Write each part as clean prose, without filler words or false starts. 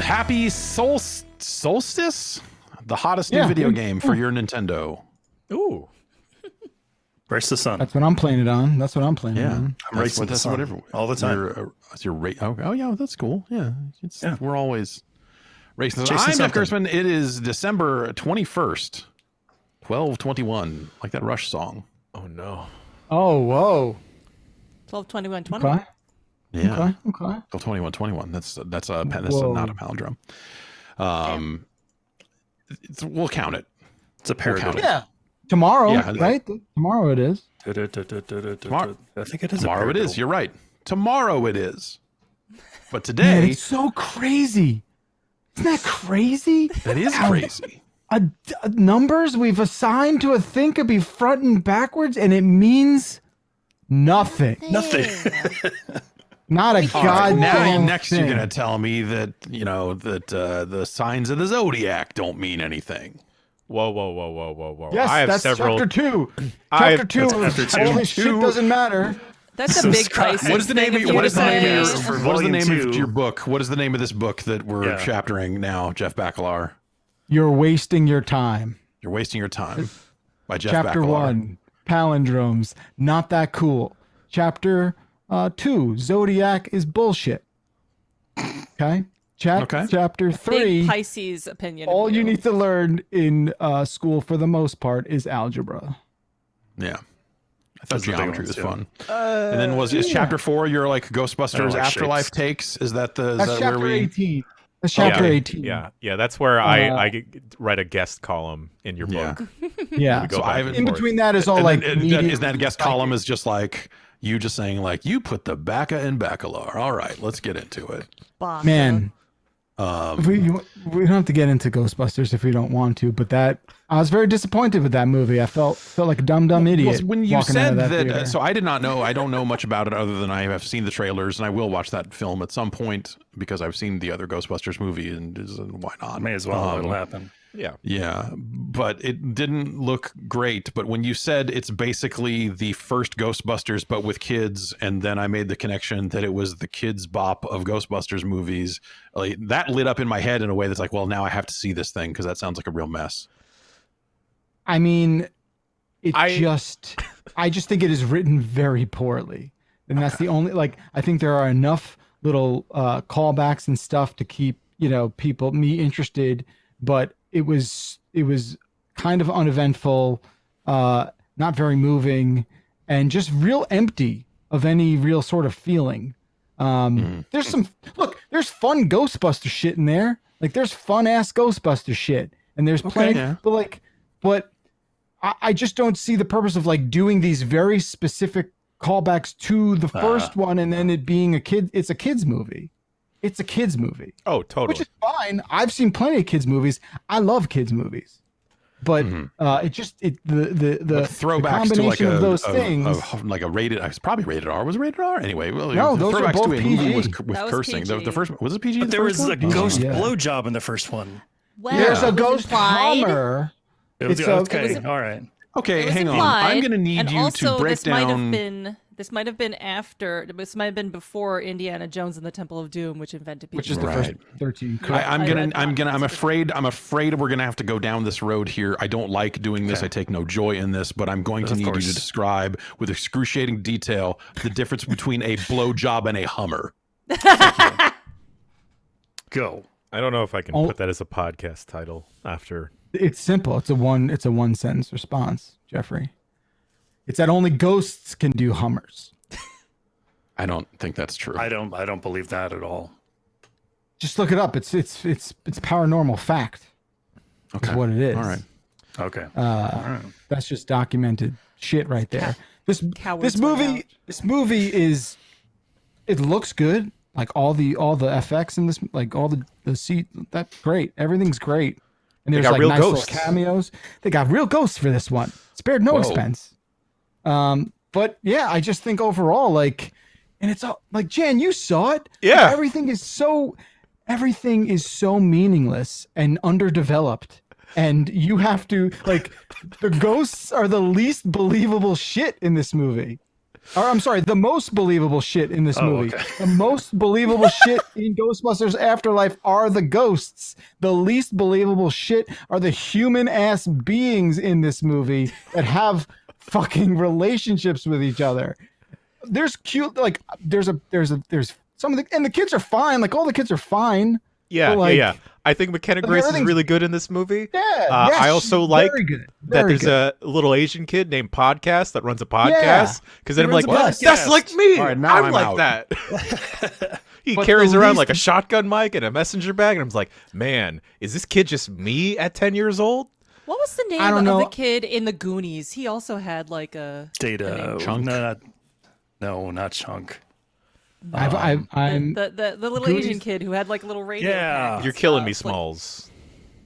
Happy Solstice, the hottest new video game for your Nintendo. Ooh, Race the Sun. That's what I'm playing it on. That's what I'm playing it on. I'm racing the sun all the time. Oh yeah, that's cool. Yeah, we're always racing the sun. I'm Jeff Gerstmann. It is December 21st, 12/21, like that Rush song. Oh no. Oh whoa. 12/21/21. Okay. Yeah. Okay. 21/21. That's not a palindrome. We'll count it. It's a paradox. Yeah. Tomorrow, right? Tomorrow it is. Tomorrow. I think it is. Tomorrow it is. You're right. Tomorrow it is. But today, man, it's so crazy. Isn't that crazy? That is crazy. Numbers we've assigned to a thing could be front and backwards, and it means nothing. Nothing. Not a goddamn now next thing. You're gonna tell me that the signs of the zodiac don't mean anything. Whoa. Yes, I have that's several. Chapter 2. Chapter 2. All this shit doesn't matter. That's a big crisis. What is the name of your book? What is the name of this book that we're chaptering now, Jeff Bacalar? You're wasting your time. You're wasting your time. By Jeff Chapter Bacalar. 1, palindromes, not that cool. Chapter 2, Zodiac is bullshit. Okay? Chapter 3, big Pisces opinion. all you need to learn in school for the most part is algebra. Yeah. I thought geometry was fun. And then is chapter 4 your like Ghostbusters Afterlife takes? Is that chapter where 18. That's chapter 18. Yeah, that's where I write a guest column in your book. Yeah. So in between that is all like is that guest column is just like you just saying like you put the Baca in Bacalar. All right, let's get into it. Man. We don't have to get into Ghostbusters if we don't want to, but I was very disappointed with that movie. I felt like a dumb idiot. When you said that, so I did not know. I don't know much about it other than I have seen the trailers, and I will watch that film at some point because I've seen the other Ghostbusters movie, and why not? May as well. It'll happen. Yeah, but it didn't look great. But when you said it's basically the first Ghostbusters but with kids, and then I made the connection that it was the kids bop of Ghostbusters movies, like, that lit up in my head in a way that's like, well, now I have to see this thing because that sounds like a real mess. I mean, I just think it is written very poorly, and that's the only I think there are enough little callbacks and stuff to keep me interested, but it was kind of uneventful, not very moving, and just real empty of any real sort of feeling. There's there's fun Ghostbuster shit in there. Like there's fun ass Ghostbuster shit, and there's plenty. But I just don't see the purpose of doing these very specific callbacks to the first one, and then it being it's a kids movie. It's a kids movie. Oh, totally. Which is fine. I've seen plenty of kids movies. I love kids movies, but the throwbacks to like of those things, like a rated. It's probably rated R. Was it rated R? Anyway, well, no, those are both PG. With cursing. The first was it PG? But there was a ghost blowjob in the first one. Well, there's a ghost Hummer. All right. Okay, hang on. I'm going to need you to break down. This might have been after. This might have been before Indiana Jones and the Temple of Doom, which invented PG. Which is the first 13. I'm afraid we're gonna have to go down this road here. I don't like doing this. I take no joy in this, but I'm going to need you to describe with excruciating detail the difference between a blowjob and a Hummer. Go. I don't know if I can put that as a podcast title after. It's simple. It's a one sentence response, Jeffrey. It's that only ghosts can do Hummers. I don't think that's true. I don't believe that at all. Just look it up. It's paranormal fact. Okay. Is what it is. All right. Okay. That's just documented shit right there. This movie is. It looks good. Like all the FX in this, like all the seat. That's great. Everything's great. And there's got like real nice ghosts. little cameos. They got real ghosts for this one. Spared no Whoa. expense. But yeah, I just think overall, like, and it's all like, Jan, you saw it. Yeah. Like, everything is so meaningless and underdeveloped. And you have to, like, the ghosts are the least believable shit in this movie. Or I'm sorry, the most believable shit in this movie. Okay. The most believable shit in Ghostbusters Afterlife are the ghosts. The least believable shit are the human ass beings in this movie that have fucking relationships with each other. There's cute, like, there's some of the, and the kids are fine. Like, all the kids are fine. Yeah, But, like, yeah. I think McKenna Grace is everything's- really good in this movie. Yeah. I also like very good. that Very there's good. a little Asian kid named Podcast that runs a podcast. Because then I'm like, runs a that's podcast. like me. All right, now I'm I'm like out. that. He But carries the around least- like a shotgun mic and a messenger bag, and I'm like, man, is this kid just me at 10 years old? What was the name I don't of know. the kid in the Goonies? He also had like a Data. Chunk? No, not Chunk. I'm the little Goonies- Asian kid who had like a little radio. Yeah. pack You're and killing me, stuff, like- Smalls.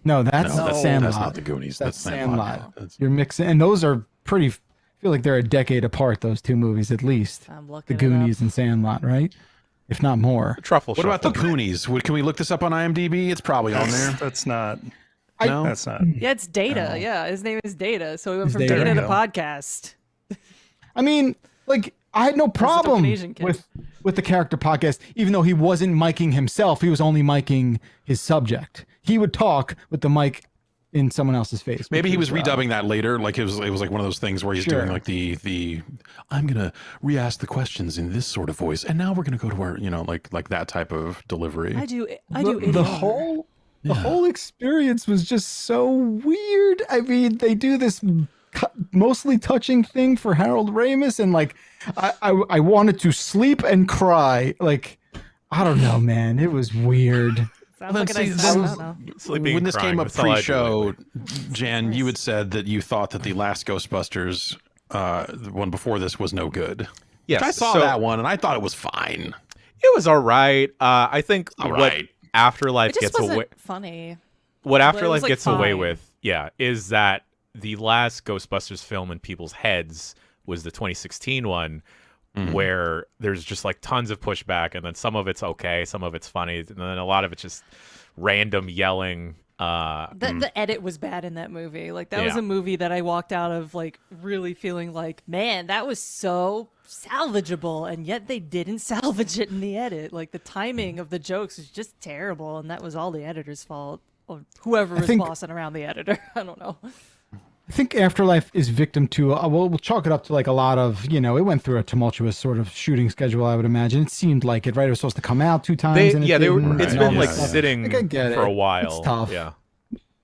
no, that's No, Sandlot. that's not the Goonies. That's Sandlot. Sandlot. That's- You're mixing, and those are pretty. I feel like they're a decade apart. Those two movies, at least. I'm The looking Goonies and Sandlot, right? If not more. Truffle What about the shuffle. Goonies? Can we look this up on IMDb? It's probably on there. That's not. No? That's not. Yeah, it's Data. Yeah, his name is Data. So he went It's from Data. Data There to you go. podcast. I mean, like, I had no problem Asian kid. with the character podcast, even though he wasn't miking himself. He was only miking his subject. He would talk with the mic in someone else's face. Maybe which he was redubbing that later. Like it was like one of those things where he's Sure. doing like the I'm gonna re-ask the questions in this sort of voice, and now we're gonna go to our like that type of delivery. I do the idiom. whole the whole experience was just so weird. I mean, they do this mostly touching thing for Harold Ramis, and like I wanted to sleep and cry. Like, I don't know, man. It was weird. Sounds like a See, nice then- time. I don't know. Sleeping when and this crying, came up that's all I do pre-show, lately. Jan, you had said that you thought that the last Ghostbusters, the one before this, was no good. Yes, I saw so that one and I thought it was fine. It was all right. I think All what right. Afterlife It just gets wasn't away. funny. What it Afterlife was, like, gets away fine. with, is that the last Ghostbusters film in people's heads was the 2016 one, where there's just like tons of pushback, and then some of it's okay, some of it's funny, and then a lot of it's just random yelling. The edit was bad in that movie. Like that was Yeah. a movie that I walked out of like really feeling like, man, that was so salvageable, and yet they didn't salvage it in the edit. Like the timing of the jokes was just terrible, and that was all the editor's fault, or whoever was think- bossing around the editor. I don't know. I think Afterlife is victim to, we'll chalk it up to like a lot of, it went through a tumultuous sort of shooting schedule, I would imagine. It seemed like it, right? It was supposed to come out 2 times. and it They were. didn't, It's and been all like that stuff. sitting Like, I get for it. a while. It's tough. Yeah.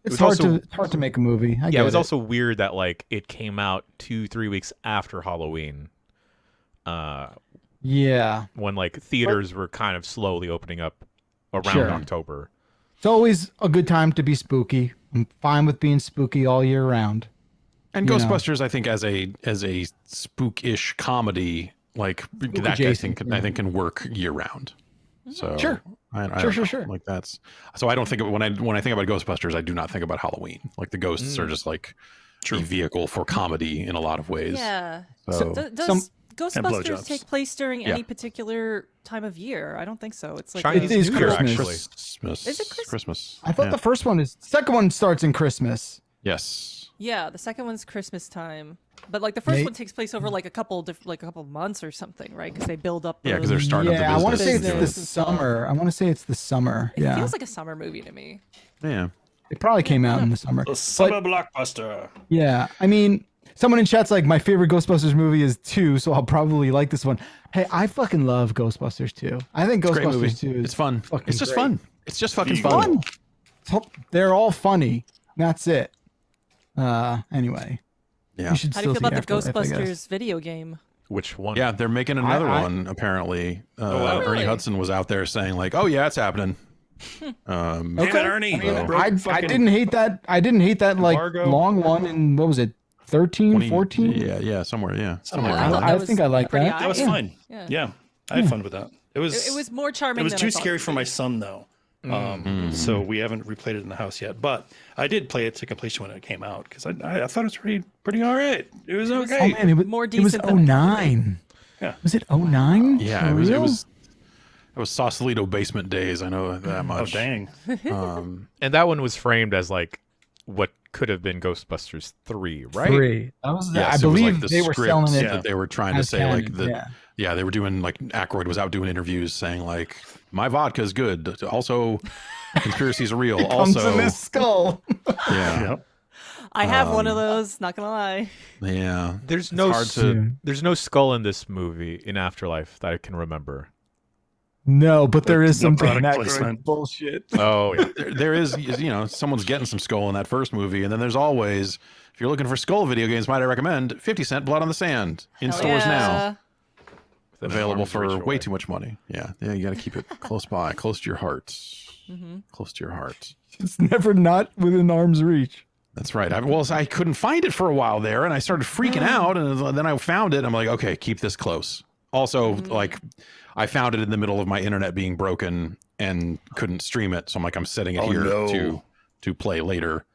It's was hard to make a movie. I Yeah, get it was also weird that like it came out 2-3 weeks after Halloween, Yeah. when like theaters were kind of slowly opening up around Sure. October. It's always a good time to be spooky. I'm fine with being spooky all year round. And You know. Ghostbusters, I think, as a spook-ish comedy, like that adjacent, I think can work year round. So Sure. I Sure, don't know. sure. Like that's so I don't think when I think about Ghostbusters, I do not think about Halloween. Like the ghosts are just like a vehicle for comedy in a lot of ways. Yeah. So Does Some- Ghostbusters blowjobs. take place during Yeah. any particular time of year? I don't think so. It's like Chinese It is New Year, Christmas. actually. Christmas. Is it Christmas? I thought Yeah. the first one second one starts in Christmas. Yes. yeah, the second one's Christmas time, but like the first May- one takes place over like a couple months or something, right? Because they build up. Yeah, the- because they're starting up the Yeah, I business. want to say it's Business the and stuff. summer. I want to say it's the summer. It Yeah. feels like a summer movie to me. Yeah. It probably came out in the summer. The summer blockbuster. Yeah, I mean, someone in chat's like, my favorite Ghostbusters movie is 2, so I'll probably like this one. Hey, I fucking love Ghostbusters 2. I think Great movie. Ghostbusters 2 is It's fun. fucking It's just great. fun. It's just fucking You fun. go. They're all funny. That's it. Anyway, Yeah. you should How do you still feel about see the Afterlife, I guess. Ghostbusters video game? Which one? Yeah, they're making another I- one apparently. wow. Ernie Really? Hudson was out there saying like, "Oh yeah, it's happening." Damn it, Ernie. I didn't hate that. I didn't hate that like embargo. long one in what was it, 13, 20 14? Yeah, somewhere. Yeah, somewhere. I around thought there. I that was think I like pretty that. That was Yeah. fine. Yeah. Yeah, I had fun with that. It was. It was more charming. It was than too I thought scary it for would my be. son though. So we haven't replayed it in the house yet. But I did play it to completion when it came out because I thought it was pretty all right. It was okay. Oh man, More it was decent than 09. Yeah. Was it 09? Yeah, it was Sausalito basement days. I know that Oh, much. dang. And that one was framed as like what could have been Ghostbusters 3, right? 3. That was Yes, I it was believe like the they were script selling it. that they were trying to as say canon, like the yeah, they were doing like Aykroyd was out doing interviews saying like my vodka is good. Also, conspiracies are real. Comes Also, in this skull. yeah, Yep. I have one of those. Not gonna lie. yeah. There's It's no hard to. there's no skull in this movie in Afterlife that I can remember. No, but there is No some product Dan placement. Aykroyd bullshit. Oh yeah. There is, someone's getting some skull in that first movie, and then there's always, if you're looking for skull video games, might I recommend 50-cent Blood on the Sand in Hell stores now, yeah. available Arms reach for way away. too much money. Yeah, you got to keep it close by, close to your heart, close to your heart. It's never not within arm's reach. That's right. I couldn't find it for a while there, and I started freaking out, and then I found it. I'm like, okay, keep this close. Also, like, I found it in the middle of my internet being broken and couldn't stream it, so I'm like, I'm setting it here to play later.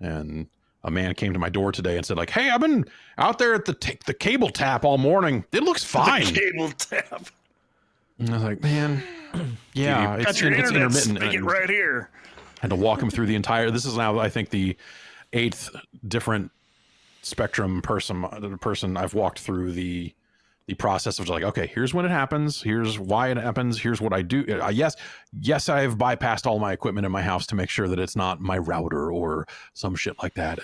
And a man came to my door today and said, like, hey, I've been out there at the cable tap all morning. It looks fine. Cable tap. And I was like, man, yeah, Got it's your internet intermittent. spigot And right here. had to walk him through the entire. This is now, I think, the 8th different Spectrum person I've walked through the process of like, okay, here's when it happens, here's why it happens, here's what I do. Yes, I've bypassed all my equipment in my house to make sure that it's not my router or some shit like that,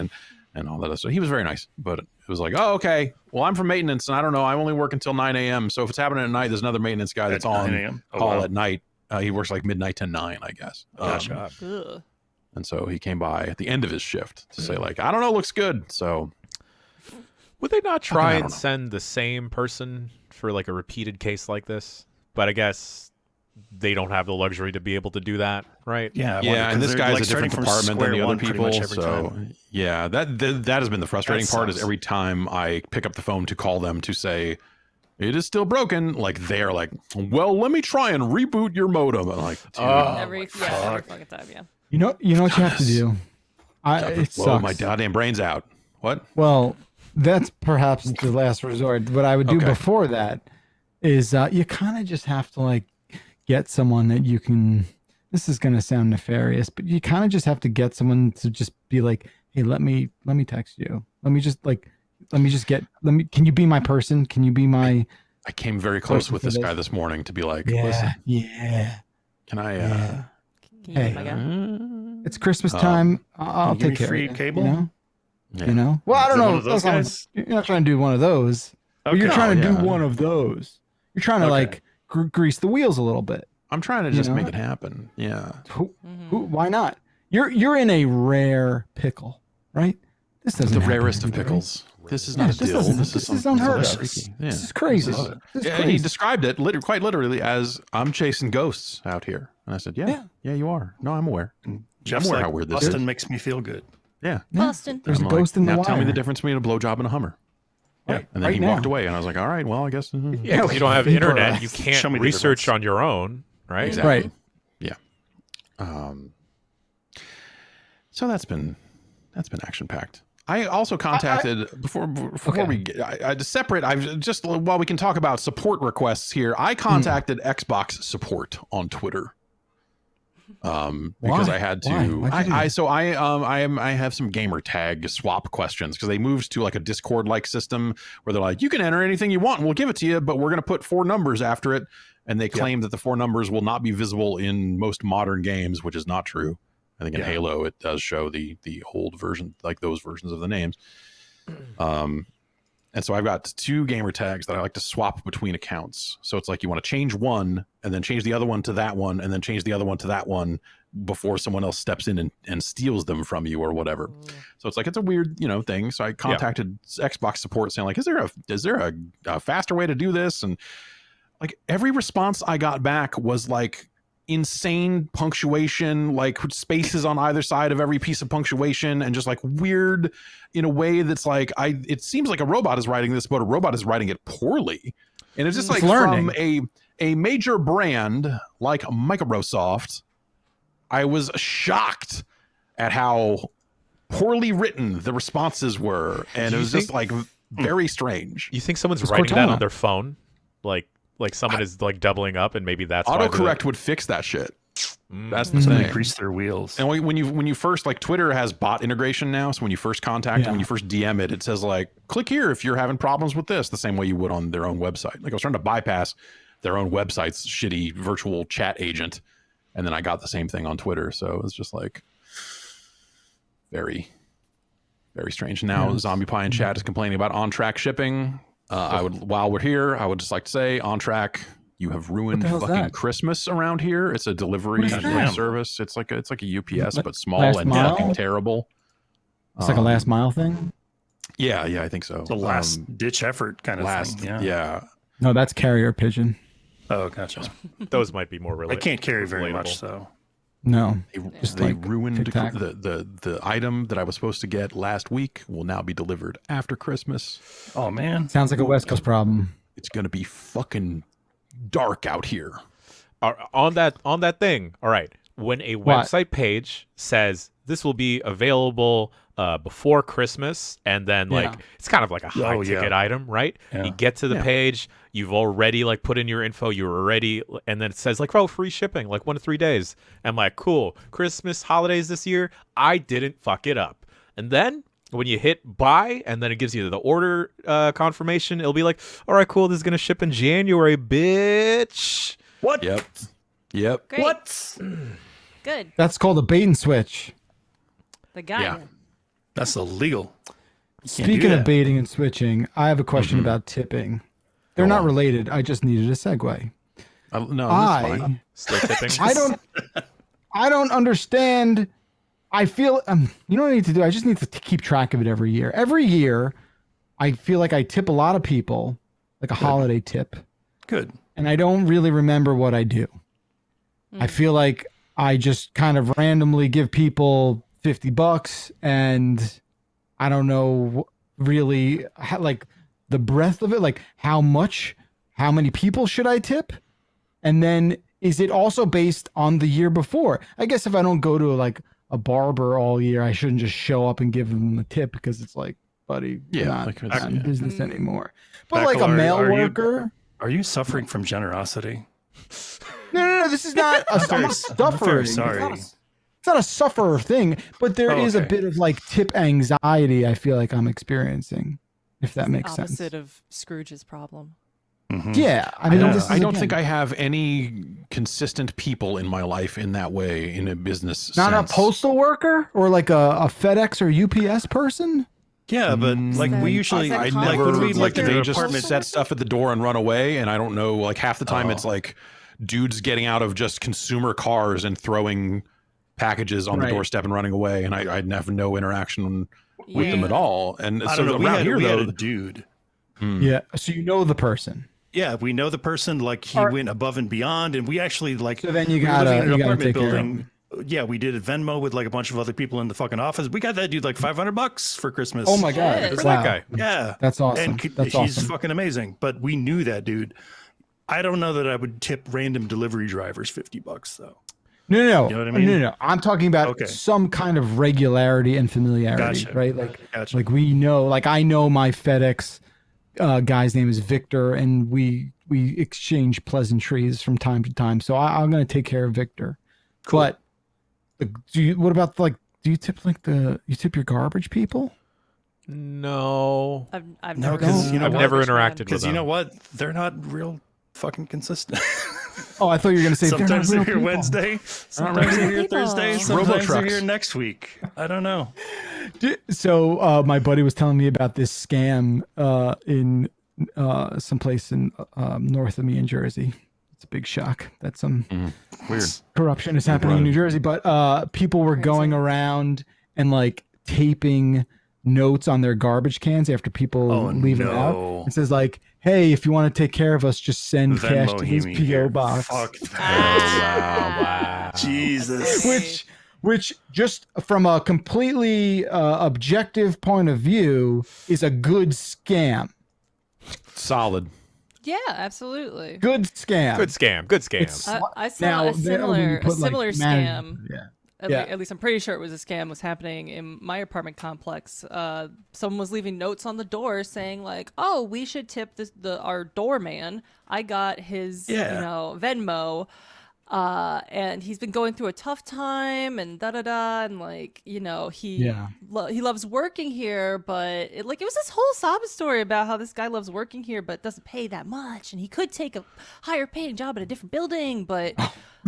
and all that. So he was very nice, but it was like, oh, okay, well, I'm from maintenance, and I don't know, I only work until 9 a.m. So if it's happening at night, there's another maintenance guy that's At 9 on a.m.? Oh, call wow. at night. He works like midnight to 9, I guess. Gotcha. Ugh. And so he came by at the end of his shift to say like, I don't know, looks good. So Would they not I try don't and know. send the same person for like a repeated case like this? But I guess they don't have the luxury to be able to do that, right? Yeah, I wonder, yeah, and 'cause this they're, guy's like, a different starting from department than square the other one pretty people. much every So time. yeah, that has been the frustrating part. Is sucks. every time I pick up the phone to call them to say it is still broken, like they're like, well, let me try and reboot your modem. I'm like, dude, Every fucking time, yeah. You know what you have to do. It blow sucks. my goddamn brains out. What? Well, that's perhaps the last resort. What I would do Okay. before that is you kind of just have to like get someone that you can. This is going to sound nefarious, but you kind of just have to get someone to just be like, hey, let me text you. Can you be my person? Can you be my? I came very close Person with for this this. guy this morning to be like, Yeah, listen, yeah, can I? yeah. Can you Hey. be my guy? It's Christmas time. I'll give me take care free of it. cable? You know? Yeah. You know? Well, I Is don't it know. one of those That's not- guys? You're not trying to do one of those. But you're Okay. trying to yeah. do one of those. You're trying to Okay. like grease the wheels a little bit. I'm trying to You just know? make it happen. Yeah. Why not? You're in a rare pickle, right? This doesn't The happen rarest of every day. pickles. This is Yeah, not a deal. This is unheard of. delicious. Yeah. This is crazy. This is- This is Yeah, he crazy. described it quite literally as I'm chasing ghosts out here. And I said, yeah, you are. No, I'm aware. Jeff's aware like, how weird this Boston is. makes me feel good. Yeah. Yeah. Boston. There's I'm a ghost in the now wire. tell me the difference between a blowjob and a Hummer. Right, And then right he now. walked away, and I was like, all right, well, I guess. Yeah, if you don't have internet, you Show can't me the research difference. on your own, right? Exactly. Right. Yeah. So that's been action packed. I also contacted before Okay. we get I separate. I've just while we can talk about support requests here. I contacted Xbox support on Twitter. Because Why? I had to. Why? Why'd you do that? I have some gamer tag swap questions because they moved to like a Discord like system where they're like, you can enter anything you want and we'll give it to you, but we're going to put 4 numbers after it. And they claim that the 4 numbers will not be visible in most modern games, which is not true. I think in Halo it does show the old version, like those versions of the names. And so I've got 2 gamer tags that I like to swap between accounts. So it's like you want to change one and then change the other one to that one and then change the other one to that one before someone else steps in and steals them from you or whatever. So it's like, it's a weird, thing. So I contacted Xbox support saying like, is there a faster way to do this? And like every response I got back was like insane punctuation, like spaces on either side of every piece of punctuation, and just like weird in a way that's like it seems like a robot is writing this, but a robot is writing it poorly. And it's just like learning. from a major brand like Microsoft I was shocked at how poorly written the responses were, and it was just like very strange. You think someone's It's writing that Cortana. on their phone? Like someone is like doubling up, and maybe that's why Autocorrect would fix that shit. That's the Somebody thing. grease their wheels. And when you first, like, Twitter has bot integration now, so when you first contact them, when you first DM it, it says like, click here if you're having problems with this, the same way you would on their own website. Like, I was trying to bypass their own website's shitty virtual chat agent, and then I got the same thing on Twitter. So it's just like very, very strange. Now Zombie Pie in chat is complaining about on-track shipping. While we're here, I would just like to say, on track, you have ruined hell's fucking that? Christmas around here. It's a delivery What is that? service. It's like a UPS, but small Last and mile? fucking terrible. It's like a last mile thing. Yeah, I think so. It's a last ditch effort kind of thing. yeah. No, that's carrier pigeon. Oh, gotcha. those might be more related. I can't carry very much, so. No, They ruined tic-tac. the item that I was supposed to get last week will now be delivered after Christmas. Oh man. Sounds like a West Coast problem. It's gonna be fucking dark out here. On that thing. All right. When a What? website page says this will be available before Christmas, and then like it's kind of like a high ticket item, right? Yeah. You get to the page, you've already like put in your info, you're already, and then it says like, oh, free shipping, like 1 to 3 days. I'm like, cool, Christmas holidays this year, I didn't fuck it up. And then when you hit buy, and then it gives you the order confirmation, it'll be like, all right, cool, this is gonna ship in January, bitch. What? Yep. Great. What? Good. That's called a bait and switch. The guy. Yeah. That's illegal. Speaking do of that. baiting and switching, I have a question about tipping. They're not related. I just needed a segue. No, that's fine. Still tipping. I don't understand. I feel you know what I need to do? I just need to keep track of it every year. Every year, I feel like I tip a lot of people, like a holiday tip, Good. and I don't really remember what I do. I feel like I just kind of randomly give people $50, and I don't know really like the breadth of it, like how many people should I tip? And then is it also based on the year before? I guess if I don't go to like a barber all year, I shouldn't just show up and give them a tip, because it's like, buddy, you're not, like not in business anymore. But like a Backler, mail are you- worker. Are you suffering from generosity? No. This is not a I'm not suffering. very sorry. It's not a sufferer thing, but there is a okay. bit of like tip anxiety I feel like I'm experiencing, if that makes sense. Opposite of Scrooge's problem. Yeah, I mean, this is, I don't again, think I have any consistent people in my life in that way, in a business not sense. a postal worker or like a FedEx or UPS person. Yeah, but like that- we usually, is that I common? like never when we like looked at they their just apartment. set stuff at the door and run away, and I don't know, like half the time it's Oh. like dudes getting out of just consumer cars and throwing packages on the Right. doorstep and running away, and I have no interaction with them Yeah. at all. And I so don't know. around here we had though, a dude. Yeah, so you know the person. Yeah, we know the person. Like he went above and beyond, and we actually like. So then you we were gotta- living in an you gotta apartment take care of building. Yeah, we did Venmo with like a bunch of other people in the fucking office. We got that dude like $500 for Christmas. Oh my god, Shit. For wow. that guy. Yeah, That's awesome. And That's he's awesome. fucking amazing. But we knew that dude. I don't know that I would tip random delivery drivers $50 though. No. You know what I mean? No. I'm talking about Okay. some kind of regularity and familiarity, Gotcha. right? Like, Gotcha. like we know, like I know my FedEx guy's name is Victor, and we exchange pleasantries from time to time. So I'm going to take care of Victor. Cool. But what about like, do you tip like you tip your garbage people? No. I've No, never, 'cause, you know I've what? never interacted with Because you them. know what? They're not real fucking consistent. Oh, I thought you were going to say Sometimes they're they're not here real people. Wednesday. Sometimes they're here people. Thursday. Robo Sometimes they're trucks. here next week. I don't know. So my buddy was telling me about this scam in someplace in north of me in Jersey. It's a big shock that some weird. corruption is happening in New Jersey. But people were going around and like taping notes on their garbage cans after people leave them out. no. It says like, "Hey, if you want to take care of us, just send cash Venmo to this me PO here. box." Fuck Oh, that. wow. Jesus. Which just from a completely objective point of view is a good scam. Solid. Yeah, absolutely. Good scam. Good scam. Good scam. It's- I saw Now, a then when you similar put, like, scam. Yeah. At least I'm pretty sure it was a scam was happening in my apartment complex. Someone was leaving notes on the door saying like, "Oh, we should tip our doorman. I got his Venmo, and he's been going through a tough time and and like he loves working here, but it was this whole sob story about how this guy loves working here but doesn't pay that much, and he could take a higher paying job in a different building, but."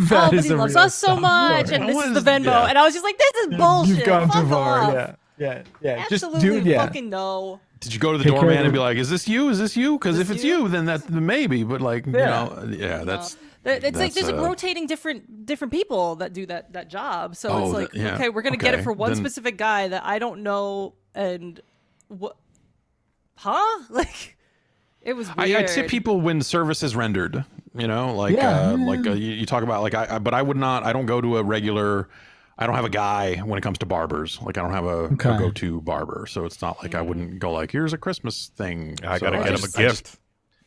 But he loves us so much, and this is the Venmo, and I was just like, "This is bullshit." You've gone Fuck too far. off. Yeah. Absolutely fucking no. Did you go to the Take care doorman of and it. be like, "Is this you? Is this you?" Because Is if this it's you? you, then that's maybe. But like, that's. It's like there's that's, like rotating different people that do that job. So Oh, it's like, yeah. okay, we're gonna get it Okay, for one then- specific guy that I don't know, and what? Huh? Like, it was weird. I tip people when service is rendered. You know, like you talk about like but I would not. I don't go to a regular. I don't have a guy when it comes to barbers. Like I don't have a go-to barber, so it's not like I wouldn't go like, here's a Christmas thing. I So gotta get him a I gift. just-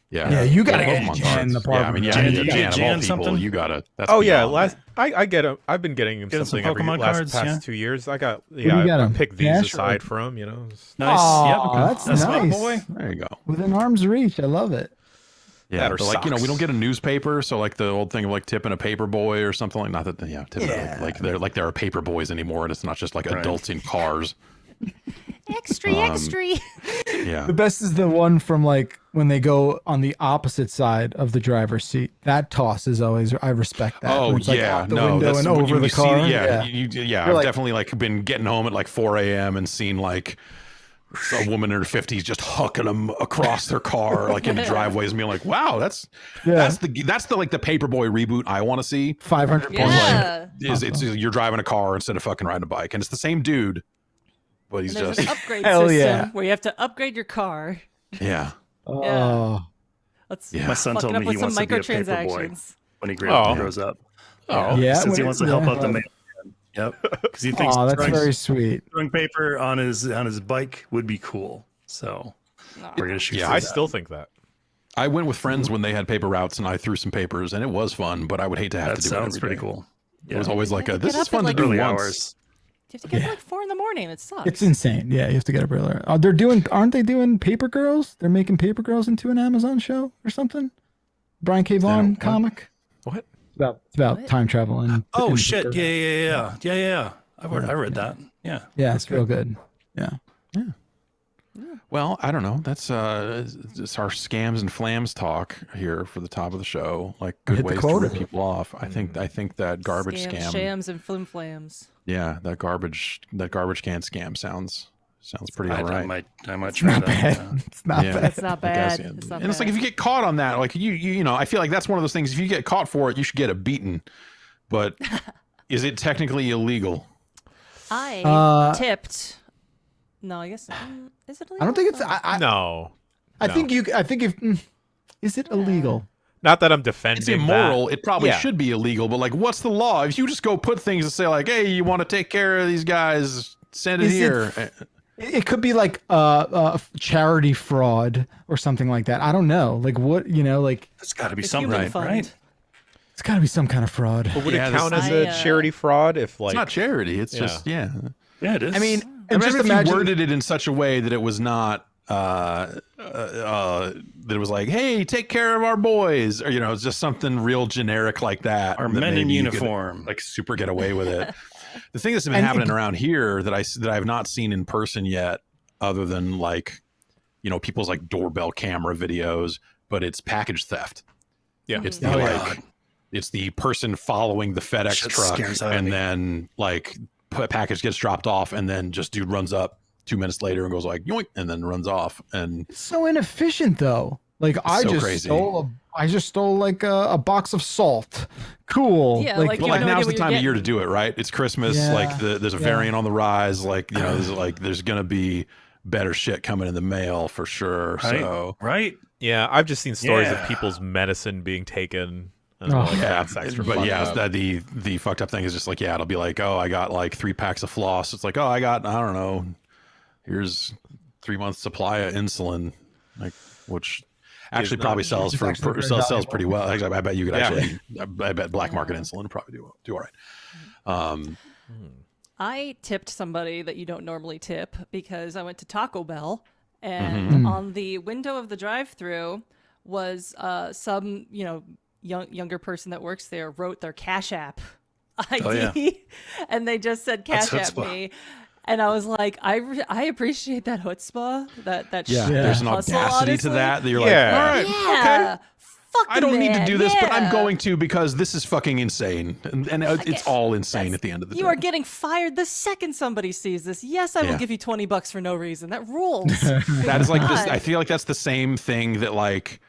Yeah, you gotta Pokemon get cards. Jan the Yeah, I mean, barber. yeah, Jan, Jan of all Jan people, something? you gotta. That's Oh yeah, beyond. I get him. I've been getting him Get him some something every Pokemon past cards, 2 years. I got do you get I him? picked these Cash or- aside from Nice. Aw, Yep. that's my nice. boy. There you go. Within arm's reach. I love it. Yeah, That or but like we socks. don't get a newspaper, so like the old thing of like tipping a paper boy or something like not that tipping like there are paper boys anymore, and it's not just like adults in cars. extra. Yeah, The best is the one from like when they go on the opposite side of the driver's seat. That toss is always, I respect that. Oh when it's, like, yeah, out the no, window that's and when over you the see- car. I've like- definitely like been getting home at like 4 a.m. and seen like a woman in her 50s just hucking them across their car like in the driveways and being like, wow, that's the like the Paperboy reboot I want to see. 500 points. Yeah. It's you're driving a car instead of fucking riding a bike, and it's the same dude, but he's And there's just an upgrade Hell system yeah. where you have to upgrade your car. yeah. Oh, Let's Yeah. My son fuck told it up me with he some wants to be a paper boy microtransactions. when he Oh. grows up. yeah. Since he when- wants to help out the yeah. mail. Yep. Because he thinks Aw, that's throwing, very sweet. throwing paper on his bike would be cool. So we're gonna shoot. Yeah, for I that. still think that. I went with friends when they had paper routes, and I threw some papers, and it was fun. But I would hate to have That to do it sounds every pretty day. cool. It was always like, Yeah, this get is up fun at, to like, do early once. hours. You have to get up at like 4 a.m. It sucks. It's insane. Yeah, you have to get up earlier. Aren't they doing Paper Girls? They're making Paper Girls into an Amazon show or something? Brian K. Vaughan what? comic? What? It's about What? time travel and Oh and shit! paper. Yeah. I read that. Yeah. Yeah, it's real good. Yeah. Well, I don't know. That's it's our scams and flams talk here for the top of the show. Like good Hit the ways to quota. rip people off. I think that garbage Scams, scam. shams, and flim flams. Yeah, that garbage can scam sounds pretty I alright. might try that. Bad. It's not Yeah. bad. It's not I guess, bad. yeah. It's not and it's like bad. if you get caught on that, like you know, I feel like that's one of those things. If you get caught for it, you should get a beating. But is it technically illegal? I tipped. No, I guess is it illegal? I don't think it's. No. I No. think you. I think if. Is it illegal? Not that I'm defending It's immoral. that. It probably Yeah. should be illegal. But like, what's the law? If you just go put things and say like, "Hey, you want to take care of these guys? Send it Is it here." It could be like charity fraud or something like that. I don't know. Like what like There's got to be The something, human fund. right? it's got to be some kind of fraud. But would Yeah, it this- count as I, a uh, charity fraud if like It's not charity. It's Yeah. just yeah. Yeah, it is. I mean, I and just just if imagine. you worded it in such a way that it was not that it was like, hey, take care of our boys, or it's just something real generic like that. our that men in maybe you could, uniform. like super get away with it. The thing that's been And it- happening around here that I've not seen in person yet, other than like people's like doorbell camera videos, but it's package theft. Yeah. It's the Oh, like yeah. it's the person following the FedEx Shit truck, scares out of and me. then like package gets dropped off, and then just dude runs up 2 minutes later and goes like yoink, and then runs off. And It's so inefficient though. Like I so just crazy. stole like a box of salt. Cool. Yeah, like, like, but you like have no now's idea the what time you're of year to getting. do it, right? It's Christmas. Yeah. Like there's a Yeah. variant on the rise. Like there's gonna be better shit coming in the mail for sure. Right? So Right? Yeah, I've just seen stories of Yeah. people's medicine being taken. And Oh. like, yeah, that's extra but fucked yeah, up. the fucked up thing is just like, yeah, it'll be like, oh, I got like 3 packs of floss. It's like, oh, I don't know, here's 3 months supply of insulin, like, which actually not- probably sells It's actually very sells valuable. pretty well. Actually, I bet you could Yeah. actually. I bet black market Yeah. insulin would probably do all right. I tipped somebody that you don't normally tip because I went to Taco Bell and on the window of the drive-through was some younger person that works there wrote their Cash App ID and they just said Cash That's App chutzpah. me. And I was like, I appreciate that chutzpah, that Yeah, shit there's an hustle, audacity to honestly. that you're Yeah. like, all right, Yeah. okay. Fuck I don't need to man, do this, but I'm yeah. going to because this is fucking insane, and it's all insane at the end of the day. You are getting fired the second somebody sees this. Yes, I will Yeah. give you $20 for no reason. That rules. That is like this. God. I feel like that's the same thing that like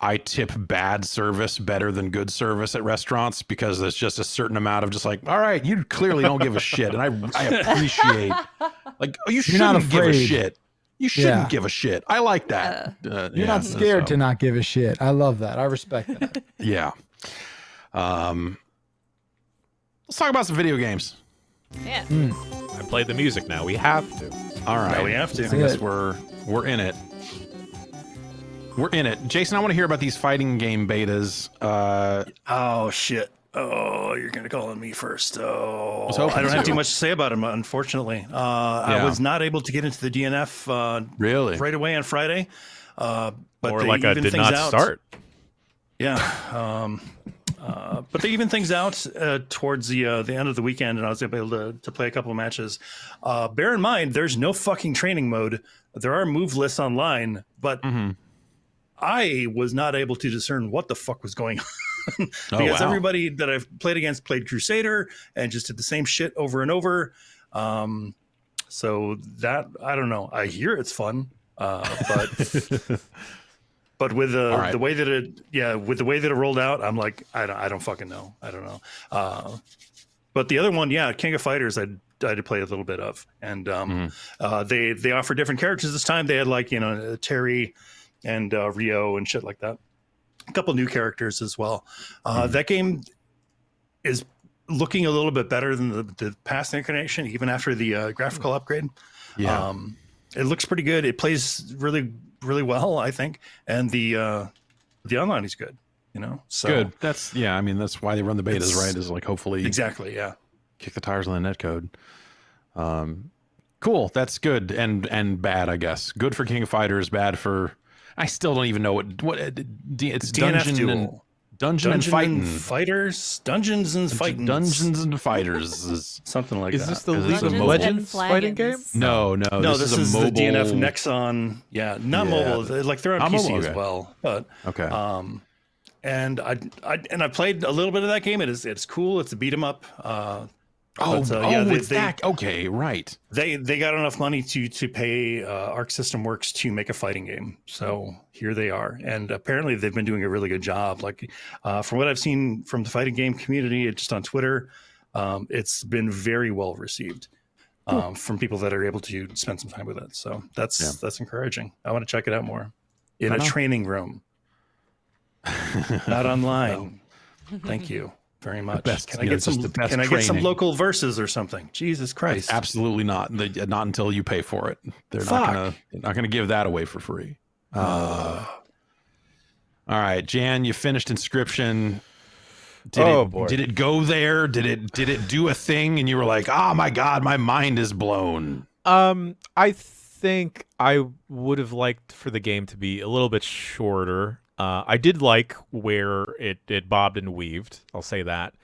I tip bad service better than good service at restaurants because there's just a certain amount of just like, all right, you clearly don't give a shit, and I appreciate like you not shouldn't give a afraid. shit. You shouldn't Yeah. give a shit. I like that. You're not scared to not give a shit. I love that. I respect that. Yeah. Let's talk about some video games. Yeah. I played the music now. We have to. All right. Now we have to. I guess we're in it. We're in it. Jason, I want to hear about these fighting game betas. Oh shit. Oh, you're gonna call on me first. Oh, was hoping I don't have to. too much to say about him, unfortunately. I Yeah. was not able to get into the DNF Really? right away on Friday. But Or they like a even did things not out. start. Yeah. But they even things out towards the end of the weekend, and I was able to play a couple of matches. Bear in mind, there's no fucking training mode. There are move lists online, but I was not able to discern what the fuck was going on. Because wow. everybody that I've played against played Crusader and just did the same shit over and over. So that I don't know. I hear it's fun, but with right. the way that it rolled out, I'm like I don't fucking know. I don't know. But the other one, King of Fighters, I did play a little bit of, and they offer different characters this time. They had like Terry and Rio and shit like that. A couple new characters as well. That game is looking a little bit better than the past incarnation, even after the graphical upgrade. Yeah. It looks pretty good. It plays really, really well, I think, and the online is good. So Good. That's I mean, that's why they run the betas, It's- right? Is like hopefully exactly, yeah. kick the tires on the netcode. Cool. That's good and bad, I guess. Good for King of Fighters, bad for. I still don't even know what it's DNF dungeon Duel. and dungeon and fighting. Fighters, dungeons and fighting, Dungeons and Fighters is something like Is that. this the Is League this a of mobile- Legends fighting game? Flagons. no. No, this is a mobile. the DNF Nexon. Yeah, not Yeah. mobile. Like they're on PC mobile, as okay. well. But Okay. and I played a little bit of that game. It's cool. It's a beat 'em up. it's they that. Okay, right. they got enough money to pay Arc System Works to make a fighting game. So here they are, and apparently they've been doing a really good job. Like from what I've seen from the fighting game community, just on Twitter, it's been very well received from people that are able to spend some time with it. So that's encouraging. I want to check it out more in a training room, not online. Thank you very much. best, Can I yeah, get just some? the best Can I get some training. local verses or something? Jesus Christ! Absolutely not. Not until you pay for it. They're Fuck. not gonna give that away for free. All right, Jan, you finished Inscryption. Boy. Did it go there? Did it do a thing? And you were like, oh my god, my mind is blown. I think I would have liked for the game to be a little bit shorter. I did like where it bobbed and weaved. I'll say that.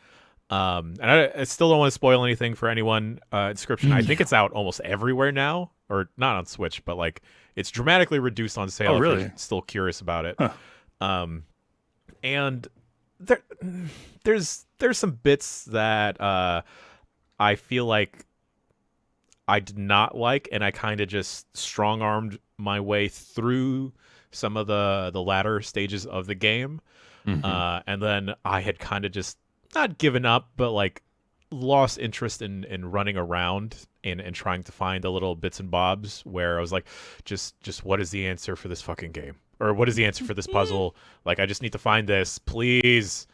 And I still don't want to spoil anything for anyone. Inscryption, I think it's out almost everywhere now, or not on Switch, but like it's dramatically reduced on sale. Oh, if really? you're still curious about it. Huh. And there's some bits that I feel like I did not like, and I kind of just strong-armed my way through some of the latter stages of the game. And then I had kind of just not given up, but like lost interest in running around and trying to find the little bits and bobs where I was like, just what is the answer for this fucking game? Or what is the answer for this puzzle? Like, I just need to find this, please.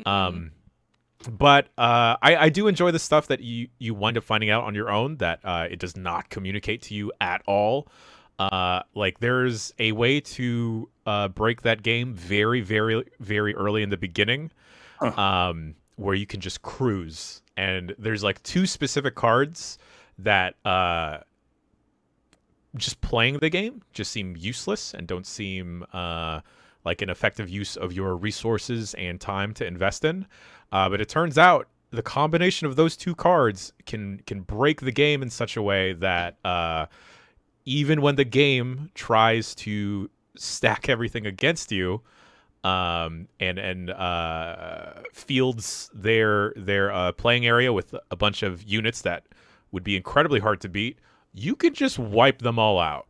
But I do enjoy the stuff that you wind up finding out on your own that it does not communicate to you at all. Like there's a way to break that game very, very, very early in the beginning, where you can just cruise. And there's like 2 specific cards that just playing the game just seem useless and don't seem like an effective use of your resources and time to invest in. But it turns out the combination of those 2 cards can break the game in such a way that even when the game tries to stack everything against you, and fields their playing area with a bunch of units that would be incredibly hard to beat, you could just wipe them all out.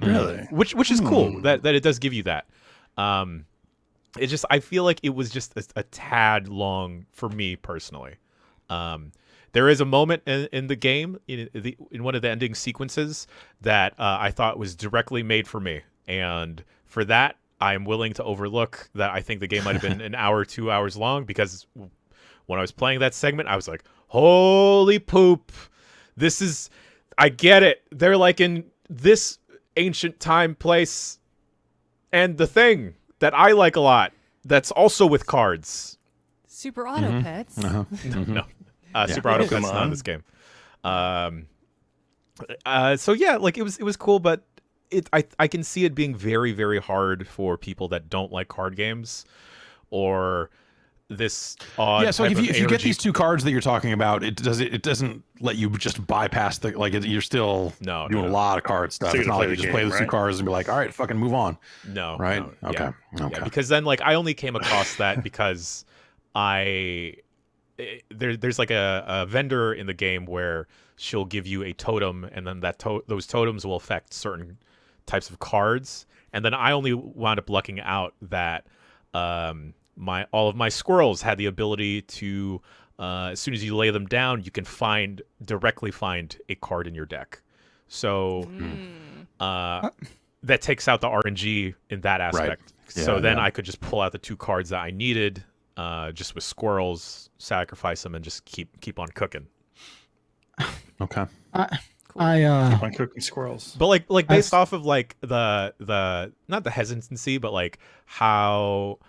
Really? Which is cool that it does give you that. It just, I feel like it was just a tad long for me personally. There is a moment in the game, in one of the ending sequences, that I thought was directly made for me. And for that, I am willing to overlook that. I think the game might have been an hour, 2 hours long, because when I was playing that segment, I was like, holy poop. I get it. They're like in this ancient time place. And the thing that I like a lot, that's also with cards. Super Auto Pets. No. Super Auto Pets not in this game. So yeah, like it was cool, but I can see it being very, very hard for people that don't like card games, or this odd. Yeah, so type if you get ARG. these 2 cards that you're talking about, it doesn't let you just bypass the you're still doing a lot of card stuff. So It's not like you just play game, those 2 right? cards and be like, all right, fucking move on. No, Right? no, Okay. yeah. Okay. Yeah, because then like I only came across that because there's like a vendor in the game where she'll give you a totem, and then those totems will affect certain types of cards, and then I only wound up lucking out that all of my squirrels had the ability to as soon as you lay them down, you can directly find a card in your deck. So that takes out the RNG in that aspect. Right. So Yeah, then yeah. I could just pull out the 2 cards that I needed, just with squirrels, sacrifice them, and just keep on cooking. Okay. On cooking squirrels. But like based off of like the not the hesitancy, but like how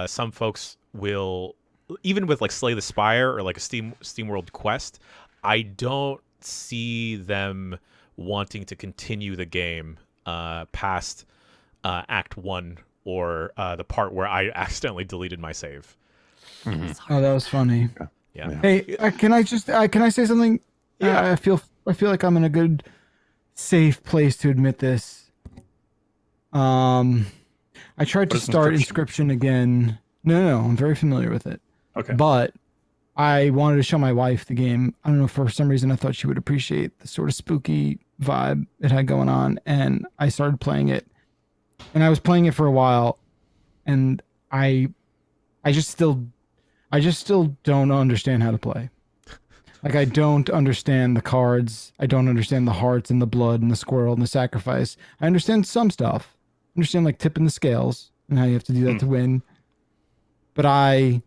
some folks will, even with like Slay the Spire or like a SteamWorld Quest, I don't see them wanting to continue the game past Act 1 or the part where I accidentally deleted my save. Oh, that was funny. Yeah. Hey, can I say something? Yeah. I feel like I'm in a good, safe place to admit this. I tried to What is start Inscryption? Inscryption again. No, I'm very familiar with it. Okay. But I wanted to show my wife the game. I don't know, for some reason I thought she would appreciate the sort of spooky vibe it had going on, and I started playing it. And I was playing it for a while, and I just still don't understand how to play. Like, I don't understand the cards. I don't understand the hearts and the blood and the squirrel and the sacrifice. I understand some stuff. I understand like tipping the scales and how you have to do that to win. But I'm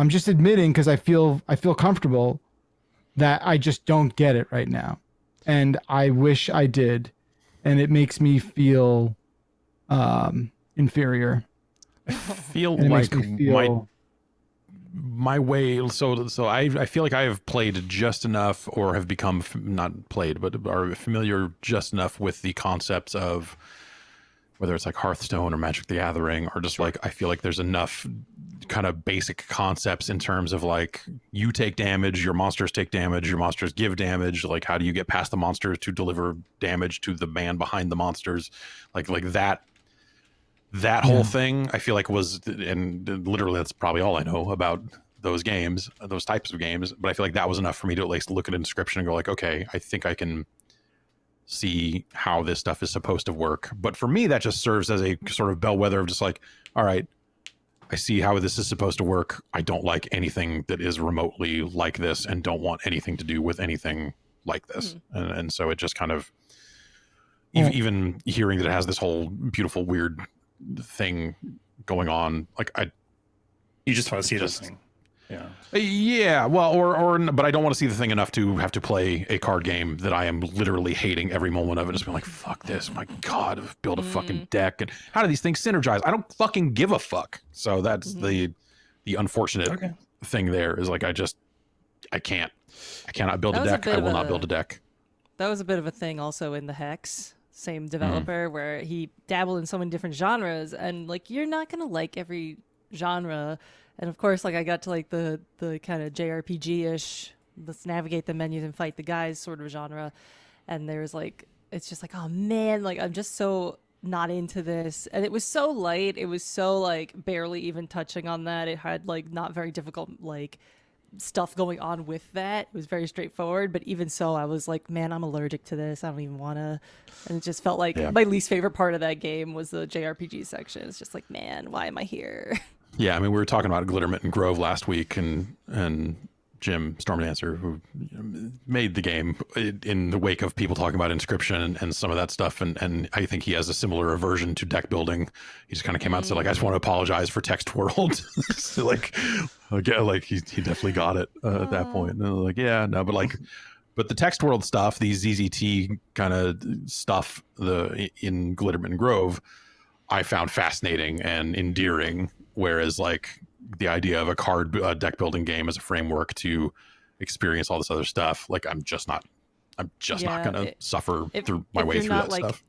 just admitting, because I feel comfortable, that I just don't get it right now. And I wish I did. And it makes me feel inferior. Feel And it like makes me feel my way. So I feel like I have played just enough, or have become not played, but are familiar just enough with the concepts of whether it's like Hearthstone or Magic the Gathering, or just like I feel like there's enough kind of basic concepts in terms of like you take damage, your monsters take damage, your monsters give damage. Like how do you get past the monsters to deliver damage to the man behind the monsters? Like that whole thing, I feel like was, and literally that's probably all I know about those games, those types of games. But I feel like that was enough for me to at least look at Inscryption and go like, okay, I think I can see how this stuff is supposed to work. But for me, that just serves as a sort of bellwether of just like, all right, I see how this is supposed to work. I don't like anything that is remotely like this, and don't want anything to do with anything like this. And so it just kind of, even hearing that it has this whole beautiful, weird thing going on, like You just want to see this thing. Yeah. Well, but I don't want to see the thing enough to have to play a card game that I am literally hating every moment of it. Just being like, fuck this, my God, build a fucking deck, and how do these things synergize? I don't fucking give a fuck. So that's the unfortunate thing. There is like I cannot build a deck. I will not build a deck. That was a bit of a thing also in the Hex. Same developer where he dabbled in so many different genres, and like you're not gonna like every genre. And of course, like I got to like the kind of JRPG-ish, let's navigate the menus and fight the guys sort of genre, and there's like it's just like, oh man, like I'm just so not into this. And it was so light, it was so like barely even touching on that. It had like not very difficult like stuff going on with that. It was very straightforward, but even so I was like, man, I'm allergic to this, I don't even want to. And it just felt like my least favorite part of that game was the JRPG section. It's just like, man, why am I here? Yeah, I mean, we were talking about Glittermint and Grove last week, and Jim Stormdancer, who made the game in the wake of people talking about Inscryption and some of that stuff, and I think he has a similar aversion to deck building. He just kind of came out and said, like, I just want to apologize for Text World. So, like he definitely got it at that point. And I was like, yeah, no, but the Text World stuff, the ZZT kind of stuff, in Glittermint and Grove, I found fascinating and endearing. Whereas like the idea of a card deck building game as a framework to experience all this other stuff, like I'm just not gonna suffer through my way through that stuff.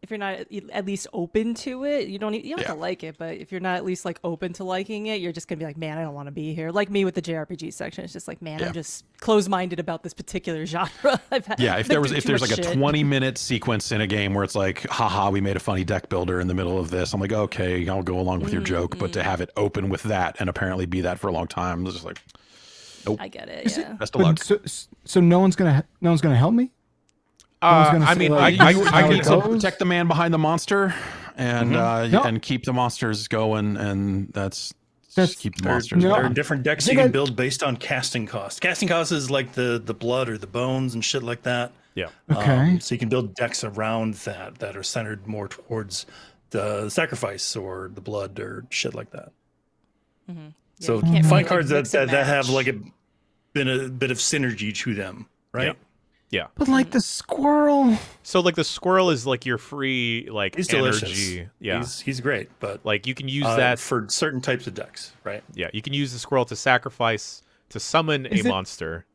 If you're not at least open to it, you don't have to like it, but if you're not at least like open to liking it, you're just gonna be like, man, I don't want to be here. Like me with the JRPG section, it's just like, man, I'm just closed-minded about this particular genre. If there's like a 20-minute sequence in a game where it's like, haha, we made a funny deck builder in the middle of this, I'm like, okay, I'll go along with your joke, but to have it open with that and apparently be that for a long time, it's just like, nope. I get it. Yeah. Best of luck. So no one's gonna help me. I mean, I can protect the man behind the monster, and and keep the monsters going, and that's keep the monsters. There are different decks you can build based on casting cost. Casting cost is like the blood or the bones and shit like that. Yeah. Okay. So you can build decks around that are centered more towards the sacrifice or the blood or shit like that. Mm-hmm. Yeah, so find cards that have like a bit of synergy to them, right? Yeah. But like the squirrel. So like the squirrel is like your free like he's energy. Delicious. Yeah. He's great, but like you can use that for certain types of decks, right? Yeah, you can use the squirrel to sacrifice to summon a monster.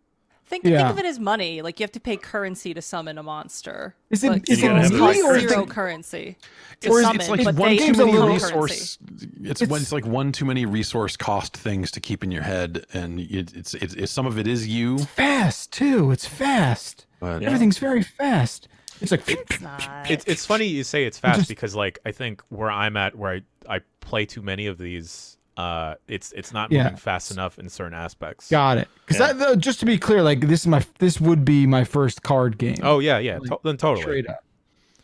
Think of it as money. Like you have to pay currency to summon a monster. Is it zero currency? It's like one too many resource. It's like one too many resource cost things to keep in your head, and it's some of it is you. It's fast too. It's fast. But everything's very fast. It's like it's funny you say it's fast because like I think where I'm at, where I play too many of these. It's not moving fast enough in certain aspects. Got it. Because just to be clear, like this would be my first card game. Oh yeah. Like, then totally. Straight up.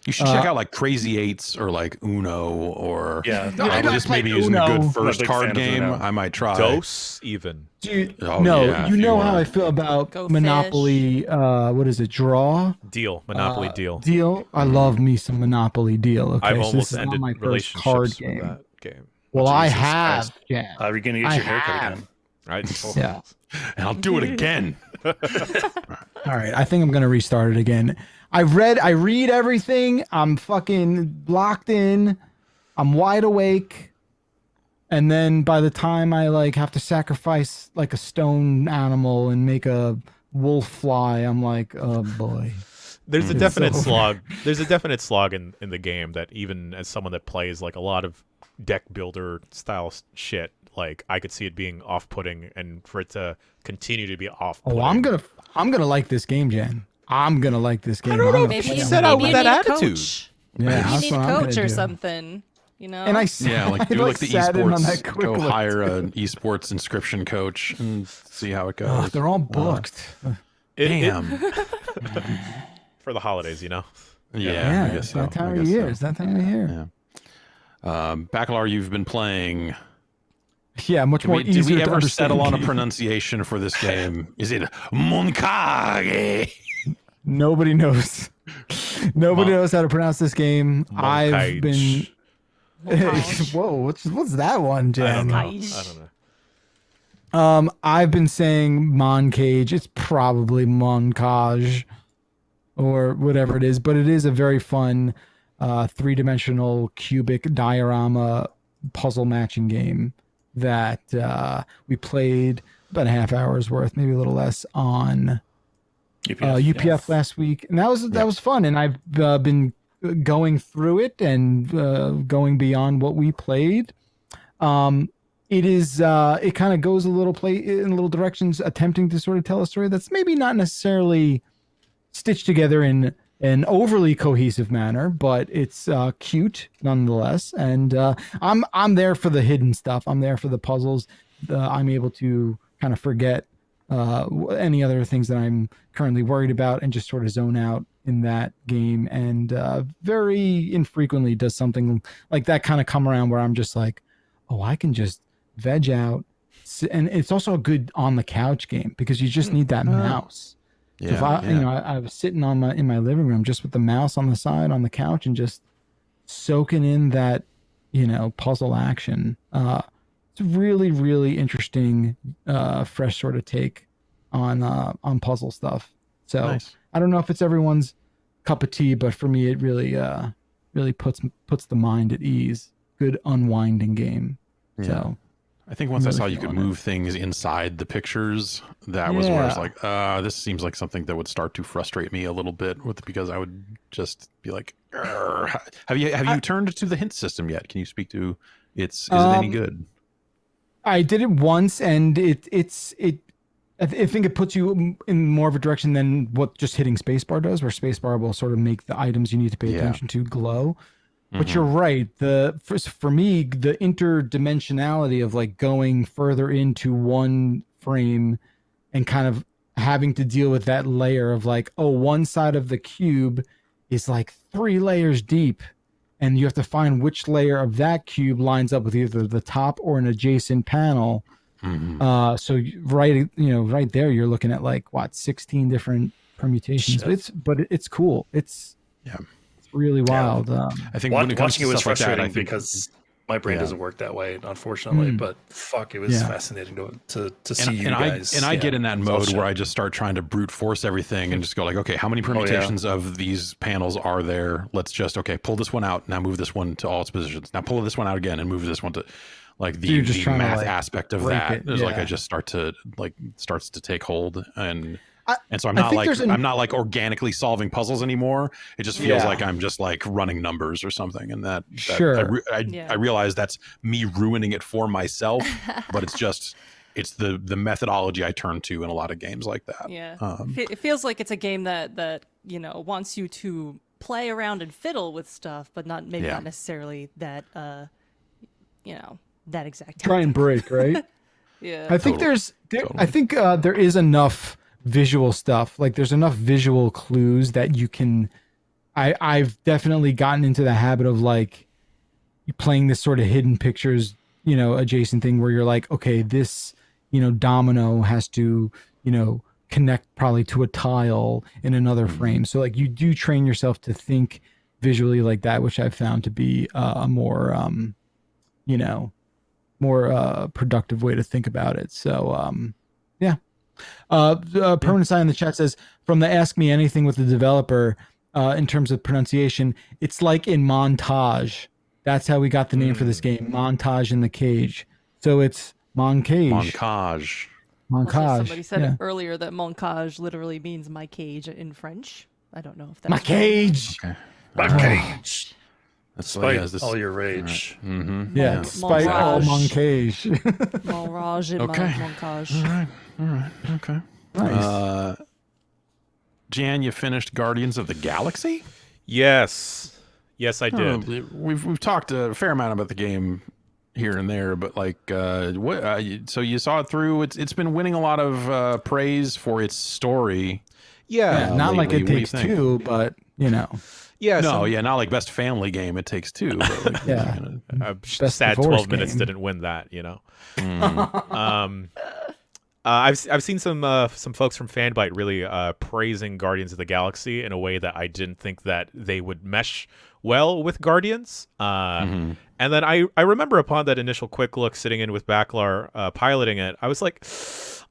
You should check out like Crazy Eights or like Uno or just maybe Uno. using a good first card game. I might try. Dos even. You know how I feel about Monopoly. What is it? Draw. Deal. Monopoly deal. Deal. I love me some Monopoly deal. Okay, I've almost this ended my relationships first card with that game. Well, I have. Yeah. Are we going to get your haircut again? Right. Yeah. And I'll do it again. All right. I think I'm going to restart it again. I read everything. I'm fucking locked in. I'm wide awake. And then by the time I like have to sacrifice like a stone animal and make a wolf fly, I'm like, oh boy. There's a definite slog. There's a definite slog in the game that even as someone that plays like a lot of deck builder style shit, like I could see it being off-putting, and for it to continue to be off-putting. Oh, I'm gonna like this game, Jen. I'm gonna like this game. I don't know. Maybe you set out with that attitude. Yeah, you need a coach or something. You know. And like do like the esports. Go hire an esports Inscryption coach and see how it goes. Oh, they're all booked. Damn. For the holidays, you know. Yeah, I guess so. That time of year. It's that time of year. Yeah. Babble, you've been playing. Yeah, much more easier Did we to ever understand. settle on a pronunciation for this game? Is it MonCage? Nobody knows. Nobody knows how to pronounce this game. I've been. Whoa, what's that one, Jen? I don't know. I've been saying MonCage. It's probably MonCage or whatever it is, but it is a very fun 3-dimensional cubic diorama puzzle matching game that we played about a half hour's worth, maybe a little less, on UPF last week, and that was fun. And I've been going through it and going beyond what we played. It is it kind of goes a little in little directions, attempting to sort of tell a story that's maybe not necessarily stitched together in an overly cohesive manner, but it's cute nonetheless. And I'm there for the hidden stuff. I'm there for the puzzles. I'm able to kind of forget any other things that I'm currently worried about and just sort of zone out in that game. And very infrequently does something like that kind of come around where I'm just like, oh, I can just veg out. And it's also a good on the couch game because you just need that mouse. Yeah, so if I was sitting in my living room just with the mouse on the side on the couch and just soaking in that, puzzle action. It's really, really interesting, fresh sort of take on puzzle stuff. So nice. I don't know if it's everyone's cup of tea, but for me, it really, really puts the mind at ease. Good unwinding game. Yeah. So I think once really I saw you could move things inside the pictures, that was where I was like, this seems like something that would start to frustrate me a little bit because I would just be like, have you turned to the hint system yet? Can you speak to is it any good? I did it once, and I think it puts you in more of a direction than what just hitting spacebar does, where spacebar will sort of make the items you need to pay attention to glow. But you're right. For me, the interdimensionality of like going further into one frame and kind of having to deal with that layer of like, oh, one side of the cube is like 3 layers deep, and you have to find which layer of that cube lines up with either the top or an adjacent panel. So right there, you're looking at like 16 different permutations. It's cool. It's really wild. I think watching it was frustrating because my brain doesn't work that way, unfortunately. But fuck, it was fascinating to see you guys. I get in that mode where I just start trying to brute force everything and just go like, okay, how many permutations of these panels are there? Let's just pull this one out. Now move this one to all its positions. Now pull this one out again and move this one to like the math aspect of that. Is like I just starts to take hold and so I'm not like organically solving puzzles anymore. It just feels like I'm just like running numbers or something. And that I realize that's me ruining it for myself, but it's the methodology I turn to in a lot of games like that. Yeah. It feels like it's a game that wants you to play around and fiddle with stuff, but not necessarily that that exact try and break, right? Yeah. I think there is enough visual stuff. Like there's enough visual clues that you can. I've definitely gotten into the habit of like playing this sort of hidden pictures, adjacent thing where you're like, okay, this, domino has to, connect probably to a tile in another frame. So like you do train yourself to think visually like that, which I've found to be a more, more productive way to think about it. So, yeah. Permanent Sign in the chat says, from the Ask Me Anything with the developer, in terms of pronunciation, it's like in Montage. That's how we got the name for this game, Montage in the Cage. So it's MonCage. MonCage. Somebody said earlier that MonCage literally means my cage in French. I don't know if that's my cage. Okay. My cage. Despite all your rage. Right. Mm-hmm. Yeah, despite all MonCage. Monrage and MonCage. All right. Okay. Nice. Jan, you finished Guardians of the Galaxy? Yes, I did. We've talked a fair amount about the game here and there, but like, so you saw it through. It's been winning a lot of praise for its story. Yeah, not lately. like It Takes Two, but Yeah, not like best family game. It Takes Two. But like, sad 12 minutes didn't win that. I've seen some folks from Fanbyte really praising Guardians of the Galaxy in a way that I didn't think that they would mesh well with Guardians. And then I remember upon that initial quick look, sitting in with Backlar piloting it, I was like,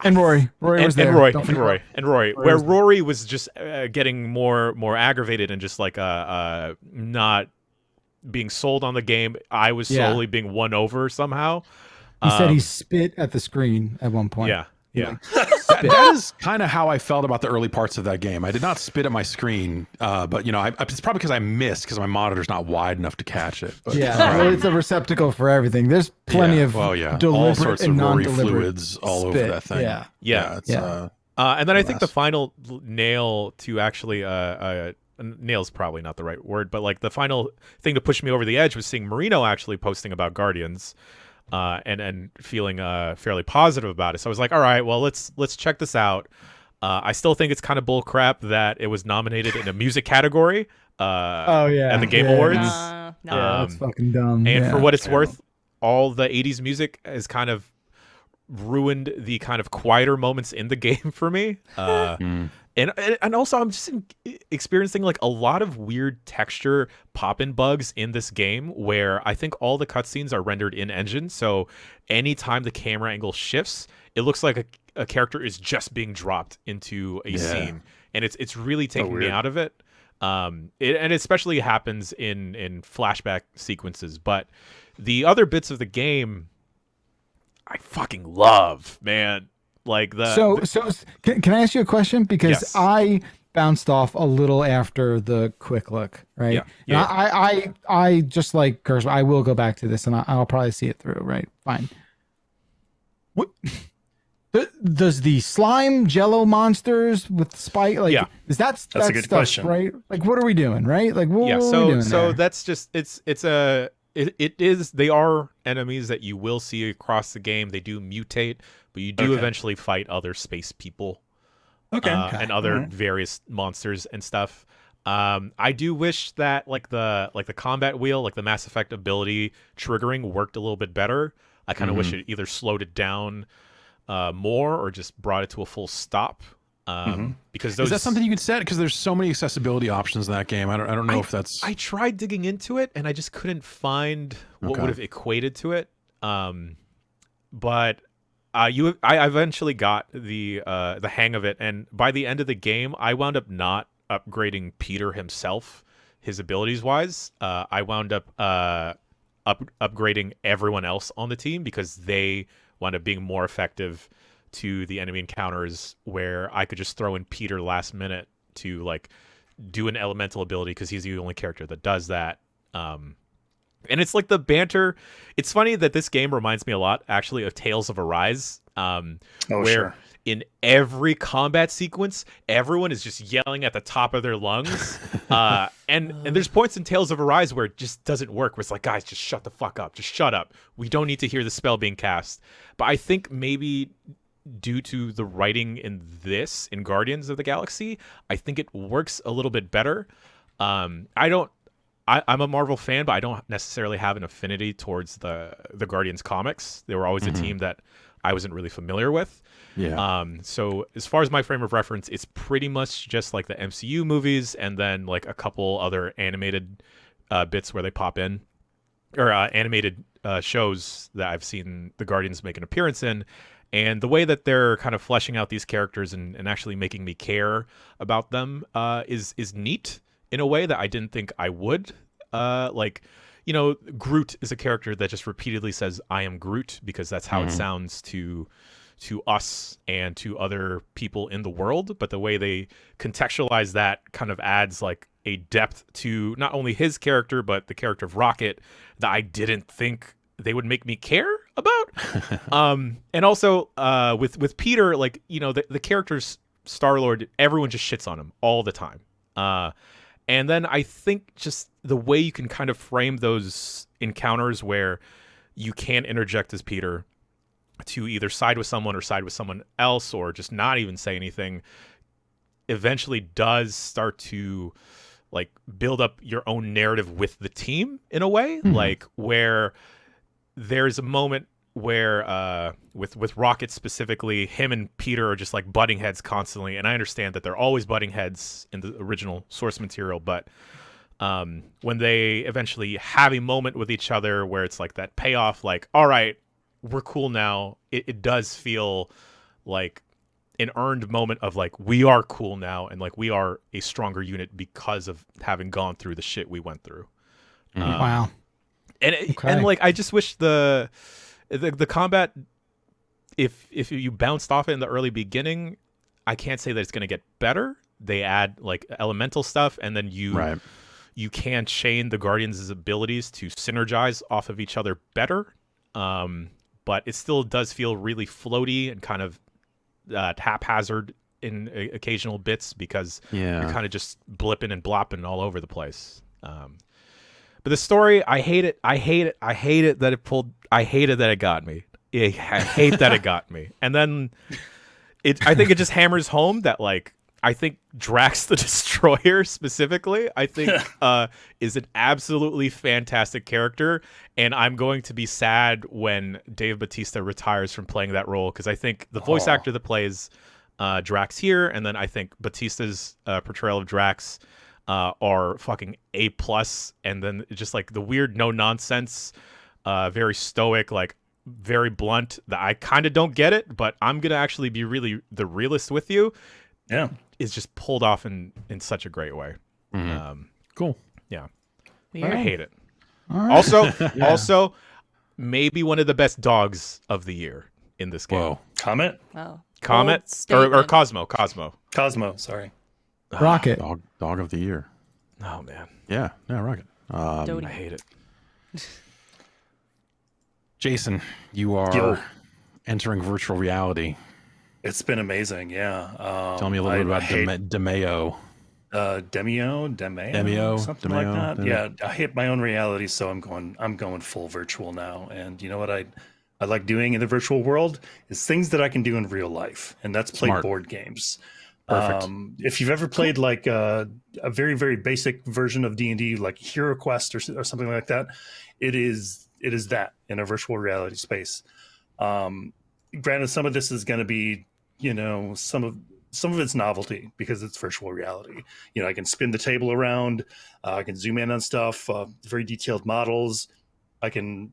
And Rory was there. and Rory, where Rory was just getting more aggravated and just like not being sold on the game. I was slowly being won over somehow. He said he spit at the screen at one point. Yeah. That is kind of how I felt about the early parts of that game. I did not spit at my screen, but it's probably because I missed because my monitor's not wide enough to catch it. But, well, it's a receptacle for everything. There's plenty of deliberate all sorts and of Rory non-deliberate fluids all over that thing. And then I think the final nail to actually nail's probably not the right word, but like the final thing to push me over the edge was seeing Marino actually posting about Guardians. And feeling fairly positive about it. So I was like, all right, well, let's check this out. I still think it's kind of bullcrap that it was nominated in a music category at the Game Awards. That's fucking dumb. And for what it's worth, all the 80s music has kind of ruined the kind of quieter moments in the game for me. And also I'm just experiencing like a lot of weird texture pop-in bugs in this game where I think all the cutscenes are rendered in engine. So anytime the camera angle shifts, it looks like a character is just being dropped into a scene. And it's really taking me out of it. And it especially happens in flashback sequences. But the other bits of the game, I fucking love, man. Like so can I ask you a question? Because I bounced off a little after the quick look, right? Yeah. I just like Curse. I will go back to this and I'll probably see it through, right? Fine. What does the slime Jello monsters with spike is that's a good stuff, question, right? Like what are we doing, right? Like what are we doing there? That's just they are enemies that you will see across the game. They do mutate, but you do eventually fight other space people and other various monsters and stuff. I do wish that like the combat wheel, like the Mass Effect ability triggering worked a little bit better. I kind of wish it either slowed it down more or just brought it to a full stop. Because is that something you can set? Because there's so many accessibility options in that game. I don't know if that's. I tried digging into it and I just couldn't find what would have equated to it. But I eventually got the hang of it, and by the end of the game, I wound up not upgrading Peter himself, his abilities wise. I wound up upgrading everyone else on the team because they wound up being more effective to the enemy encounters, where I could just throw in Peter last minute to like do an elemental ability because he's the only character that does that. And it's like the banter. It's funny that this game reminds me a lot actually of Tales of Arise, where in every combat sequence, everyone is just yelling at the top of their lungs. And there's points in Tales of Arise where it just doesn't work, where it's like, guys, just shut the fuck up. Just shut up. We don't need to hear the spell being cast. But I think maybe due to the writing in Guardians of the Galaxy, I think it works a little bit better. I'm a Marvel fan, but I don't necessarily have an affinity towards the Guardians comics. They were always a team that I wasn't really familiar with. So as far as my frame of reference, it's pretty much just like the MCU movies and then like a couple other animated bits where they pop in, or animated shows that I've seen the Guardians make an appearance in. And the way that they're kind of fleshing out these characters and actually making me care about them is neat in a way that I didn't think I would. Groot is a character that just repeatedly says, "I am Groot," because that's how it sounds to us and to other people in the world. But the way they contextualize that kind of adds like a depth to not only his character, but the character of Rocket that I didn't think they would make me care about. And also with Peter, like, the character's Star-Lord, everyone just shits on him all the time. And then I think just the way you can kind of frame those encounters where you can interject as Peter to either side with someone or side with someone else, or just not even say anything, eventually does start to like build up your own narrative with the team in a way, like where there's a moment where with Rocket specifically, him and Peter are just like butting heads constantly, and I understand that they're always butting heads in the original source material, but when they eventually have a moment with each other where it's like that payoff, like, all right, we're cool now, it does feel like an earned moment of like, we are cool now, and like we are a stronger unit because of having gone through the shit we went through. Wow. And like, I just wish the combat, if you bounced off it in the early beginning, I can't say that it's going to get better. They add like elemental stuff, and then you can chain the Guardians' abilities to synergize off of each other better. But it still does feel really floaty and kind of haphazard in occasional bits, because you're kind of just blipping and blopping all over the place. But the story, I hate it that it pulled. I hated that it got me. I hate that it got me. And then I think it just hammers home that, like, I think Drax the Destroyer specifically, I think is an absolutely fantastic character, and I'm going to be sad when Dave Bautista retires from playing that role, because I think the voice actor that plays Drax here, and then I think Bautista's portrayal of Drax are fucking A+, and then just like the weird no nonsense, very stoic, like very blunt, that I kind of don't get it, but I'm gonna actually be really the realist with you. Yeah, is just pulled off in such a great way. Cool. Yeah. Weird. I hate it. Right. Also, maybe one of the best dogs of the year in this game. Whoa. Comet, Wow. Comet Bold statement. or Cosmo. Cosmo. Sorry. Rocket. Dog of the year. Oh man, Yeah, Rocket. Doty. I hate it. Jason, you are Yo. entering virtual reality. It's been amazing. Yeah. Tell me a little bit about Demeo. Demeo, something like that. Demeo. Yeah, I hate my own reality, so I'm going full virtual now. And you know what I like doing in the virtual world is things that I can do in real life, and that's play Smart. board games. Perfect. If you've ever played like a very, very basic version of D&D, like Hero Quest or something like that, it is that in a virtual reality space. Granted, some of this is going to be, some of it's novelty because it's virtual reality. I can spin the table around, I can zoom in on stuff, very detailed models. I can,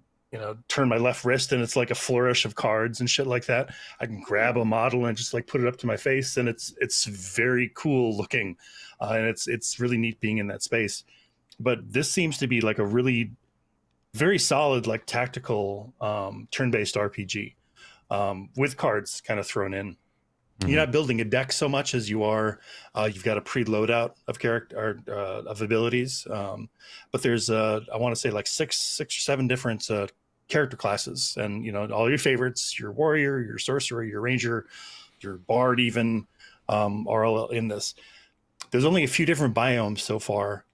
turn my left wrist and it's like a flourish of cards and shit like that. I can grab a model and just like put it up to my face, and it's very cool looking, and it's really neat being in that space. But this seems to be like a really very solid, like tactical turn-based RPG with cards kind of thrown in. You're not building a deck so much as you are. You've got a pre-loadout of character of abilities, but there's I want to say like six or seven different character classes, and all your favorites: your warrior, your sorcerer, your ranger, your bard, even are all in this. There's only a few different biomes so far.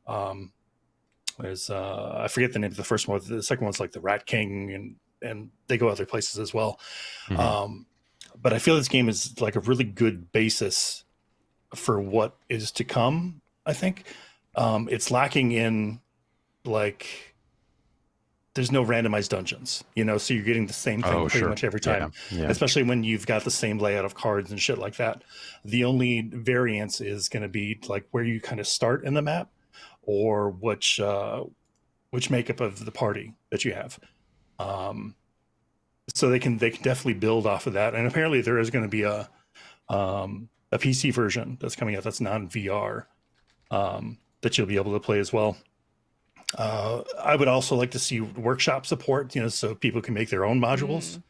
There's I forget the name of the first one. The second one's like the Rat King, and they go other places as well. But I feel this game is like a really good basis for what is to come. I think it's lacking in like there's no randomized dungeons, so you're getting the same thing pretty much every time. Yeah. Especially when you've got the same layout of cards and shit like that. The only variance is going to be like where you kind of start in the map, or which makeup of the party that you have. So they can definitely build off of that. And apparently there is going to be a PC version that's coming out that's non-VR that you'll be able to play as well. I would also like to see workshop support, so people can make their own modules.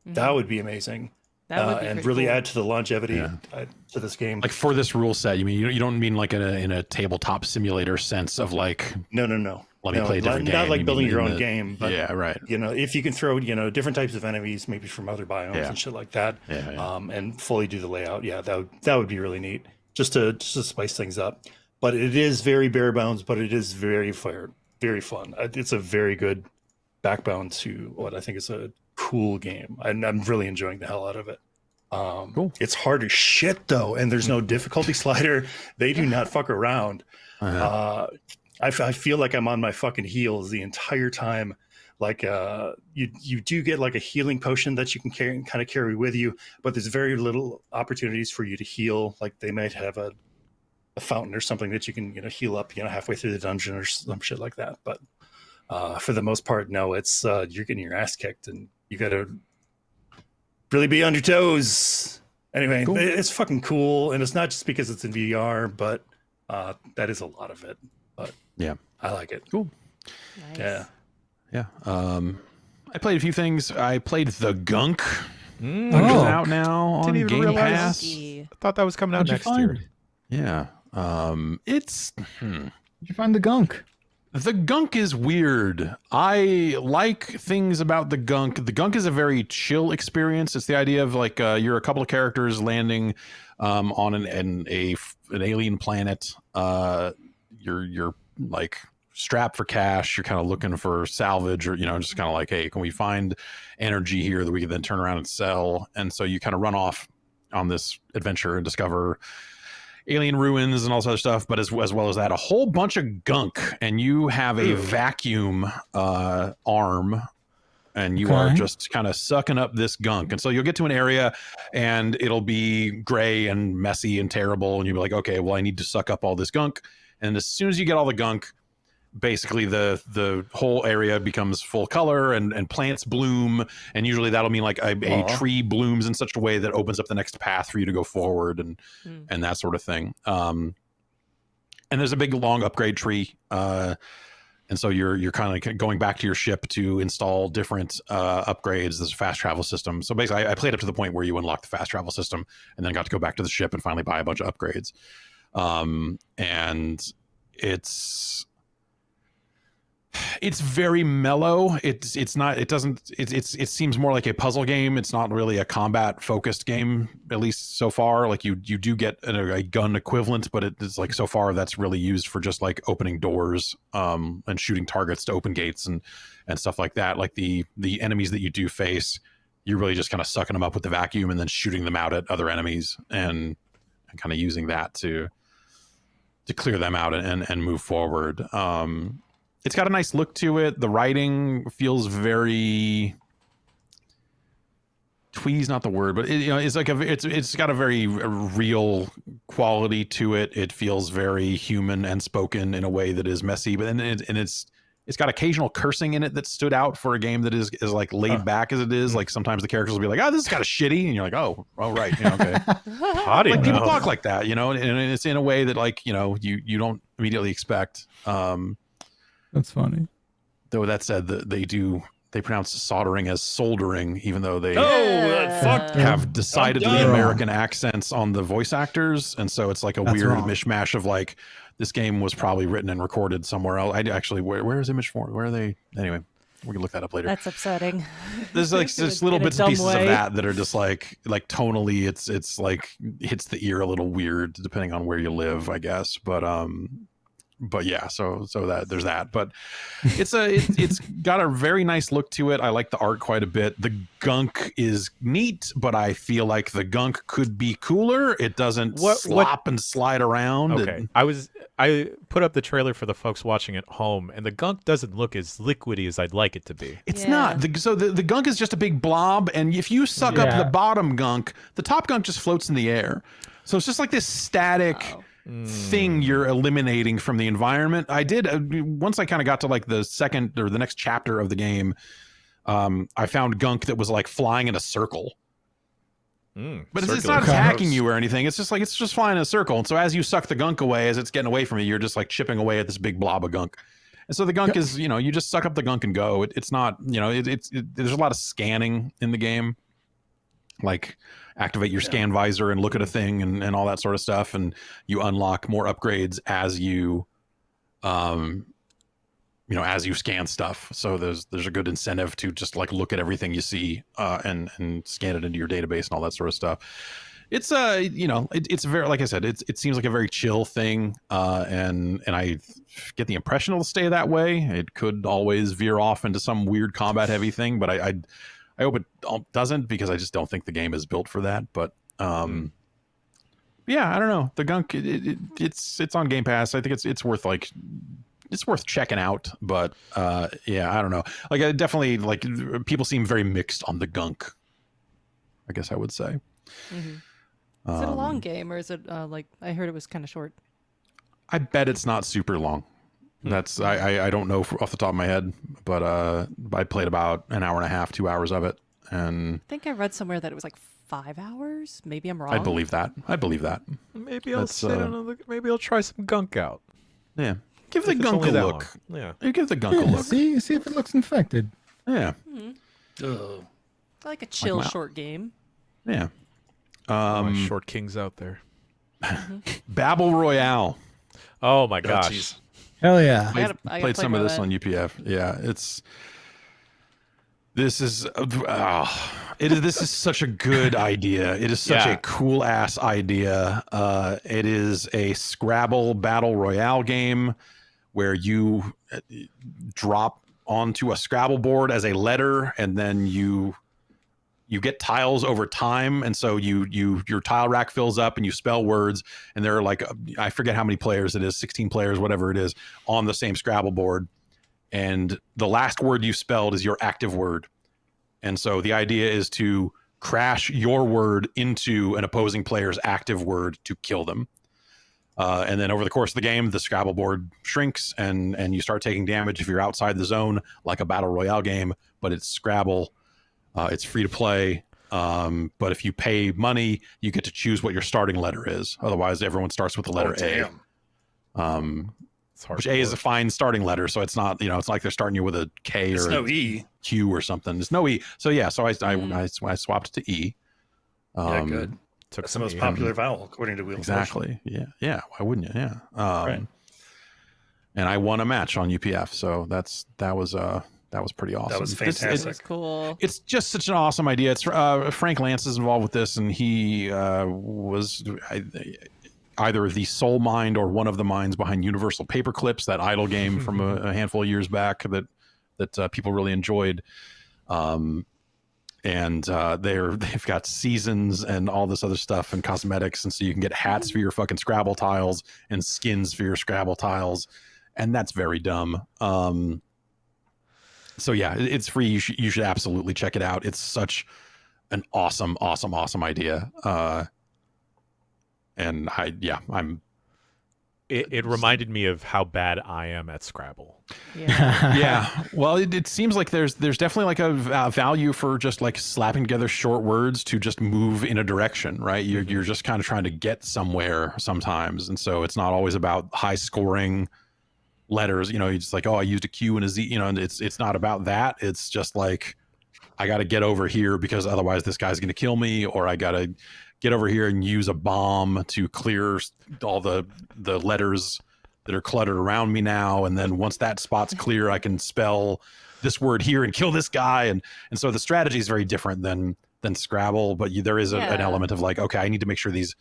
That would be amazing. That would be and pretty really cool. add to the longevity to this game. Like for this rule set, you don't mean like in a tabletop simulator sense of like No. let me play a different game. Not like You building mean your in own the- game, but yeah, right. if you can throw different types of enemies, maybe from other biomes and shit like that, and fully do the layout, that would be really neat, just to spice things up. But it is very bare bones, but it is very fun. It's a very good backbone to what I think is a cool game, and I'm really enjoying the hell out of it. Cool. It's hard as shit though, and there's no difficulty slider. They do not fuck around. I feel like I'm on my fucking heels the entire time like you do get like a healing potion that you can kind of carry with you, but there's very little opportunities for you to heal. Like they might have a fountain or something that you can heal up halfway through the dungeon or some shit like that. But for the most part, no, it's you're getting your ass kicked and you got to really be on your toes. Anyway, cool. It's fucking cool, and it's not just because it's in VR, but that is a lot of it. But yeah, I like it. Cool. Nice. Yeah. I played a few things. I played the Gunk, which is out now on Game Pass. I thought that was coming out next year. Yeah. It's. Did you find the Gunk? The Gunk is weird. I like things about the Gunk. The Gunk is a very chill experience. It's the idea of like you're a couple of characters landing on an alien planet. You're like strapped for cash. You're kind of looking for salvage, or just kind of like, hey, can we find energy here that we can then turn around and sell? And so you kind of run off on this adventure and discover alien ruins and all this other stuff, but as well as that, a whole bunch of gunk, and you have a vacuum arm, and you are just kind of sucking up this gunk. And so you'll get to an area and it'll be gray and messy and terrible, and you'll be like, okay, well, I need to suck up all this gunk. And as soon as you get all the gunk, basically the whole area becomes full color and plants bloom, and usually that'll mean like a tree blooms in such a way that opens up the next path for you to go forward and that sort of thing. And there's a big long upgrade tree, and so you're kind of going back to your ship to install different upgrades. There's a fast travel system. So basically I played up to the point where you unlock the fast travel system and then got to go back to the ship and finally buy a bunch of upgrades. And it's very mellow. It seems more like a puzzle game. It's not really a combat focused game, at least so far. Like you do get a gun equivalent, but it's like so far that's really used for just like opening doors and shooting targets to open gates and stuff like that. Like the enemies that you do face, you're really just kind of sucking them up with the vacuum and then shooting them out at other enemies and kind of using that to clear them out and move forward. It's got a nice look to it. The writing feels very twee's not the word, but it's like it's got a very real quality to it. It feels very human and spoken in a way that is messy, but it's got occasional cursing in it that stood out for a game that is like laid back as it is. Like sometimes the characters will be like, "Oh, this is kind of shitty," and you're like, "Oh, right, okay." Like people talk like that, and it's in a way that like you don't immediately expect. That's funny. Though that said, they pronounce soldering as soldering, even though they have decidedly American accents on the voice actors, and so it's like a weird mishmash of like this game was probably written and recorded somewhere else. I actually where is Image4? Where are they? Anyway, we can look that up later. That's upsetting. There's like just little bits and pieces of that are just like tonally it's like hits the ear a little weird depending on where you live, I guess. But yeah, so that there's that, but it's got a very nice look to it. I like the art quite a bit. The gunk is neat, but I feel like the gunk could be cooler. It doesn't slop and slide around. Okay, I put up the trailer for the folks watching at home, and the gunk doesn't look as liquidy as I'd like it to be. It's not. The gunk is just a big blob, and if you suck up the bottom gunk, the top gunk just floats in the air. So it's just like this static thing you're eliminating from the environment. I did once I kind of got to like the second or the next chapter of the game, I found gunk that was like flying in a circle. But it's not attacking you or anything. It's just flying in a circle. And so as you suck the gunk away, as it's getting away from you, you're just like chipping away at this big blob of gunk. And so the gunk is, you just suck up the gunk and go. It's not, there's a lot of scanning in the game. Like activate your scan visor and look at a thing and all that sort of stuff, and you unlock more upgrades as you as you scan stuff. So there's a good incentive to just like look at everything you see and scan it into your database and all that sort of stuff. It's it's very, like I said, it seems like a very chill thing, and I get the impression it'll stay that way. It could always veer off into some weird combat heavy thing, but I hope it doesn't, because I just don't think the game is built for that. But yeah, I don't know. The gunk, it's on Game Pass. I think it's worth like checking out. But yeah, I don't know. Like, I definitely, like, people seem very mixed on the Gunk, I guess I would say. Mm-hmm. Is it a long game, or is it like, I heard it was kind of short? I bet it's not super long. That's I don't know off the top of my head, but I played about an hour and a half, 2 hours of it, and I think I read somewhere that it was like 5 hours. Maybe I'm wrong. I believe that. Maybe maybe I'll try some Gunk out. Yeah, give the Gunk a look. Yeah, you give the Gunk a look. See if it looks infected. Yeah. Ugh. I like a chill Like, short game. Yeah. my short kings out there. Babble Royale. Oh my gosh. Geez. Hell yeah. I gotta Played play some more of of this that. on UPF. Yeah, this is such a good idea. It is such a cool ass idea. It is a Scrabble battle royale game where you drop onto a Scrabble board as a letter, and then you get tiles over time, and so your tile rack fills up and you spell words, and there are, like, I forget how many players it is, 16 players, whatever it is, on the same Scrabble board, and the last word you spelled is your active word. And so the idea is to crash your word into an opposing player's active word to kill them. And then over the course of the game, the Scrabble board shrinks and you start taking damage if you're outside the zone, like a battle royale game, but it's Scrabble. It's free to play. But if you pay money, you get to choose what your starting letter is. Otherwise, everyone starts with the letter A. It's hard. Which A is a fine starting letter, so it's not, it's like they're starting you with a K It's or no a E. Q or something. There's no E. So yeah, so I swapped to E. Yeah, good. Took That's the some most E. popular vowel, according to Wheel of Fortune. Exactly. Yeah. Why wouldn't you? Yeah. Right. And I won a match on UPF, so that was pretty awesome. That was This- fantastic. That's cool. it's just such an awesome idea. It's Frank Lance is involved with this, and he was either the sole mind or one of the minds behind Universal Paperclips, that idle game from a handful of years back that people really enjoyed. And they've got seasons and all this other stuff and cosmetics, and so you can get hats for your fucking Scrabble tiles and skins for your Scrabble tiles, and that's very dumb. So yeah, it's free. You should absolutely check it out. It's such an awesome idea. And I'm. It reminded me of how bad I am at Scrabble. Yeah. Yeah. Well, it seems like there's definitely like a value for just like slapping together short words to just move in a direction, right? You're just kind of trying to get somewhere sometimes, and so it's not always about high scoring letters. You're just like, oh, I used a Q and a Z. And it's not about that. It's just like, I got to get over here because otherwise this guy's going to kill me, or I got to get over here and use a bomb to clear all the letters that are cluttered around me now. And then once that spot's clear, I can spell this word here and kill this guy. And so the strategy is very different than Scrabble, but there is an element of like, okay, I need to make sure these,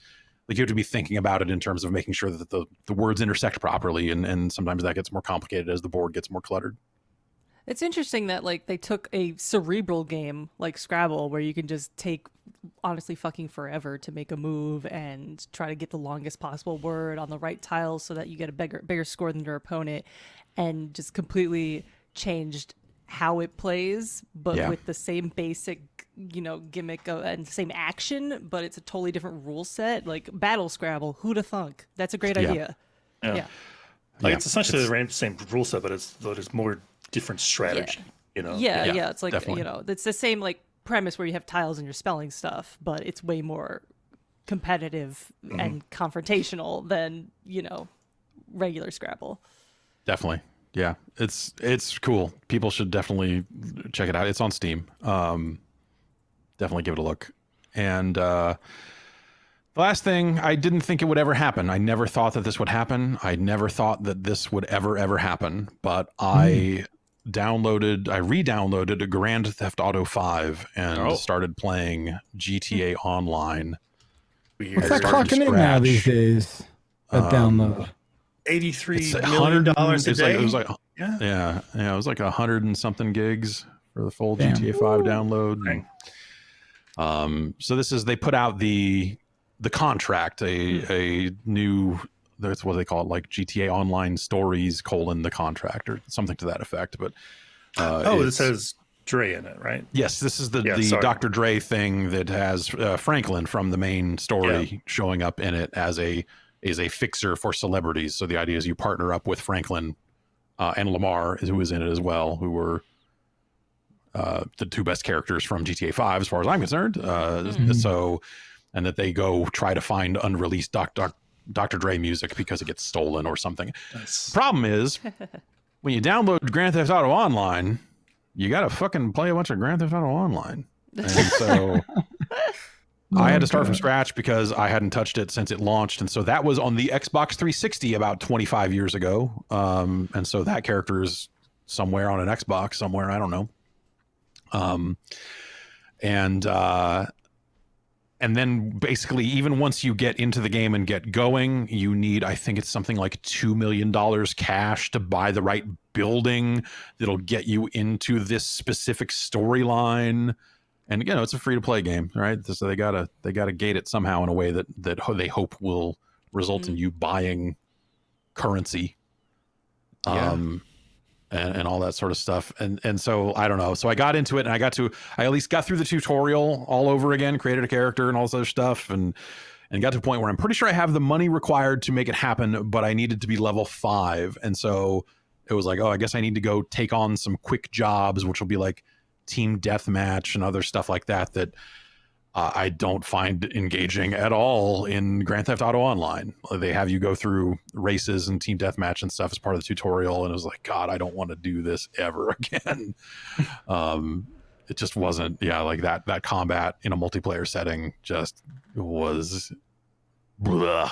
like, you have to be thinking about it in terms of making sure that the words intersect properly. And sometimes that gets more complicated as the board gets more cluttered. It's interesting that like they took a cerebral game like Scrabble, where you can just take honestly fucking forever to make a move and try to get the longest possible word on the right tiles so that you get a bigger score than your opponent, and just completely changed how it plays, but with the same basic, gimmick and same action, but it's a totally different rule set. Like Battle Scrabble, who'da thunk? That's a great idea. Yeah. It's essentially the same rule set, but it's more different strategy. Yeah. It's like definitely. It's the same like premise where you have tiles and you're spelling stuff, but it's way more competitive and confrontational than regular Scrabble. Definitely. Yeah, it's cool. People should definitely check it out. It's on Steam. Definitely give it a look. And the last thing, I didn't think it would ever happen. I never thought that this would happen. I never thought that this would ever happen. But I re-downloaded Grand Theft Auto 5 and started playing GTA Online. What's that clocking in now these days? That download. $83 million a day. It was like Yeah. It was like 100 and something gigs for the full GTA 5 download. So they put out the contract, a new that's what they call it, like GTA Online Stories : the contract or something to that effect. But it says Dre in it, right? yes, this is the sorry. Dr. Dre thing that has Franklin from the main story showing up in it as a fixer for celebrities. So the idea is you partner up with Franklin and Lamar, who was in it as well, who were the two best characters from GTA 5 as far as I'm concerned. So, and that they go try to find unreleased Dr. Dre music because it gets stolen or something. Nice. Problem is, when you download Grand Theft Auto Online, you got to fucking play a bunch of Grand Theft Auto Online. And so I had to start from scratch because I hadn't touched it since it launched. And so that was on the Xbox 360 about 25 years ago. And so that character is somewhere on an Xbox somewhere. I don't know. And then basically, even once you get into the game and get going, you need, I think it's something like $2 million cash to buy the right building that'll get you into this specific storyline. And again, it's a free to play game, right? So they gotta gate it somehow in a way that they hope will result in you buying currency. And all that sort of stuff. And so I don't know. So I got into it and I at least got through the tutorial all over again, created a character and all this other stuff, and got to a point where I'm pretty sure I have the money required to make it happen, but I needed to be level 5. And so it was like, oh, I guess I need to go take on some quick jobs, which will be like team deathmatch and other stuff like that I don't find engaging at all in Grand Theft Auto Online. They have you go through races and team deathmatch and stuff as part of the tutorial, and it was like, God, I don't want to do this ever again. It just wasn't, like that combat in a multiplayer setting just was blah.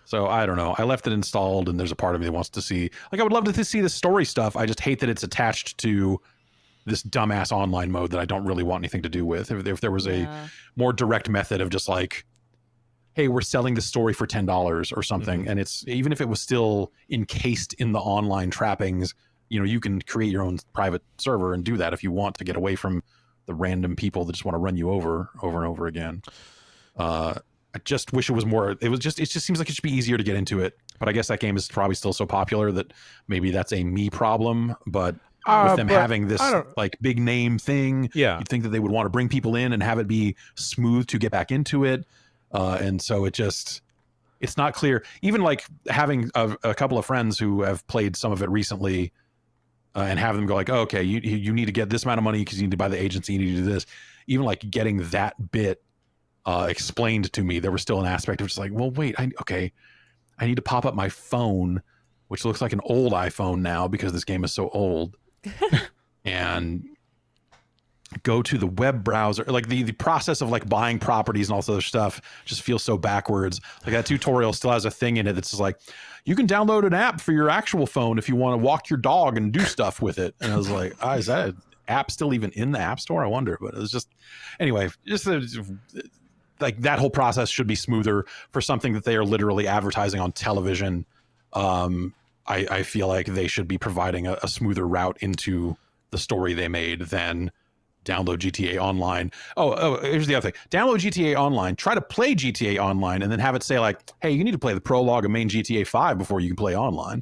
So I don't know. I left it installed, and there's a part of me that wants to see, like, I would love to see the story stuff. I just hate that it's attached to this dumbass online mode that I don't really want anything to do with. If there was a more direct method of just like, hey, we're selling the story for $10 or something, and it's, even if it was still encased in the online trappings, you can create your own private server and do that if you want to get away from the random people that just want to run you over and over again. I just wish it was more. It just seems like it should be easier to get into it. But I guess that game is probably still so popular that maybe that's a me problem. But with them having this like big name thing, you'd think that they would want to bring people in and have it be smooth to get back into it. And so it's not clear. Even like having a couple of friends who have played some of it recently, and have them go like, oh, okay, you need to get this amount of money because you need to buy the agency, you need to do this. Even like getting that bit explained to me, there was still an aspect of just like, well, wait, I need to pop up my phone, which looks like an old iPhone now because this game is so old. And go to the web browser. Like the process of like buying properties and all this other stuff just feels so backwards. Like that tutorial still has a thing in it that's just like, you can download an app for your actual phone if you want to walk your dog and do stuff with it. And I was like, is that an app still even in the App Store? I wonder. But it was just, anyway, like that whole process should be smoother for something that they are literally advertising on television. I feel like they should be providing a smoother route into the story they made than download GTA Online. Oh, here's the other thing. Download GTA Online, try to play GTA Online, and then have it say like, hey, you need to play the prologue of main GTA 5 before you can play online.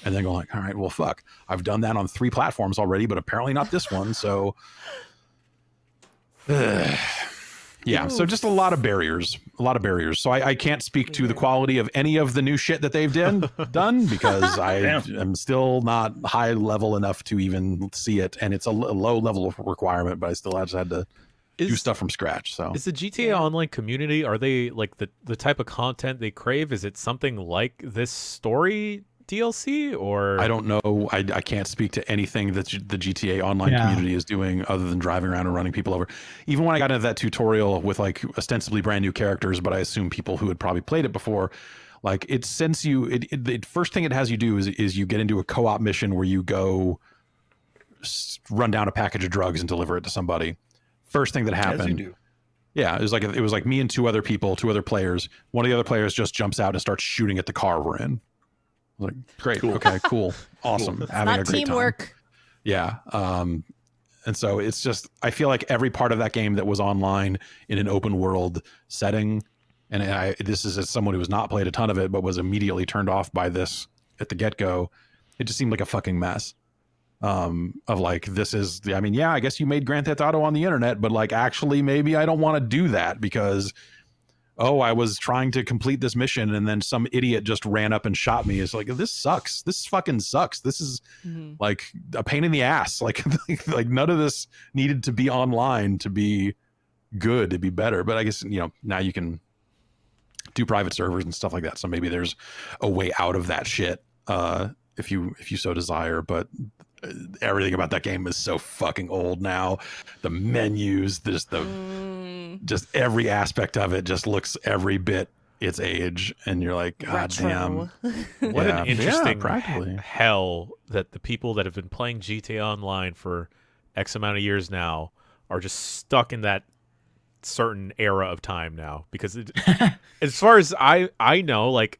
And then go like, all right, well, fuck. I've done that on 3 platforms already, but apparently not this one. So, yeah, so just a lot of barriers. So I can't speak to the quality of any of the new shit that they've done because I am still not high level enough to even see it. And it's a low level of requirement, but I still just had to do stuff from scratch. So is the GTA Online community, are they like the type of content they crave? Is it something like this story DLC, or I don't know. I can't speak to anything that the GTA Online community is doing other than driving around and running people over. Even when I got into that tutorial with like ostensibly brand new characters, but I assume people who had probably played it before, like it sends you. The first thing it has you do is you get into a co-op mission where you go run down a package of drugs and deliver it to somebody. First thing that happened. As you do. Yeah, it was like me and two other players. One of the other players just jumps out and starts shooting at the car we're in. Like, great. Cool. Okay, cool. Awesome. Cool. Having a great teamwork. time. Yeah. And so it's just, I feel like every part of that game that was online in an open world setting and this is as someone who has not played a ton of it, but was immediately turned off by this at the get-go. It just seemed like a fucking mess. Of like, this is, I mean, yeah, I guess you made Grand Theft Auto on the internet, but like, actually, maybe I don't want to do that because, oh, I was trying to complete this mission and then some idiot just ran up and shot me. It's like, this sucks. This fucking sucks. This is like a pain in the ass. Like, like none of this needed to be online to be good, to be better. But I guess, you know, now you can do private servers and stuff like that. So maybe there's a way out of that shit, if you so desire. But everything about that game is so fucking old now. The menus, just every aspect of it just looks every bit its age, and you're like, God damn. What an interesting practically. hell that the people that have been playing GTA Online for X amount of years now are just stuck in that certain era of time now. Because as far as I know, like,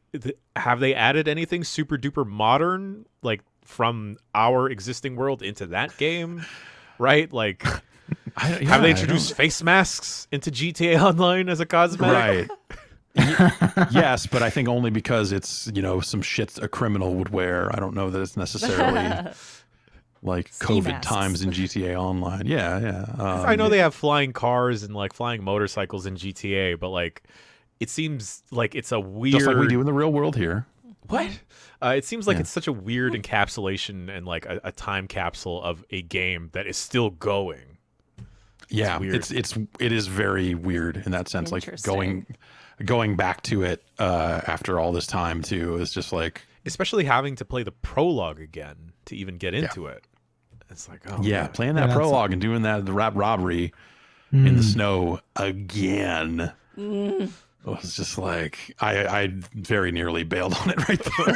have they added anything super duper modern, like, from our existing world into that game, right? Like, have they introduced face masks into GTA Online as a cosmetic? Right. Yes, but I think only because it's, you know, some shit a criminal would wear. I don't know that it's necessarily like Ski COVID masks. times in GTA Online. Yeah. I know they have flying cars and like flying motorcycles in GTA, but like, it seems like it's a weird, just like we do in the real world here. What? It seems like it's such a weird encapsulation and like a time capsule of a game that is still going. Yeah, weird. it is very weird in that sense. Like going back to it after all this time too is just like, especially having to play the prologue again to even get into it. It's like, oh yeah, man. playing that prologue and doing the rap robbery in the snow again. It was just like, I very nearly bailed on it right there.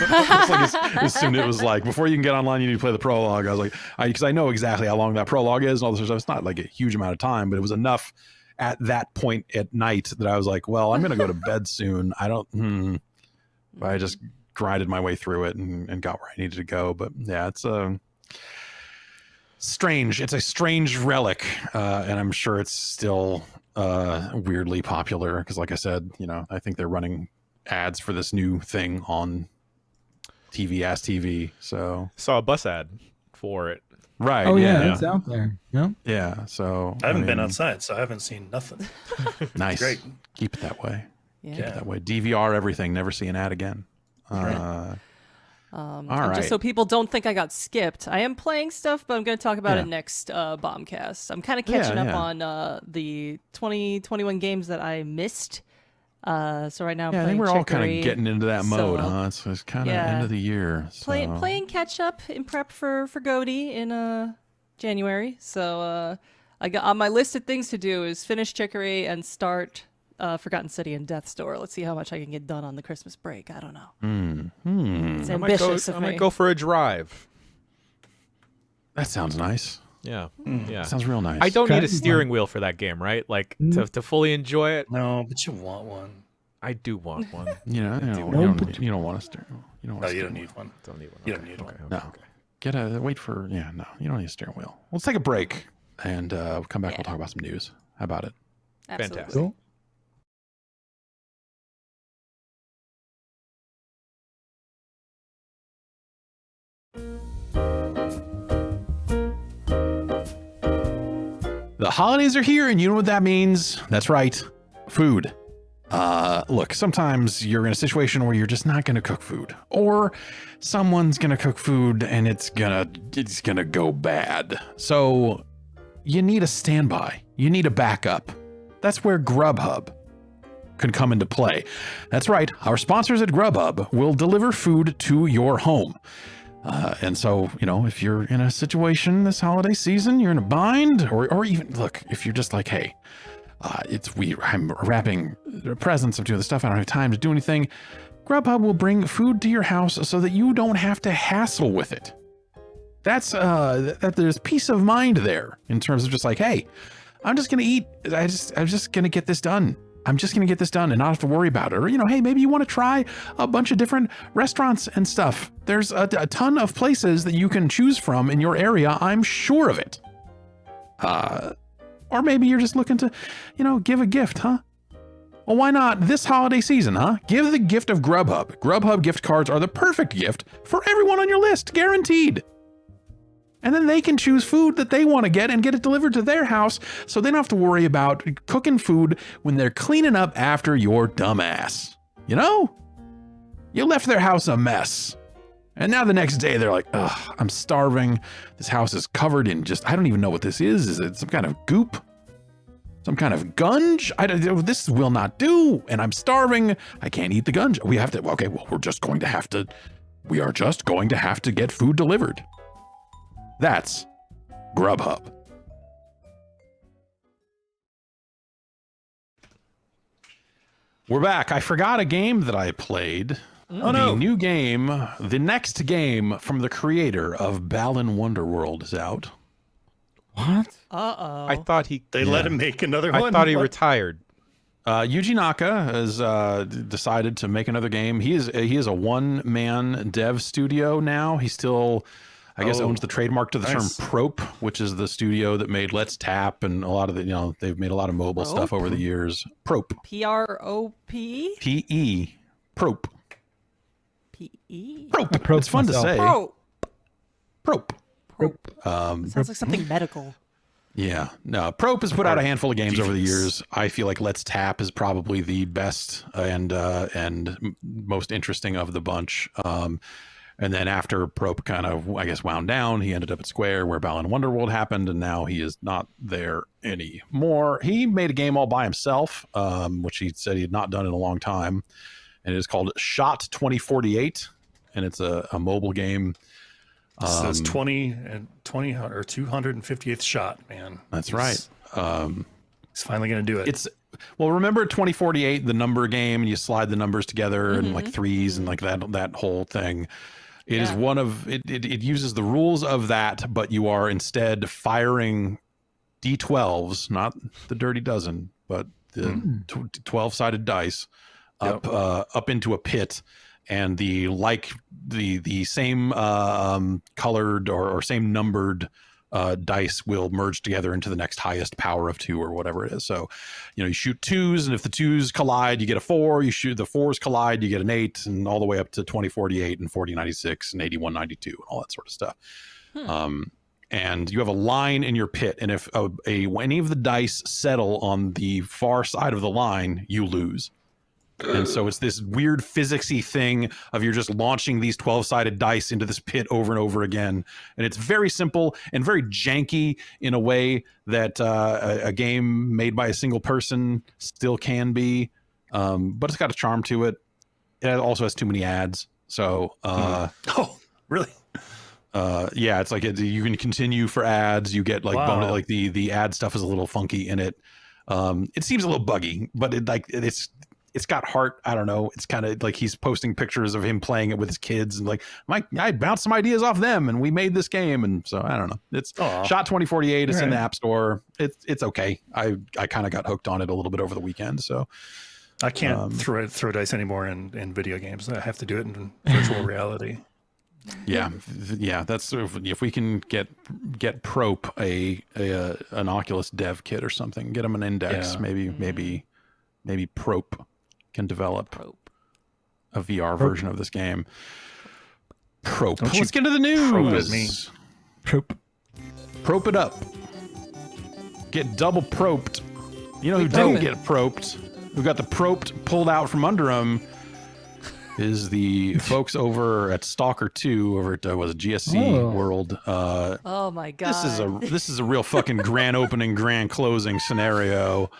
As soon as it was like, before you can get online, you need to play the prologue. I was like, because I know exactly how long that prologue is and all this stuff. It's not like a huge amount of time, but it was enough at that point at night that I was like, well, I'm going to go to bed soon. I don't, but I just grinded my way through it and got where I needed to go. But yeah, it's strange. It's a strange relic. And I'm sure it's still weirdly popular because, like I said, you know, I think they're running ads for this new thing on TV. So Saw a bus ad for it. Right. Oh yeah, it's out there. Yep. Yeah. So I haven't been outside, so I haven't seen nothing. Nice. Great. Keep it that way. Yeah. Keep it that way. DVR everything. Never see an ad again. All And right. just so people don't think I got skipped, I am playing stuff, but I'm going to talk about it next Bombcast. I'm kind of catching up on the 2021 games that I missed. So right now I'm I playing think we're all kind Chicory, of getting into that mode, so, huh? It's kind of end of the year. So. playing catch up in prep for Goaty in January. So I got on my list of things to do is finish Chicory and start Forgotten City and Death's Door. Let's see how much I can get done on the Christmas break. I don't know. It's ambitious of I me. might go for a drive. That sounds nice. Yeah. That sounds real nice. I don't need a steering wheel for that game, right? Like to fully enjoy it. No, but you want one. I do want one. You know, you don't want a steering wheel. You don't want No, a you steering don't wheel. need one. Don't need one. You don't need one. No. Get a wait for no. You don't need a steering wheel. Let's take a break and we'll come back. We'll talk about some news. How about it? Absolutely. Fantastic. Cool. The holidays are here, and you know what that means? That's right, food. Look, sometimes you're in a situation where you're just not going to cook food, or someone's going to cook food and it's gonna go bad. So you need a standby. You need a backup. That's where Grubhub can come into play. That's right. Our sponsors at Grubhub will deliver food to your home. And so, you know, if you're in a situation this holiday season, you're in a bind, or even look, if you're just like, hey, I'm wrapping presents, I'm doing the stuff, I don't have time to do anything. Grubhub will bring food to your house so that you don't have to hassle with it. That's that there's peace of mind there in terms of just like, hey, I'm just gonna eat. I'm just gonna get this done. I'm just gonna get this done and not have to worry about it. Or, you know, hey, maybe you want to try a bunch of different restaurants and stuff. There's a ton of places that you can choose from in your area. I'm sure of it. Or maybe you're just looking to, you know, give a gift, huh? Well, why not this holiday season, huh? Give the gift of Grubhub. Grubhub gift cards are the perfect gift for everyone on your list, guaranteed. And then they can choose food that they want to get and get it delivered to their house, so they don't have to worry about cooking food when they're cleaning up after your dumbass. You know? You left their house a mess. And now the next day they're like, ugh, I'm starving. This house is covered in just, I don't even know what this is. Is it some kind of goop? Some kind of gunge? This will not do. And I'm starving. I can't eat the gunge. We have to, okay, well, we are just going to have to get food delivered. That's Grubhub. We're back. I forgot a game that I played. Oh, no. The new game, the next game from the creator of Balan Wonderworld is out. What? Uh-oh. I thought They let him make another one. I thought he retired. Yuji Naka has decided to make another game. He is a one-man dev studio now. He still, I guess, owns the trademark to the term Prope, which is the studio that made Let's Tap and a lot of the, they've made a lot of mobile stuff over the years. Prope. P-R-O-P? P-E. Prope. P-E? Prope. It's fun to say. Prope. Prope. Sounds like something medical. Yeah, no. Prope has put out a handful of games over the years. I feel like Let's Tap is probably the best and most interesting of the bunch. And then after Prope kind of, I guess, wound down, he ended up at Square where Balan Wonderworld happened, and now he is not there anymore. He made a game all by himself, which he said he had not done in a long time, and it is called Shot 2048, and it's a mobile game. So it's 20 or 250th shot, man. That's right. He's finally going to do it. Remember 2048, the number game, and you slide the numbers together and like threes and like that whole thing. It is one of it uses the rules of that, but you are instead firing D12s, not the dirty dozen, but the 12-sided dice up into a pit. And the same colored or same numbered dice will merge together into the next highest power of 2 or whatever it is. So, you shoot 2s, and if the 2s collide, you get a 4. You shoot the 4s collide, you get an 8, and all the way up to 2048 and 4096 and 8192 and all that sort of stuff. And you have a line in your pit, and if any of the dice settle on the far side of the line, you lose. And so it's this weird physicsy thing of you're just launching these 12-sided dice into this pit over and over again. And it's very simple and very janky in a way that a game made by a single person still can be. But it's got a charm to it. It also has too many ads. So, oh, really? Yeah, it's like you can continue for ads. You get like bonus, like the ad stuff is a little funky in it. It seems a little buggy, but it's got heart. I don't know. It's kind of like he's posting pictures of him playing it with his kids and like, I bounced some ideas off them and we made this game. And so I don't know. It's Shot 2048. It's in the App Store. It's okay. I kind of got hooked on it a little bit over the weekend. So I can't throw dice anymore in video games. I have to do it in virtual reality. Yeah. That's if we can get Prope an Oculus dev kit or something, get them an Index, maybe Prope can develop a VR version of this game. Prope. Let's get to the news. Prope it up. Get double proped. Who didn't get proped, who got the proped pulled out from under him, is the folks over at S.T.A.L.K.E.R 2 over at GSC World. Oh my god. This is a real fucking grand opening, grand closing scenario.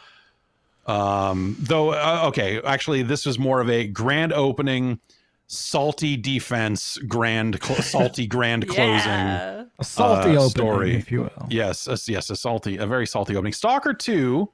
Okay, actually this was more of a grand opening, salty defense, salty grand closing. Yeah. A salty opening, story, if you will. Yes, a very salty opening. S.T.A.L.K.E.R 2,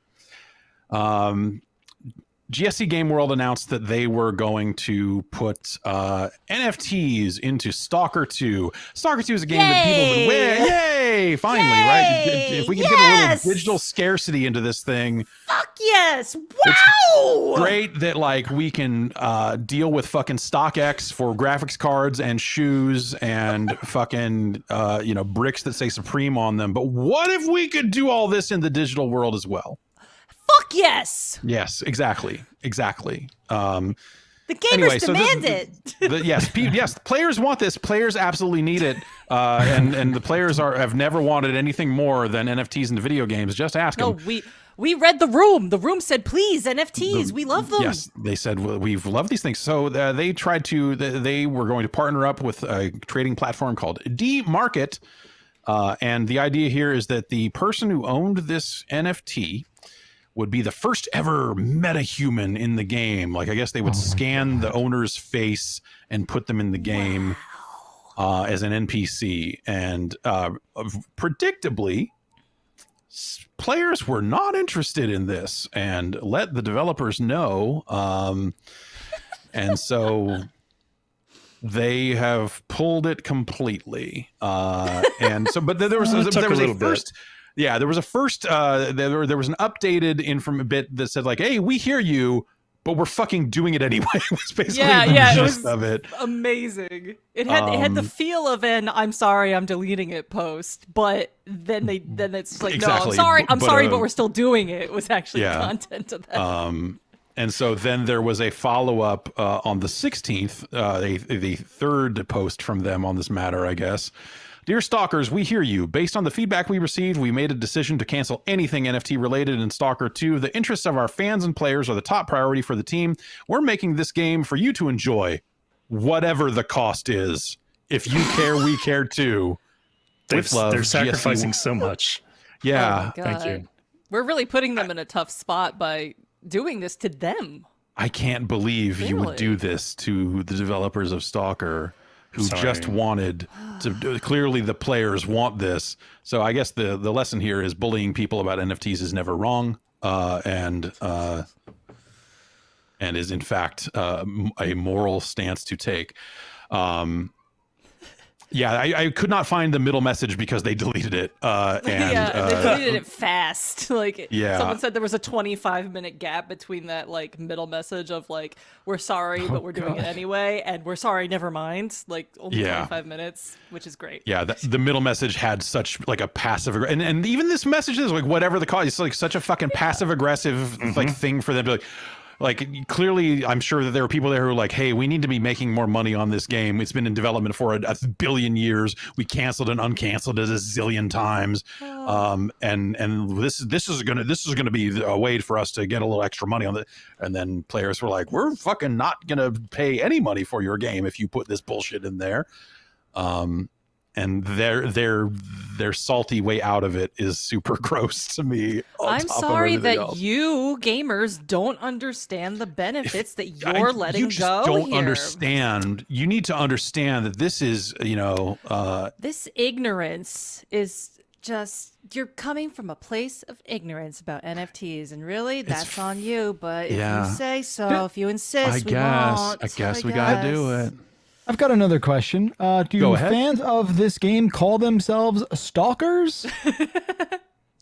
GSC Game World announced that they were going to put NFTs into S.T.A.L.K.E.R 2. S.T.A.L.K.E.R 2 is a game that people have been waiting. Yay! Finally, right? If we can get a little digital scarcity into this thing. Fuck yes! Wow! It's great that like we can deal with fucking StockX for graphics cards and shoes and fucking bricks that say Supreme on them. But what if we could do all this in the digital world as well? Fuck yes. Yes, exactly. The gamers Anyway, so demand it. Yes, players want this. Players absolutely need it, and the players have never wanted anything more than NFTs in video games. Just ask them. No, we read the room. The room said, "Please, NFTs. We love them." Yes, they said we've loved these things. So they tried to. They were going to partner up with a trading platform called D-Market, and the idea here is that the person who owned this NFT would be the first ever meta-human in the game. Like, I guess they would scan the owner's face and put them in the game as an NPC. And predictably, players were not interested in this and let the developers know. And so they have pulled it completely. And so, but there was a first... Yeah, there was a first. There was an updated bit that said like, "Hey, we hear you, but we're fucking doing it anyway." Was basically the gist of it. Amazing. It had the feel of an "I'm sorry, I'm deleting it" post, but then it's like, exactly. "No, I'm sorry, but we're still doing it." It was actually the content of that. And so then there was a follow up on the 16th, the third post from them on this matter, I guess. Dear Stalkers, we hear you. Based on the feedback we received, we made a decision to cancel anything NFT related in Stalker 2. The interests of our fans and players are the top priority for the team. We're making this game for you to enjoy, whatever the cost is. If you care, we care too. With love, they're sacrificing GSC. so much. Yeah. Oh my God. Thank you. We're really putting them in a tough spot by doing this to them. I can't believe you would do this to the developers of Stalker, who just wanted to. Clearly the players want this. So I guess the lesson here is bullying people about NFTs is never wrong, and is in fact a moral stance to take. I could not find the middle message because they deleted it. And they deleted it fast. Like, yeah. Someone said there was a 25-minute gap between that like middle message of like, "We're sorry, but we're doing it anyway," and "We're sorry, never mind." Like, only 25 minutes, which is great. Yeah, the middle message had such like a passive and even this message is like whatever the cause. It's like such a fucking passive aggressive like thing for them to like clearly, I'm sure that there are people there who are like, "Hey, we need to be making more money on this game. It's been in development for a billion years. We canceled and uncanceled it a zillion times, and this is gonna be a way for us to get a little extra money on it." And then players were like, "We're fucking not gonna pay any money for your game if you put this bullshit in there." And their salty way out of it is super gross to me. I'm sorry that you gamers don't understand the benefits that you're letting you just go don't here. understand. You need to understand that this is, this ignorance is just, you're coming from a place of ignorance about NFTs, and really that's on you. But if you say so, if you insist, I guess we gotta do it. I've got another question. Do fans of this game call themselves stalkers?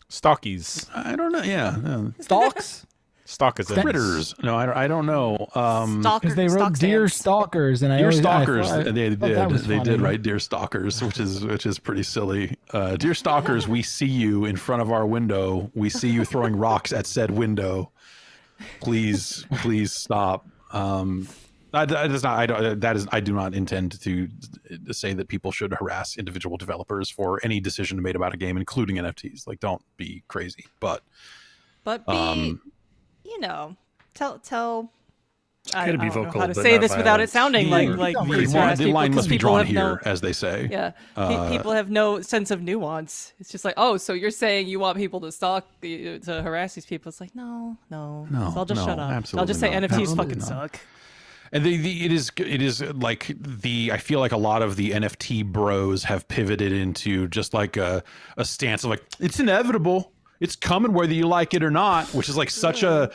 Stockies. I don't know. Yeah. Stalks? Stalk is Critters. No, I don't know. Because they wrote "Dear Stalkers," and Dear Stalkers. They they did write "Dear Stalkers," which is pretty silly. Dear Stalkers, we see you in front of our window. We see you throwing rocks at said window. Please stop. I do not intend to say that people should harass individual developers for any decision made about a game, including NFTs. Like, don't be crazy, but be, tell. I don't know how to but say not this without it sounding like the line must be drawn here, as they say. Yeah, people have no sense of nuance. It's just like, oh, so you're saying you want people to to harass these people? It's like, no. So I'll just shut up. I'll just say NFTs fucking suck. And it is like I feel like a lot of the NFT bros have pivoted into just like a stance of like, it's inevitable, it's coming whether you like it or not, which is like such a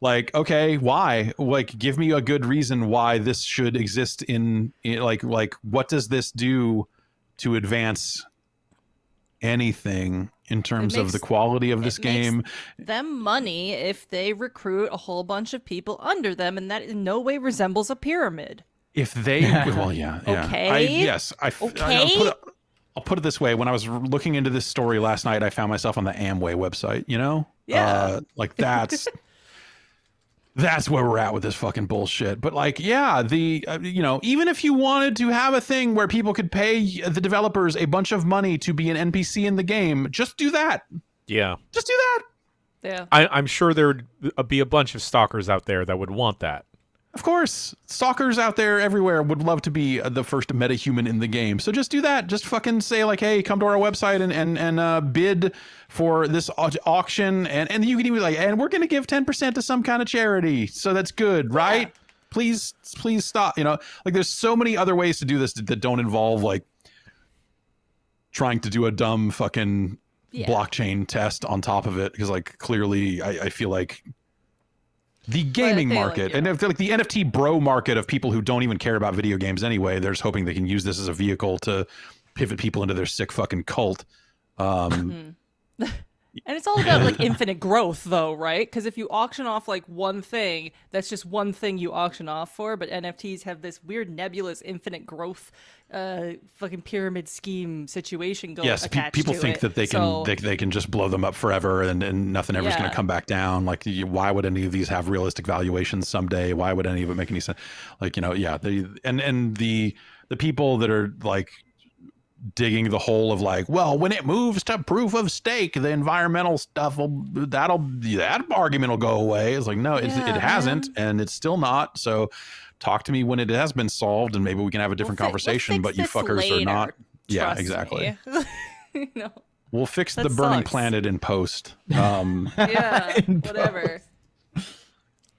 like, okay, why? Like, give me a good reason why this should exist in like what does this do to advance anything in terms of the quality of this game? Them money if they recruit a whole bunch of people under them, and that in no way resembles a pyramid. If they, well, yeah. Okay. I'll put it this way. When I was looking into this story last night, I found myself on the Amway website, Yeah. Like that's that's where we're at with this fucking bullshit. But like, yeah, the you know, even if you wanted to have a thing where people could pay the developers a bunch of money to be an NPC in the game, just do that. Yeah. Just do that. Yeah. I'm sure there'd be a bunch of stalkers out there that would want that. Of course, stalkers out there everywhere would love to be the first metahuman in the game. So just do that. Just fucking say like, hey, come to our website and bid for this auction, and you can even like, and we're gonna give 10% to some kind of charity. So that's good, right? Yeah. Please stop. You know, like there's so many other ways to do this that don't involve like trying to do a dumb fucking blockchain test on top of it, because like clearly I feel like the gaming market, and if like the NFT bro market of people who don't even care about video games anyway, they're just hoping they can use this as a vehicle to pivot people into their sick fucking cult. And it's all about like infinite growth though, right? Because if you auction off like one thing, that's just one thing you auction off for, but NFTs have this weird nebulous infinite growth fucking pyramid scheme situation going. Yes, people think that they can they can just blow them up forever and nothing ever's going to come back down. Like, why would any of these have realistic valuations someday? Why would any of it make any sense? Like, you know, yeah, and the people that are like digging the hole of like, well, when it moves to proof of stake, the environmental stuff that argument will go away. It's like, no, it hasn't, and it's still not. So talk to me when it has been solved, and maybe we can have a different conversation. But you fuckers are not. Yeah, exactly. No, we'll fix the burning planet in post. Yeah, whatever.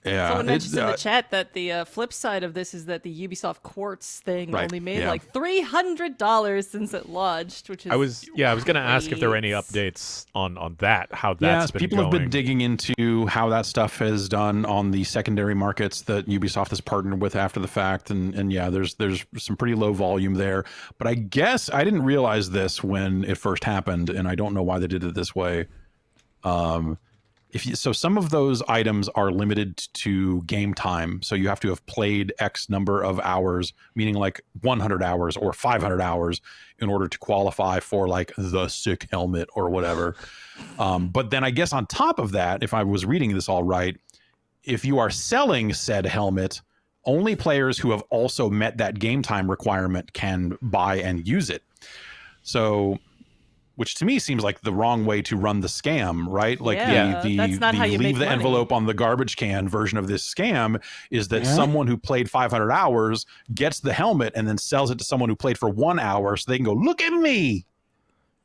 Yeah, someone mentioned in the chat that the flip side of this is that the Ubisoft Quartz thing only made like $300 since it launched, which is I was going to ask if there were any updates on that, how that's been people going. have been digging into how that stuff has done on the secondary markets that Ubisoft has partnered with after the fact, and yeah, there's some pretty low volume there. But I guess I didn't realize this when it first happened, and I don't know why they did it this way. So some of those items are limited to game time. So you have to have played X number of hours, meaning like 100 hours or 500 hours in order to qualify for like the sick helmet or whatever. But then I guess on top of that, if I was reading this all right, if you are selling said helmet, only players who have also met that game time requirement can buy and use it. So, which to me seems like the wrong way to run the scam, right? Like that's not how you leave make the money. envelope on the garbage can version of this scam is that someone who played 500 hours gets the helmet and then sells it to someone who played for 1 hour so they can go, look at me.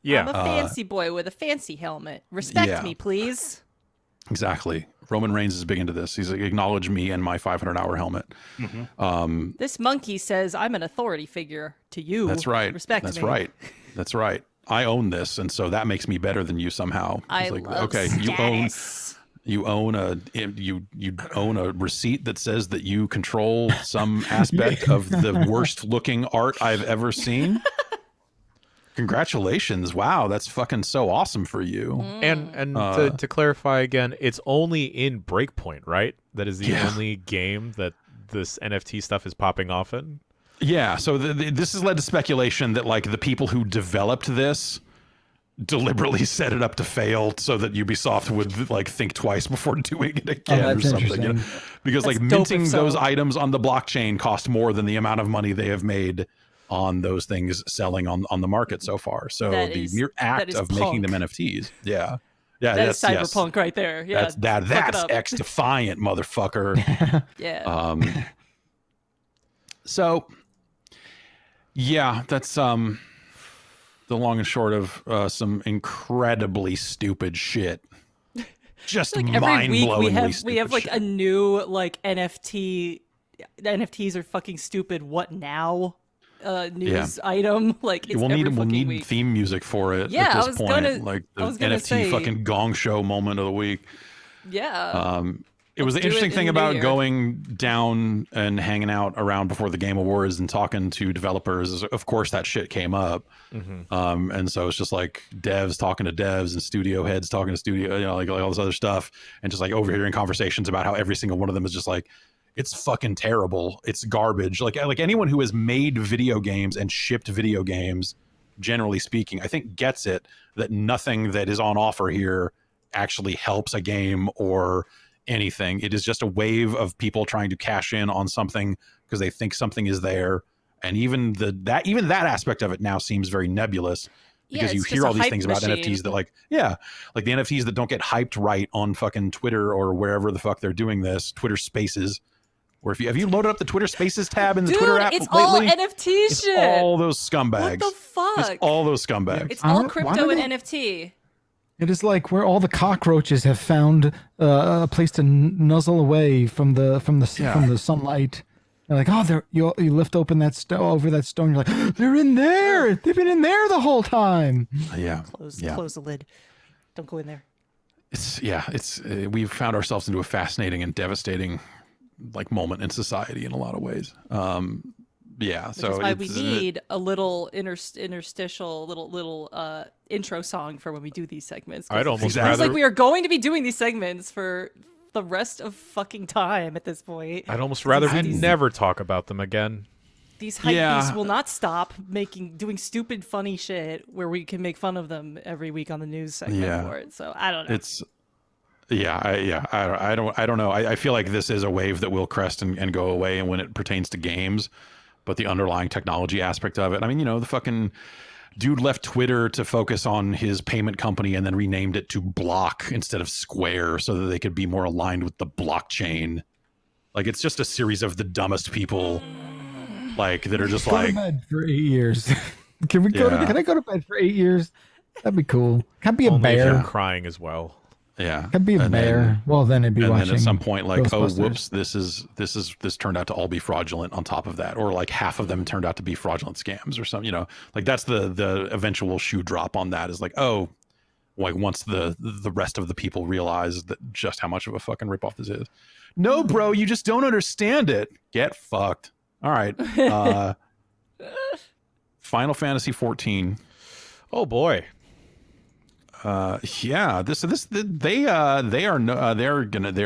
Yeah. I'm a fancy boy with a fancy helmet. Respect me, please. Exactly. Roman Reigns is big into this. He's like, acknowledge me and my 500-hour helmet. Mm-hmm. This monkey says I'm an authority figure to you. That's right. Respect That's me. right. That's right. I own this, and so that makes me better than you somehow. I like, love okay, status. you own a receipt that says that you control some aspect of the worst looking art I've ever seen. Congratulations. Wow, that's fucking so awesome for you. And to clarify again, it's only in Breakpoint, right? That is the only game that this NFT stuff is popping off in? Yeah, so this has led to speculation that like the people who developed this deliberately set it up to fail so that Ubisoft would like think twice before doing it again or something. You know? Because that's like minting those items on the blockchain cost more than the amount of money they have made on those things selling on the market so far. So the mere act of making them NFTs. Yeah. Yeah, that's cyberpunk right there. Yeah. That's X-Defiant, motherfucker. Yeah. So yeah, that's the long and short of some incredibly stupid shit. Just like every week we have like shit. a new like NFTs are fucking stupid. What now? News item. Like it's we'll need week. theme music for it Yeah, at this point. Like the NFT fucking gong show moment of the week. Yeah. It was the interesting thing about going down and hanging out around before the Game Awards and talking to developers is, of course, that shit came up. Mm-hmm. And so it's just like devs talking to devs and studio heads talking to studio, you know, like all this other stuff, and just like overhearing conversations about how every single one of them is just like, it's fucking terrible. It's garbage. Like anyone who has made video games and shipped video games, generally speaking, I think gets it that nothing that is on offer here actually helps a game or anything. It is just a wave of people trying to cash in on something because they think something is there. And even that aspect of it now seems very nebulous because you hear all these things about NFTs that like the NFTs that don't get hyped right on fucking Twitter or wherever the fuck they're doing this, Twitter Spaces. Or have you loaded up the Twitter Spaces tab in the Twitter app it's lately? all NFT it's shit. all those scumbags. What the fuck? It's all those scumbags. It's all crypto and NFT. It is like where all the cockroaches have found a place to nuzzle away from the sunlight. They're like, oh, you lift open that over that stone. You're like, they're in there. They've been in there the whole time. Yeah. Close the lid. Don't go in there. We've found ourselves into a fascinating and devastating like moment in society in a lot of ways. Which is why we need a little interstitial little intro song for when we do these segments. I'd almost feels like we are going to be doing these segments for the rest of fucking time at this point. I'd almost rather we never talk about them again. These hypebeasts will not stop doing stupid funny shit where we can make fun of them every week on the news segment for it. So I don't know. I don't know. I feel like this is a wave that will crest and go away, and when it pertains to games, but the underlying technology aspect of it. I mean, the fucking dude left Twitter to focus on his payment company and then renamed it to Block instead of Square so that they could be more aligned with the blockchain. Like, it's just a series of the dumbest people, like, that are just like, go to bed for 8 years. Can I go to bed for 8 years? That'd be cool. Can I be a Only bear? if you're crying as well. Yeah. Can I be a bear? Then it'd be watching. And then at some point, like, oh, Ghostbusters. whoops, this turned out to all be fraudulent on top of that. Or like half of them turned out to be fraudulent scams or something, like that's the eventual shoe drop on that is like, oh, like once the rest of the people realize that just how much of a fucking ripoff this is. No, bro, you just don't understand it. Get fucked. All right. Final Fantasy 14. Oh boy. They're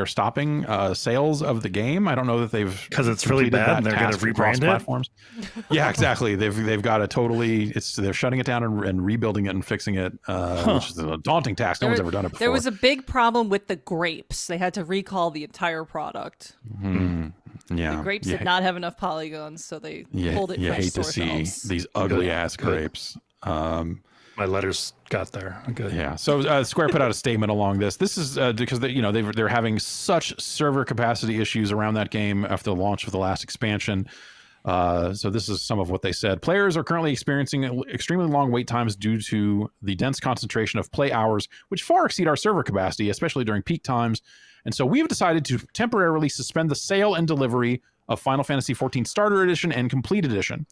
stopping sales of the game. I don't know that they've because it's really bad and they're going to rebrand it. Platforms. Yeah, exactly. They've got they're shutting it down and rebuilding it and fixing it, which is a daunting task. No one's ever done it before. There was a big problem with the grapes. They had to recall the entire product. Yeah, the grapes did not have enough polygons, so they pulled it. You hate to see these ugly ass grapes. My letters got there. Good. Yeah. So Square put out a statement along this. This is because they're having such server capacity issues around that game after the launch of the last expansion. So this is some of what they said. Players are currently experiencing extremely long wait times due to the dense concentration of play hours, which far exceed our server capacity, especially during peak times. And so we've decided to temporarily suspend the sale and delivery of Final Fantasy XIV Starter Edition and Complete Edition.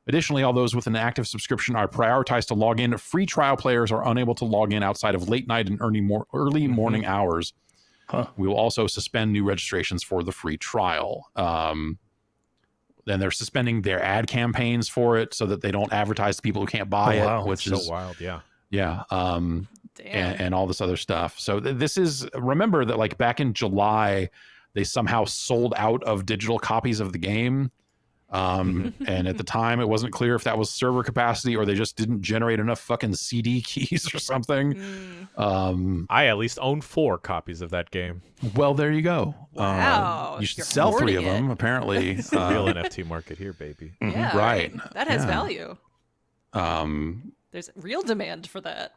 Additionally, all those with an active subscription are prioritized to log in. Free trial players are unable to log in outside of late night and early morning hours. We will also suspend new registrations for the free trial. Then they're suspending their ad campaigns for it so that they don't advertise to people who can't buy it, which is so wild. Yeah. Yeah. And all this other stuff. So this is, remember that like back in July, they somehow sold out of digital copies of the game. And at the time, it wasn't clear if that was server capacity or they just didn't generate enough fucking CD keys or something. I at least own 4 copies of that game. Well, there you go. Wow. You should sell 3 of them, apparently. It's the real NFT market here, baby. Yeah, right. That has value. There's real demand for that.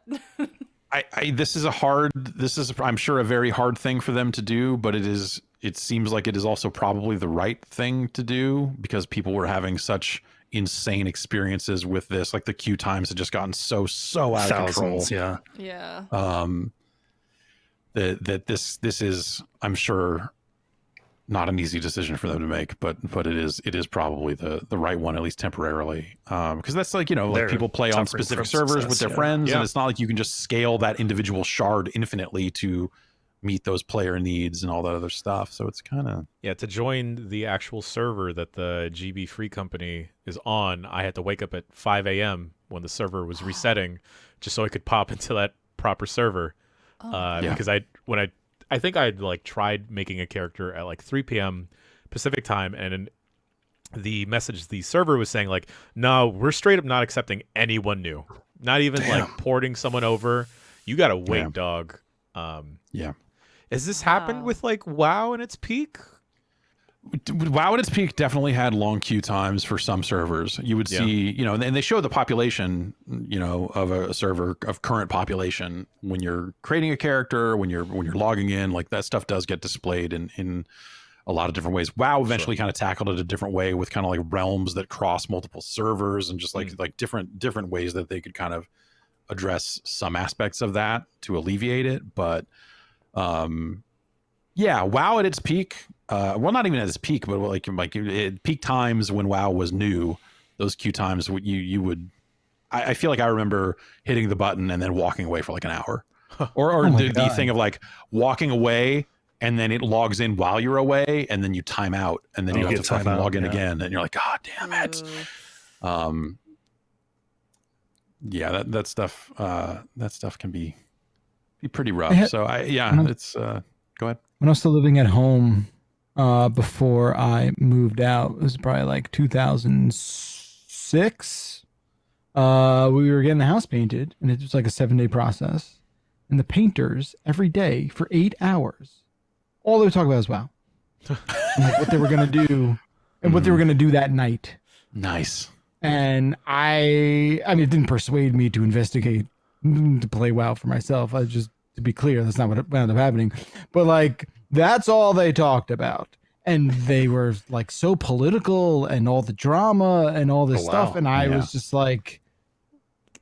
This is I'm sure a very hard thing for them to do, but it seems like it is also probably the right thing to do because people were having such insane experiences with this. Like the queue times had just gotten so out of control. Yeah. That this is, I'm sure, not an easy decision for them to make, but it is probably the right one, at least temporarily. Because that's like, like people play on specific servers with their friends, and it's not like you can just scale that individual shard infinitely to meet those player needs and all that other stuff. So it's kind of... Yeah, to join the actual server that the GB Free Company is on, I had to wake up at 5 a.m. when the server was resetting just so I could pop into that proper server. Because I think I'd like tried making a character at like 3 p.m. Pacific time, and the message the server was saying like, no, we're straight up not accepting anyone new. Not even like porting someone over. You gotta wait, dog. Yeah. Has this happened Wow. with like WoW in its peak? WoW at its peak definitely had long queue times for some servers. You would see, you know, and they show the population, you know, of a server of current population when you're creating a character, when you're logging in, like that stuff does get displayed in a lot of different ways. WoW eventually kind of tackled it a different way with kind of like realms that cross multiple servers and just like different ways that they could kind of address some aspects of that to alleviate it. But yeah, WoW at its peak. Well, not even at its peak, but like at peak times when WoW was new, those queue times you would. I feel like I remember hitting the button and then walking away for like an hour, or the thing of like walking away and then it logs in while you're away and then you time out and then you have to fucking log in again and you're like, God damn it. Yeah, that stuff can be pretty rough. It's go ahead. When I was still living at home, before I moved out, it was probably like 2006. We were getting the house painted, and it was like a 7-day process. And the painters every day for 8 hours, all they would talk about was WoW, and like what they were gonna do, and what they were gonna do that night. Nice. And I mean, it didn't persuade me to investigate to play WoW for myself. I just, to be clear, that's not what ended up happening. But like, that's all they talked about. And they were like so political and all the drama and all this stuff. And I was just like,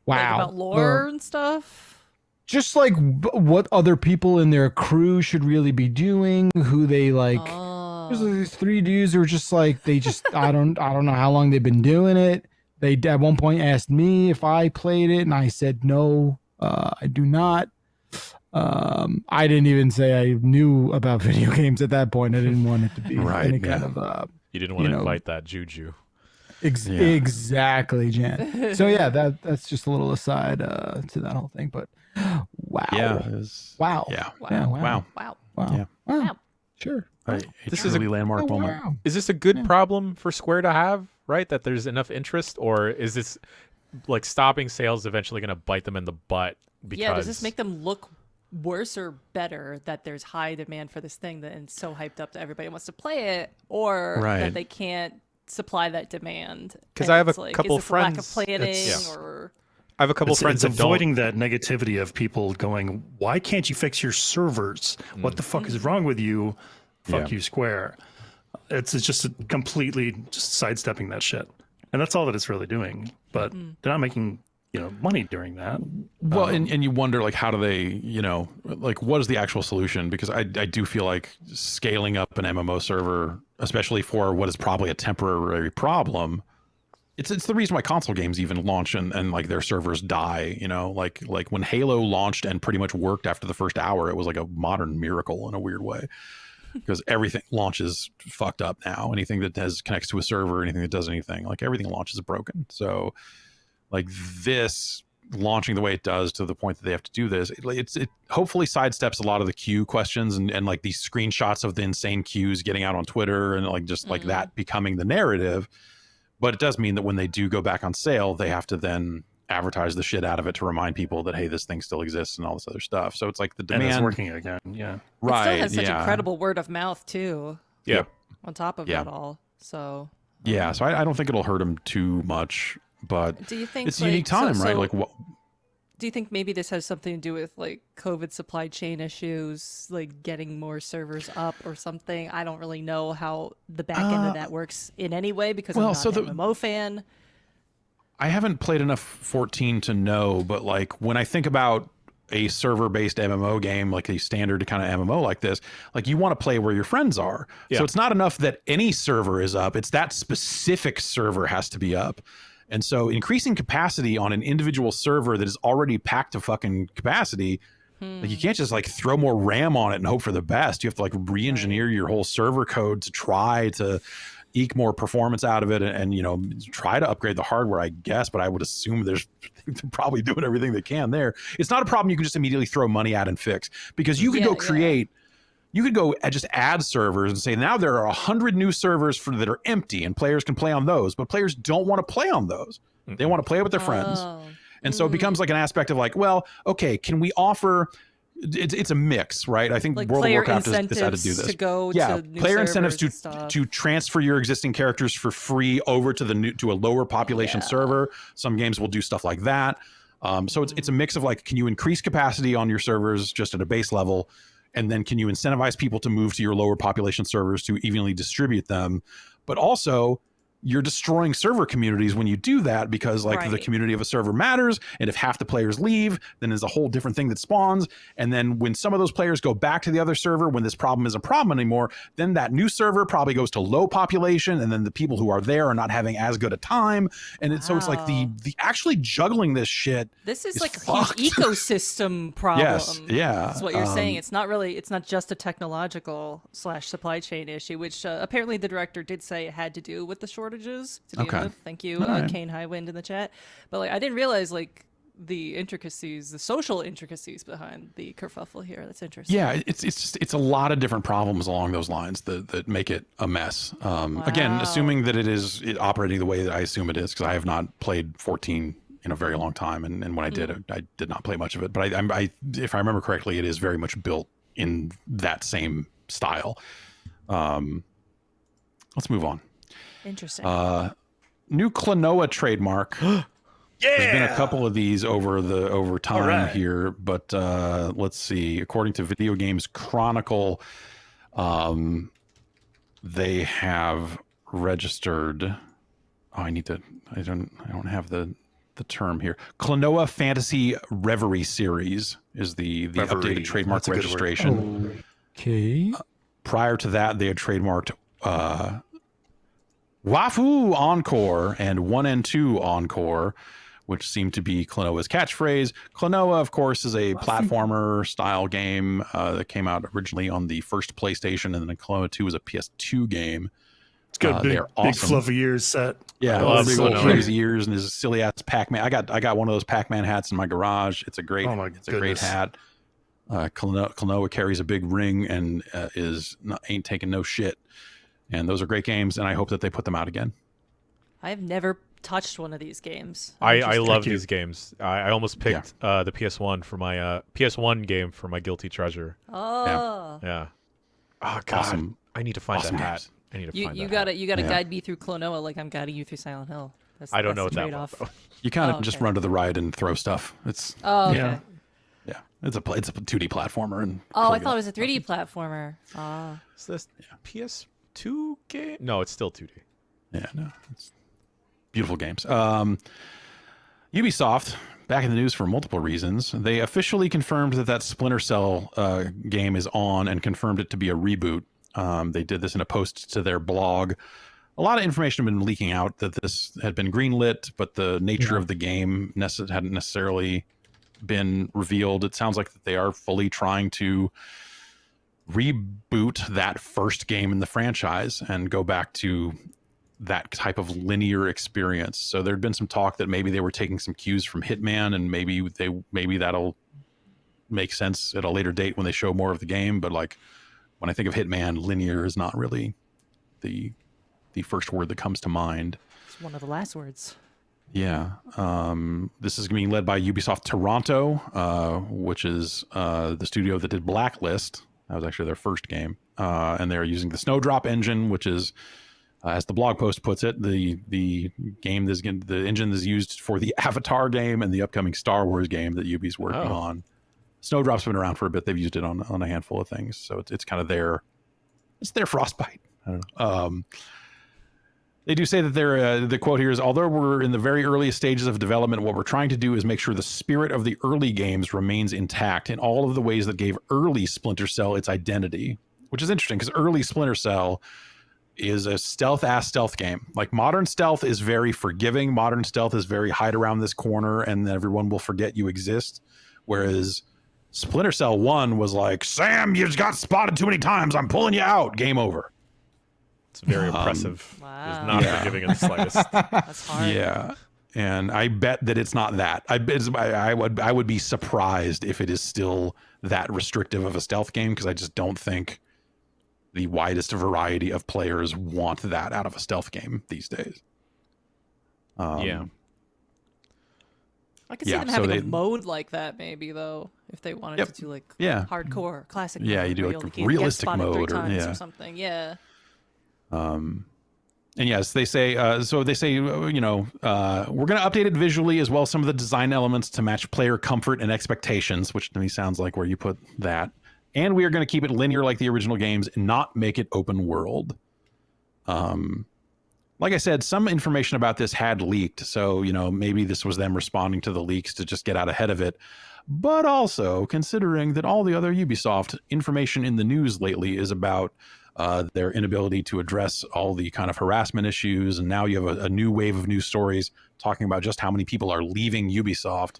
wow. Like about lore and stuff? Just like what other people in their crew should really be doing, who they like. There's these 3 dudes who are just like, they just, I don't know how long they've been doing it. They at one point asked me if I played it and I said, no, I do not. I didn't even say I knew about video games at that point. I didn't want it to be any kind of you didn't want to invite that juju. Exactly, Jan. So yeah, that's just a little aside to that whole thing. But wow. Yeah. Wow. Yeah. Wow. Yeah. Wow. Sure. This is a landmark moment. Wow. Is this a good problem for Square to have, right? That there's enough interest, or is this like stopping sales eventually going to bite them in the butt? Because does this make them look worse or better that there's high demand for this thing and it's so hyped up that everybody wants to play it, or that they can't supply that demand? Because I have a couple is it friends. lack of planning, or I have a couple friends that avoiding that negativity of people going, why can't you fix your servers? What the fuck is wrong with you? Fuck you, Square. It's just completely just sidestepping that shit. And that's all that it's really doing. But they're not making, money during that. Well, and you wonder, like, how do they, like, what is the actual solution? Because I do feel like scaling up an MMO server, especially for what is probably a temporary problem, it's the reason why console games even launch and like their servers die, like when Halo launched and pretty much worked after the first hour, it was like a modern miracle in a weird way. Because everything launches fucked up now. Anything that connects to a server, anything that does anything, like everything launches broken. So like this launching the way it does to the point that they have to do this, it hopefully sidesteps a lot of the queue questions and like these screenshots of the insane queues getting out on Twitter and like just like that becoming the narrative. But it does mean that when they do go back on sale, they have to then advertise the shit out of it to remind people that, hey, this thing still exists and all this other stuff. So it's like the demand, and it's working again. Yeah. Right. It still has such incredible word of mouth too. Yeah. On top of that all. So yeah. So I don't think it'll hurt them too much, but do you think it's a unique time, right? Like what? Do you think maybe this has something to do with like COVID supply chain issues, like getting more servers up or something? I don't really know how the back end of that works in any way because I'm not an MMO fan. I haven't played enough 14 to know, but like when I think about a server-based MMO game, like a standard kind of MMO like this, like you want to play where your friends are. Yeah. So it's not enough that any server is up. It's that specific server has to be up. And so increasing capacity on an individual server that is already packed to fucking capacity, like you can't just like throw more RAM on it and hope for the best. You have to like re-engineer your whole server code to try to eke more performance out of it and try to upgrade the hardware, I guess, but I would assume they're probably doing everything they can there. It's not a problem you can just immediately throw money at and fix, because you could you could go just add servers and say, now there are 100 new servers that are empty and players can play on those, but players don't want to play on those. They want to play with their friends. And so it becomes like an aspect of like, well, okay, can we offer it's a mix, right? I think Like World of player Warcraft has decided to incentives do this. to go Yeah, to new player incentives servers and stuff. to transfer your existing characters for free over to to a lower population Yeah. server. Some games will do stuff like that. So it's a mix of like, can you increase capacity on your servers just at a base level, and then can you incentivize people to move to your lower population servers to evenly distribute them, but also you're destroying server communities when you do that, because like the Right. community of a server matters, and if half the players leave, then there's a whole different thing that spawns, and then when some of those players go back to the other server when this problem isn't a problem anymore, then that new server probably goes to low population, and then the people who are there are not having as good a time, and so it's like the Wow. actually juggling this shit. This is is like a fucked. huge ecosystem problem. Yes, yeah, That's what you're saying. It's not just a technological / supply chain issue, which apparently the director did say it had to do with the shortages to begin Okay. with. Thank you, All right. Kane Highwind in the chat. But like, I didn't realize like the intricacies, the social intricacies behind the kerfuffle here. That's interesting. Yeah, it's a lot of different problems along those lines that make it a mess. Again, Wow. assuming that it operating the way that I assume it is, because I have not played 14 in a very long time, and when I did, I did not play much of it. But I if I remember correctly, it is very much built in that same style. Let's move on. Interesting. New Klonoa trademark. There's been a couple of these over time right. here, but let's see. According to Video Games Chronicle, they have registered. Oh, I don't have the term here. Klonoa Fantasy Reverie Series is the Reverie. updated trademark That's a good word. registration. Okay. Prior to that, they had trademarked Wafu Encore and 1 and 2 Encore, which seemed to be Klonoa's catchphrase. Klonoa, of course, is a platformer style game that came out originally on the first PlayStation, and then Klonoa 2 was a PS2 game. It's got They're big awesome. fluffy ears set. Yeah, I love big old Klonoa. crazy ears and his silly ass Pac-Man. I got one of those Pac-Man hats in my garage. It's a great, Oh my a great goodness. hat. Klonoa carries a big ring and ain't taking no shit. And those are great games, and I hope that they put them out again. I've never touched one of these games. I Interesting. love Thank you. these games. I almost picked the PS1 for my PS1 game for my guilty treasure. Oh. Yeah. Oh god, Awesome. I need to find Awesome that hat. games. I need to You find you that gotta hat. you gotta Yeah. guide me through Klonoa like I'm guiding you through Silent Hill. I don't know what that's the that trade-off. one. You kind of Oh, just okay. run to the right and throw stuff. It's Oh, okay. Yeah. yeah, it's a 2D platformer. And Oh, I thought it was a 3D platformer. Ah. Is this PS2 game? No, it's still 2D. Yeah, no, it's beautiful games. Ubisoft, back in the news for multiple reasons. They officially confirmed that Splinter Cell game is on and confirmed it to be a reboot. They did this in a post to their blog. A lot of information had been leaking out that this had been greenlit, but the nature of the game hadn't necessarily been revealed. It sounds like that they are fully trying to reboot that first game in the franchise and go back to that type of linear experience. So there'd been some talk that maybe they were taking some cues from Hitman, and maybe that'll make sense at a later date when they show more of the game. But like when I think of Hitman, linear is not really the first word that comes to mind. It's one of the last words. Yeah. This is being led by Ubisoft Toronto, which is the studio that did Blacklist. That was actually their first game. And they're using the Snowdrop engine, which is, as the blog post puts it, the engine is used for the Avatar game and the upcoming Star Wars game that Ubi's working on. Snowdrop's been around for a bit. They've used it on a handful of things. So it's kind of their Frostbite. I don't know. They do say that the quote here is, although we're in the very earliest stages of development, what we're trying to do is make sure the spirit of the early games remains intact in all of the ways that gave early Splinter Cell its identity, which is interesting because early Splinter Cell is a stealth game. Like modern stealth is very forgiving. Modern stealth is very hide around this corner and then everyone will forget you exist. Whereas Splinter Cell 1 was like, Sam, you just got spotted too many times. I'm pulling you out. Game over. It's very oppressive. Wow. It's not forgiving in the slightest. That's hard. Yeah. And I bet that it's not that. I would be surprised if it is still that restrictive of a stealth game, because I just don't think the widest variety of players want that out of a stealth game these days. Yeah. I could see them having a mode like that, maybe though, if they wanted to do like hardcore classic. Yeah, mode, you do where like you'll realistic get spotted mode 3 times or something. Yeah. And yes, they say, we're going to update it visually as well as some of the design elements to match player comfort and expectations, which to me sounds like where you put that. And we are going to keep it linear like the original games and not make it open world. Like I said, some information about this had leaked. So, maybe this was them responding to the leaks to just get out ahead of it. But also considering that all the other Ubisoft information in the news lately is about their inability to address all the kind of harassment issues. And now you have a new wave of news stories talking about just how many people are leaving Ubisoft,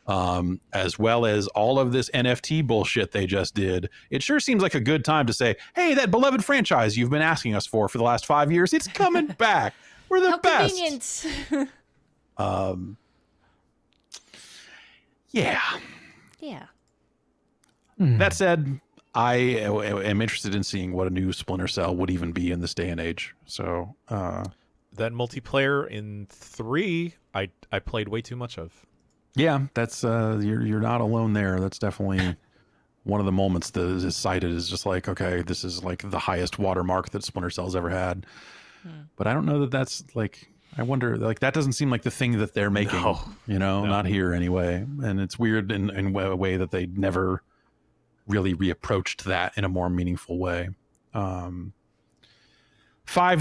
as well as all of this NFT bullshit they just did. It sure seems like a good time to say, hey, that beloved franchise you've been asking us for the last 5 years, it's coming back. We're the best. Convenient. Yeah. Yeah. That said, I am interested in seeing what a new Splinter Cell would even be in this day and age. So that multiplayer in 3, I played way too much of. Yeah, that's you're not alone there. That's definitely one of the moments that is cited is just like, okay, this is like the highest watermark that Splinter Cell's ever had. But I don't know that that's like, I wonder, like that doesn't seem like the thing that they're making, not here anyway. And it's weird in a way that they never really reapproached that in a more meaningful way. 5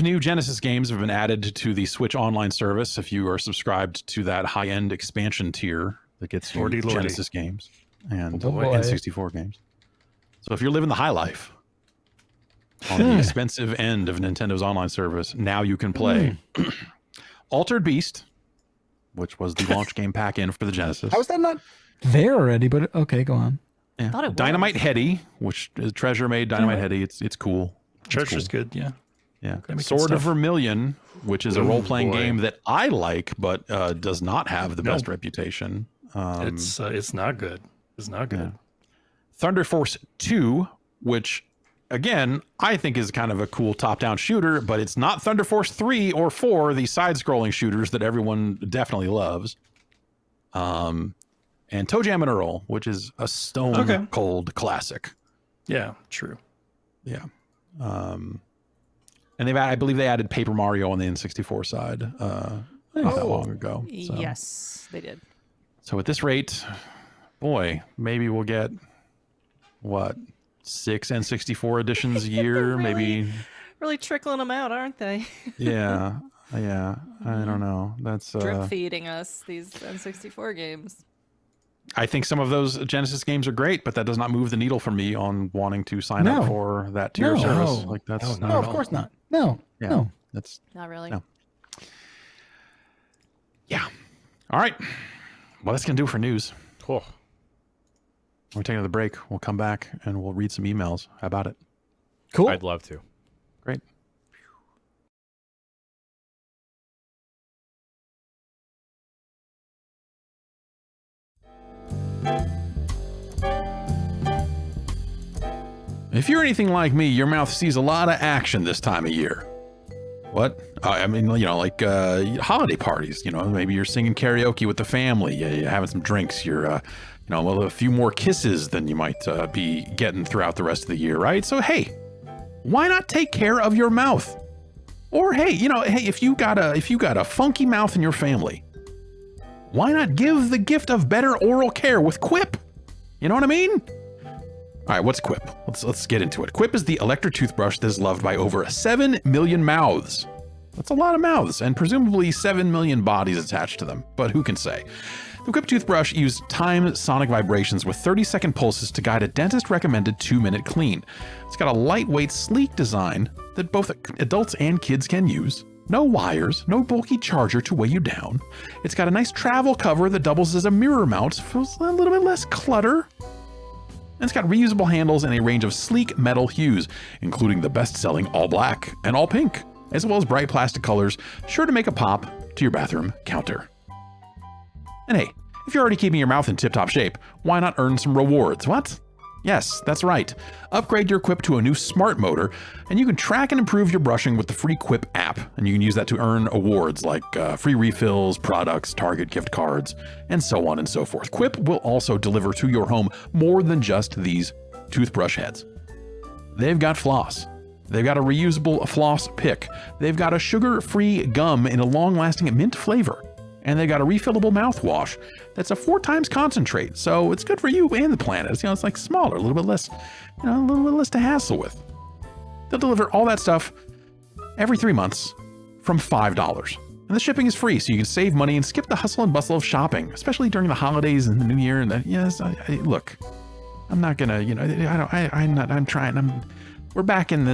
new Genesis games have been added to the Switch online service. If you are subscribed to that high-end expansion tier that gets you Genesis games and N64 games. So if you're living the high life on the expensive end of Nintendo's online service, now you can play Altered Beast, which was the launch game pack-in for the Genesis. How is that not there already? But okay, go on. Yeah. Dynamite Heady, which is Treasure made Dynamite Heady. It's cool. Treasure's good, yeah. Yeah. Sword of Vermilion, which is a role-playing game that I like, but does not have the best reputation. It's not good. It's not good. Yeah. Thunder Force 2, which, again, I think is kind of a cool top-down shooter, but it's not Thunder Force 3 or 4, the side-scrolling shooters that everyone definitely loves. And Toe Jam and Earl, which is a stone-cold classic. Yeah, true. Yeah. And I believe they added Paper Mario on the N64 side not that long ago. So. Yes, they did. So at this rate, boy, maybe we'll get, 6 N64 editions a year? Maybe. Really trickling them out, aren't they? Yeah. I don't know. That's drip feeding us these N64 games. I think some of those Genesis games are great, but that does not move the needle for me on wanting to sign up for that tier service. Like that's no, of course not. No, that's not really. No. Yeah. All right. Well, that's gonna do it for news. Cool. We're taking another break. We'll come back and we'll read some emails. How about it? Cool. I'd love to. Great. If you're anything like me, your mouth sees a lot of action this time of year. What? I mean, like holiday parties, maybe you're singing karaoke with the family, you're having some drinks, you're, a few more kisses than you might be getting throughout the rest of the year, right? So, hey, why not take care of your mouth? Or, hey, if you got a funky mouth in your family, why not give the gift of better oral care with Quip? You know what I mean? All right, what's Quip? Let's get into it. Quip is the electric toothbrush that is loved by over 7 million mouths. That's a lot of mouths, and presumably 7 million bodies attached to them, but who can say? The Quip toothbrush used timed sonic vibrations with 30-second pulses to guide a dentist-recommended 2-minute clean. It's got a lightweight, sleek design that both adults and kids can use. No wires, no bulky charger to weigh you down. It's got a nice travel cover that doubles as a mirror mount for a little bit less clutter. And it's got reusable handles and a range of sleek metal hues, including the best-selling all black and all pink, as well as bright plastic colors, sure to make a pop to your bathroom counter. And hey, if you're already keeping your mouth in tip-top shape, why not earn some rewards? What? Yes, that's right. Upgrade your Quip to a new smart motor, and you can track and improve your brushing with the free Quip app. And you can use that to earn awards like free refills, products, Target gift cards, and so on and so forth. Quip will also deliver to your home more than just these toothbrush heads. They've got floss. They've got a reusable floss pick. They've got a sugar-free gum in a long-lasting mint flavor. And they've got a refillable mouthwash that's a 4 times concentrate. So it's good for you and the planet. It's like smaller, a little bit less, a little bit less to hassle with. They'll deliver all that stuff every 3 months from $5. And the shipping is free, so you can save money and skip the hustle and bustle of shopping, especially during the holidays and the new year. And look, I'm not gonna, I'm trying. We're back in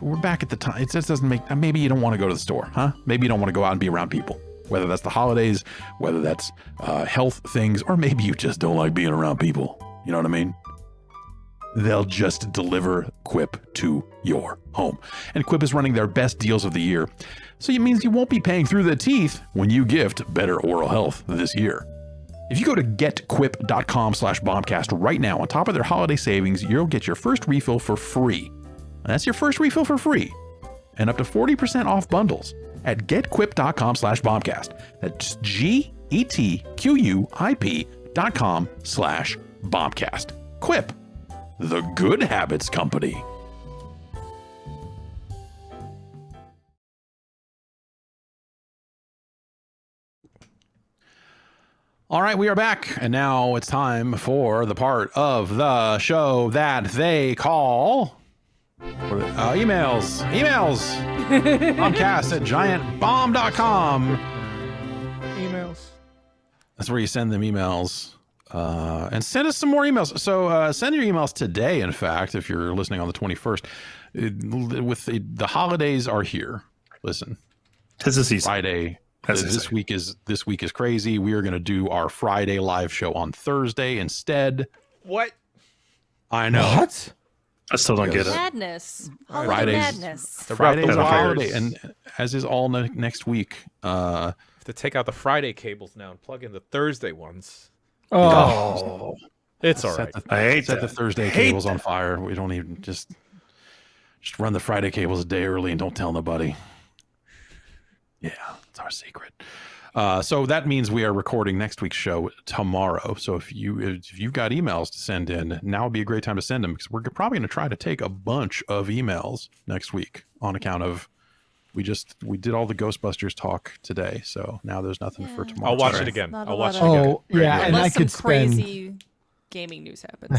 we're back at the time. It just doesn't make, maybe you don't want to go to the store, huh? Maybe you don't want to go out and be around people. Whether that's the holidays, whether that's health things, or maybe you just don't like being around people. You know what I mean? They'll just deliver Quip to your home. And Quip is running their best deals of the year. So it means you won't be paying through the teeth when you gift better oral health this year. If you go to getquip.com/bombcast right now, on top of their holiday savings, you'll get your first refill for free. And that's your first refill for free. And up to 40% off bundles at getquip.com/bombcast. That's GETQUIP.com/bombcast. Quip, the good habits company. All right, we are back, and now it's time for the part of the show that they call emails. Bombcast@giantbomb.com. Emails. That's where you send them emails. And send us some more emails. So send your emails today, in fact, if you're listening on the 21st. With the holidays are here. Listen. Tis the season. Friday. This week is crazy. We are going to do our Friday live show on Thursday instead. What? I know. What? I still don't get it. Madness. Holiday Fridays. madness. Friday's a Fighters. holiday, and as is all next week. Have to take out the Friday cables now and plug in the Thursday ones. Oh, It's all right. I hate Set the that. Thursday cables on fire. We don't even just run the Friday cables a day early and don't tell nobody. Yeah, it's our secret. So that means we are recording next week's show tomorrow. So if you've got emails to send in, now would be a great time to send them, because we're probably going to try to take a bunch of emails next week on account of we did all the Ghostbusters talk today. So now there's nothing for tomorrow. I'll watch Sorry. it again. Not a I'll watch it lot again. Oh, yeah, and Unless I could some spend. crazy gaming news happens.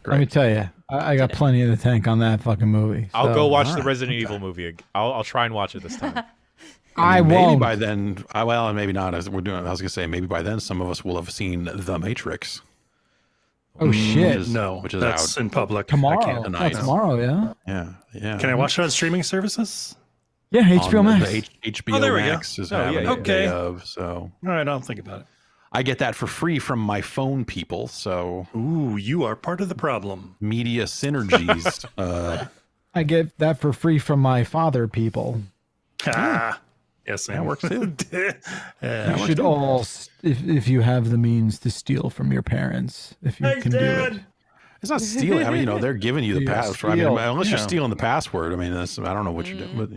Let me tell you, I got plenty in the tank on that fucking movie. I'll so go watch all the right, Resident Evil movie. I'll try and watch it this time. I maybe won't. by then. Well, and maybe not. As we're doing, I was gonna say maybe by then some of us will have seen The Matrix. Oh shit! Which is that's out in public. Tomorrow. I can't. tonight. Tomorrow, yeah. Yeah. Can I watch it on streaming services? Yeah, HBO On Max. the HBO Oh, there we go. Max is Oh, having yeah, a yeah. day Okay. of. So All right, I'll think about it. I get that for free from my phone people. So Ooh, you are part of the problem. media synergies. I get that for free from my father people. Ah, yes, That works too. Yeah. You should all, if you have the means to steal from your parents, if you can do it. It's not stealing. I mean, they're giving you the Yeah, password. I mean, steal. unless you're Yeah. stealing the password. I mean, I don't know what you're doing. But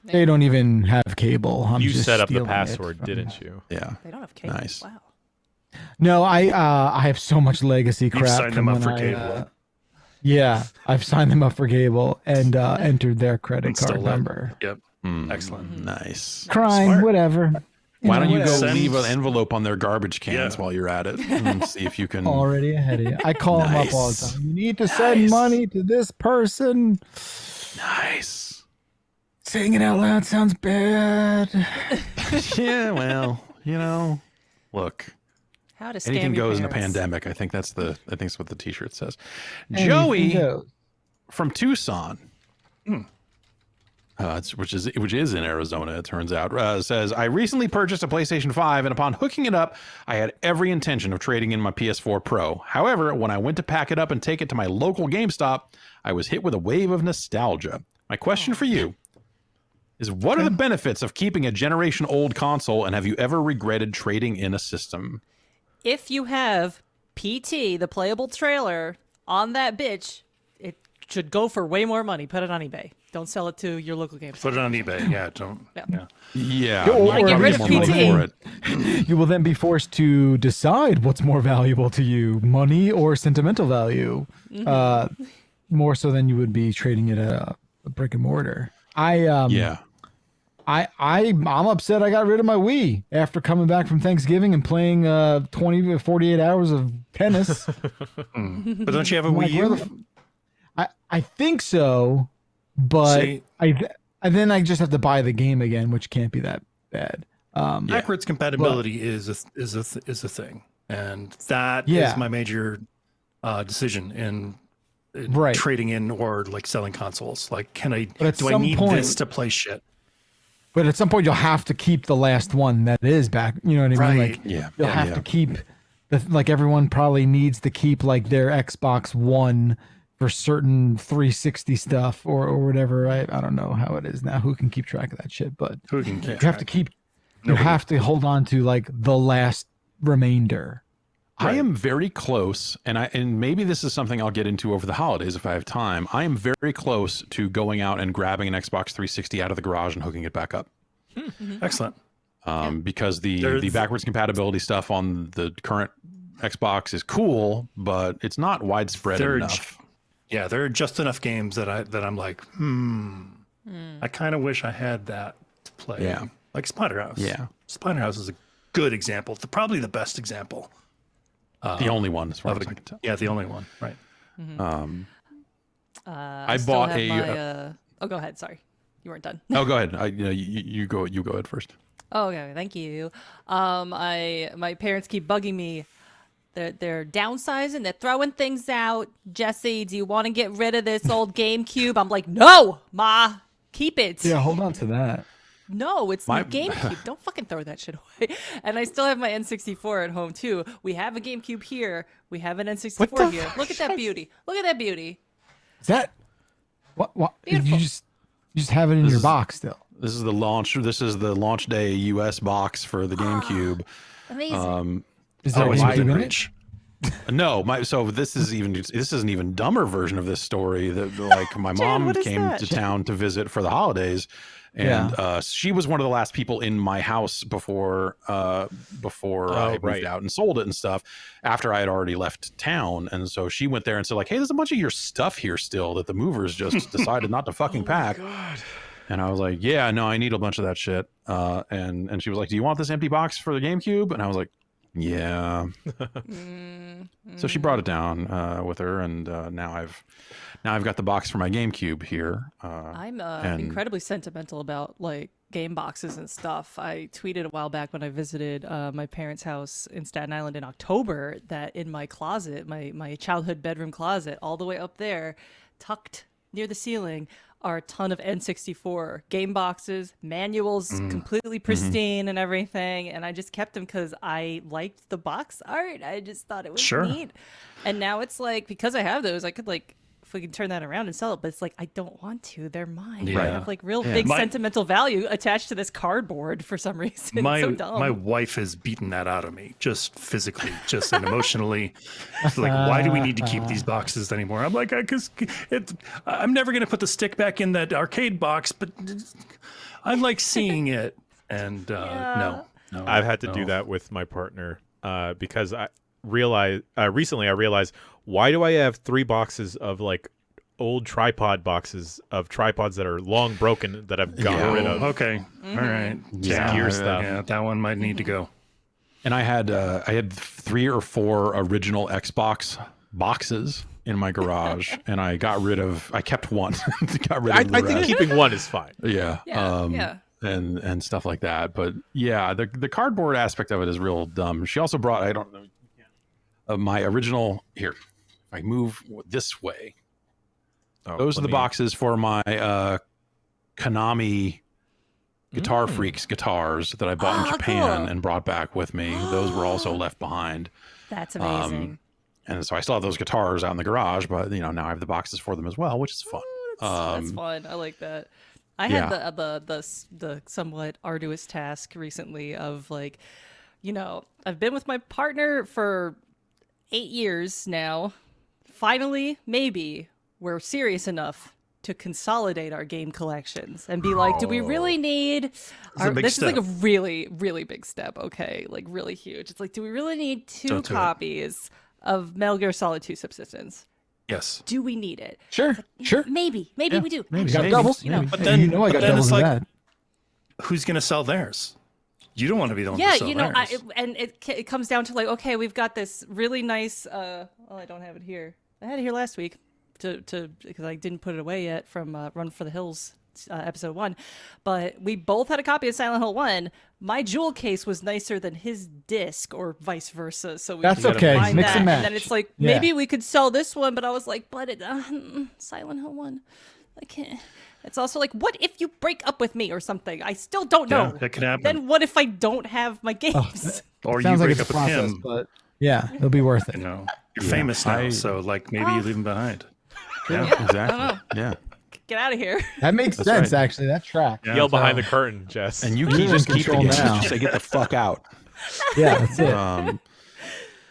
They don't even have cable. I'm You just set up the stealing it password, from- didn't you? yeah. They don't have cable. Nice. Wow. No, I have so much legacy crap. signed them from up when for cable. Yeah, I've signed them up for cable and entered their credit And card stole it. number. Yep. Mm, Excellent. Nice. Crime, Smart. whatever. Why don't you go whatever. leave an envelope on their garbage cans Yeah. while you're at it and see if you can. Already ahead of you. I call them up all the Nice. time. You need to send Nice. money to this person. Nice. Saying it out loud sounds bad. Yeah, well, look, How to scam anything your goes in a parents. pandemic. I think that's what the T-shirt says. Anything Joey goes. from Tucson, which is in Arizona, it turns out, says, I recently purchased a PlayStation 5, and upon hooking it up, I had every intention of trading in my PS4 Pro. However, when I went to pack it up and take it to my local GameStop, I was hit with a wave of nostalgia. My question for you is, what are the benefits of keeping a generation-old console, and have you ever regretted trading in a system? If you have PT, the playable trailer, on that bitch, it should go for way more money. Put it on eBay. Don't sell it to your local game store. Put it on eBay. Yeah, don't. Yeah. Yeah, Or you get rid of probably get more PT. money for it. You will then be forced to decide what's more valuable to you, money or sentimental value. More so than you would be trading it at a brick and mortar. Yeah. I'm upset I got rid of my Wii after coming back from Thanksgiving and playing 20 to 48 hours of tennis. But don't you have a I'm like, Wii where U? I think so, but See? then I just have to buy the game again, which can't be that bad. Backwards compatibility is a thing, and that is my major decision in Right. trading in or like selling consoles. Like, But at do I some need point- this to play shit? But at some point, you'll have to keep the last one that is back. You know what I mean? Right. Like, Yeah. you'll Yeah, have yeah. to keep like everyone probably needs to keep like their Xbox One for certain 360 stuff or whatever. I don't know how it is now. Who can keep track of that shit? But Who can you have to keep. You have to hold on to like the last remainder. I am very close, and maybe this is something I'll get into over the holidays if I have time. I am very close to going out and grabbing an Xbox 360 out of the garage and hooking it back up. Excellent. Because the backwards compatibility stuff on the current Xbox is cool, but it's not widespread enough. Yeah, there are just enough games that I'm like, I kind of wish I had that to play. Yeah. Like Splatterhouse. Yeah. Splatterhouse is a good example. It's probably the best example. The only one, as far as I can tell. Yeah, the only one. Right. I still bought have a. oh, go ahead. Sorry, you weren't done. Oh, go ahead. You go ahead first. Oh, okay, thank you. My parents keep bugging me. They're downsizing. They're throwing things out. Jesse, do you want to get rid of this old GameCube? I'm like, no, Ma, keep it. Yeah, hold on to that. No, it's the GameCube. Don't fucking throw that shit away. And I still have my N64 at home too. We have a GameCube here. We have an N64 here. Look at that beauty. Look at that beauty. Is that what? Beautiful. You just have it in your box still. This is the launch day US box for the GameCube. Amazing. Is there Always a within in it? reach. No, this is an even dumber version of this story. That like my mom what is came that? to town to visit for the holidays, and she was one of the last people in my house before I moved out and sold it and stuff. After I had already left town, and so she went there and said like, "Hey, there's a bunch of your stuff here still that the movers just decided not to fucking pack." God. And I was like, "Yeah, no, I need a bunch of that shit." And she was like, "Do you want this empty box for the GameCube?" And I was like, yeah. So she brought it down with her, and now I've got the box for my GameCube here. I'm incredibly sentimental about like game boxes and stuff. I tweeted a while back when I visited my parents' house in Staten Island in October that in my closet, my childhood bedroom closet, all the way up there, tucked near the ceiling, are a ton of N64 game boxes, manuals, completely pristine and everything. And I just kept them because I liked the box art. I just thought it was neat. And now it's like, because I have those, I could like, if we can turn that around and sell it, but it's like, I don't want to. They're mine. Yeah. I have like real big sentimental value attached to this cardboard for some reason. It's so dumb. My wife has beaten that out of me, just physically, and emotionally. It's like, why do we need to keep these boxes anymore? I'm like, because I'm never going to put the stick back in that arcade box, but I like seeing it. And no. I've had to do that with my partner because I realized why do I have 3 boxes of like old tripod boxes of tripods that are long broken that I've gotten rid of. Okay. All right. Gear stuff. Yeah, that one might need to go. And I had 3 or 4 original Xbox boxes in my garage, and I kept one. Got rid of the I think rest. keeping one is fine. Yeah. And stuff like that. But yeah, the cardboard aspect of it is real dumb. She also brought, I don't know, my original, here, if I move this way, those are the boxes for my Konami Guitar Freaks guitars that I bought in Japan and brought back with me. Those were also left behind. That's amazing. And so I still have those guitars out in the garage, but now I have the boxes for them as well, which is fun. That's fun. I like that. I had the somewhat arduous task recently of like, I've been with my partner for 8 years now, finally, maybe we're serious enough to consolidate our game collections and be like, do we really need this is like a really, really big step, okay? Like really huge. It's like, do we really need 2 copies of Metal Gear Solid 2 Subsistence? Yes. Do we need it? Sure. Maybe we do. Maybe. Got doubles. You know. But then, I got doubles it's of like, that. who's going to sell theirs? You don't want to be the one to sell theirs. And it comes down to like, okay, we've got this really nice. I don't have it here. I had it here last week, because I didn't put it away yet from Run for the Hills episode 1, but we both had a copy of Silent Hill 1. My jewel case was nicer than his disc, or vice versa. So we That's could okay. combine Mix that. and match. And then it's like, maybe we could sell this one, but I was like, but Silent Hill 1, I can't. It's also like, what if you break up with me or something? I still don't know. Yeah, that could happen. Then what if I don't have my games? Or you Sounds like break it's up a with process, him. but yeah, it'll be worth it. You know, you're famous now, so like maybe you leave him behind. Yeah, exactly. Yeah. Get out of here. That makes sense, actually. That track. Yeah. Yell behind the curtain, Jess. And you You're in just keep the control game. now. Just say, get the fuck out. Yeah, that's it.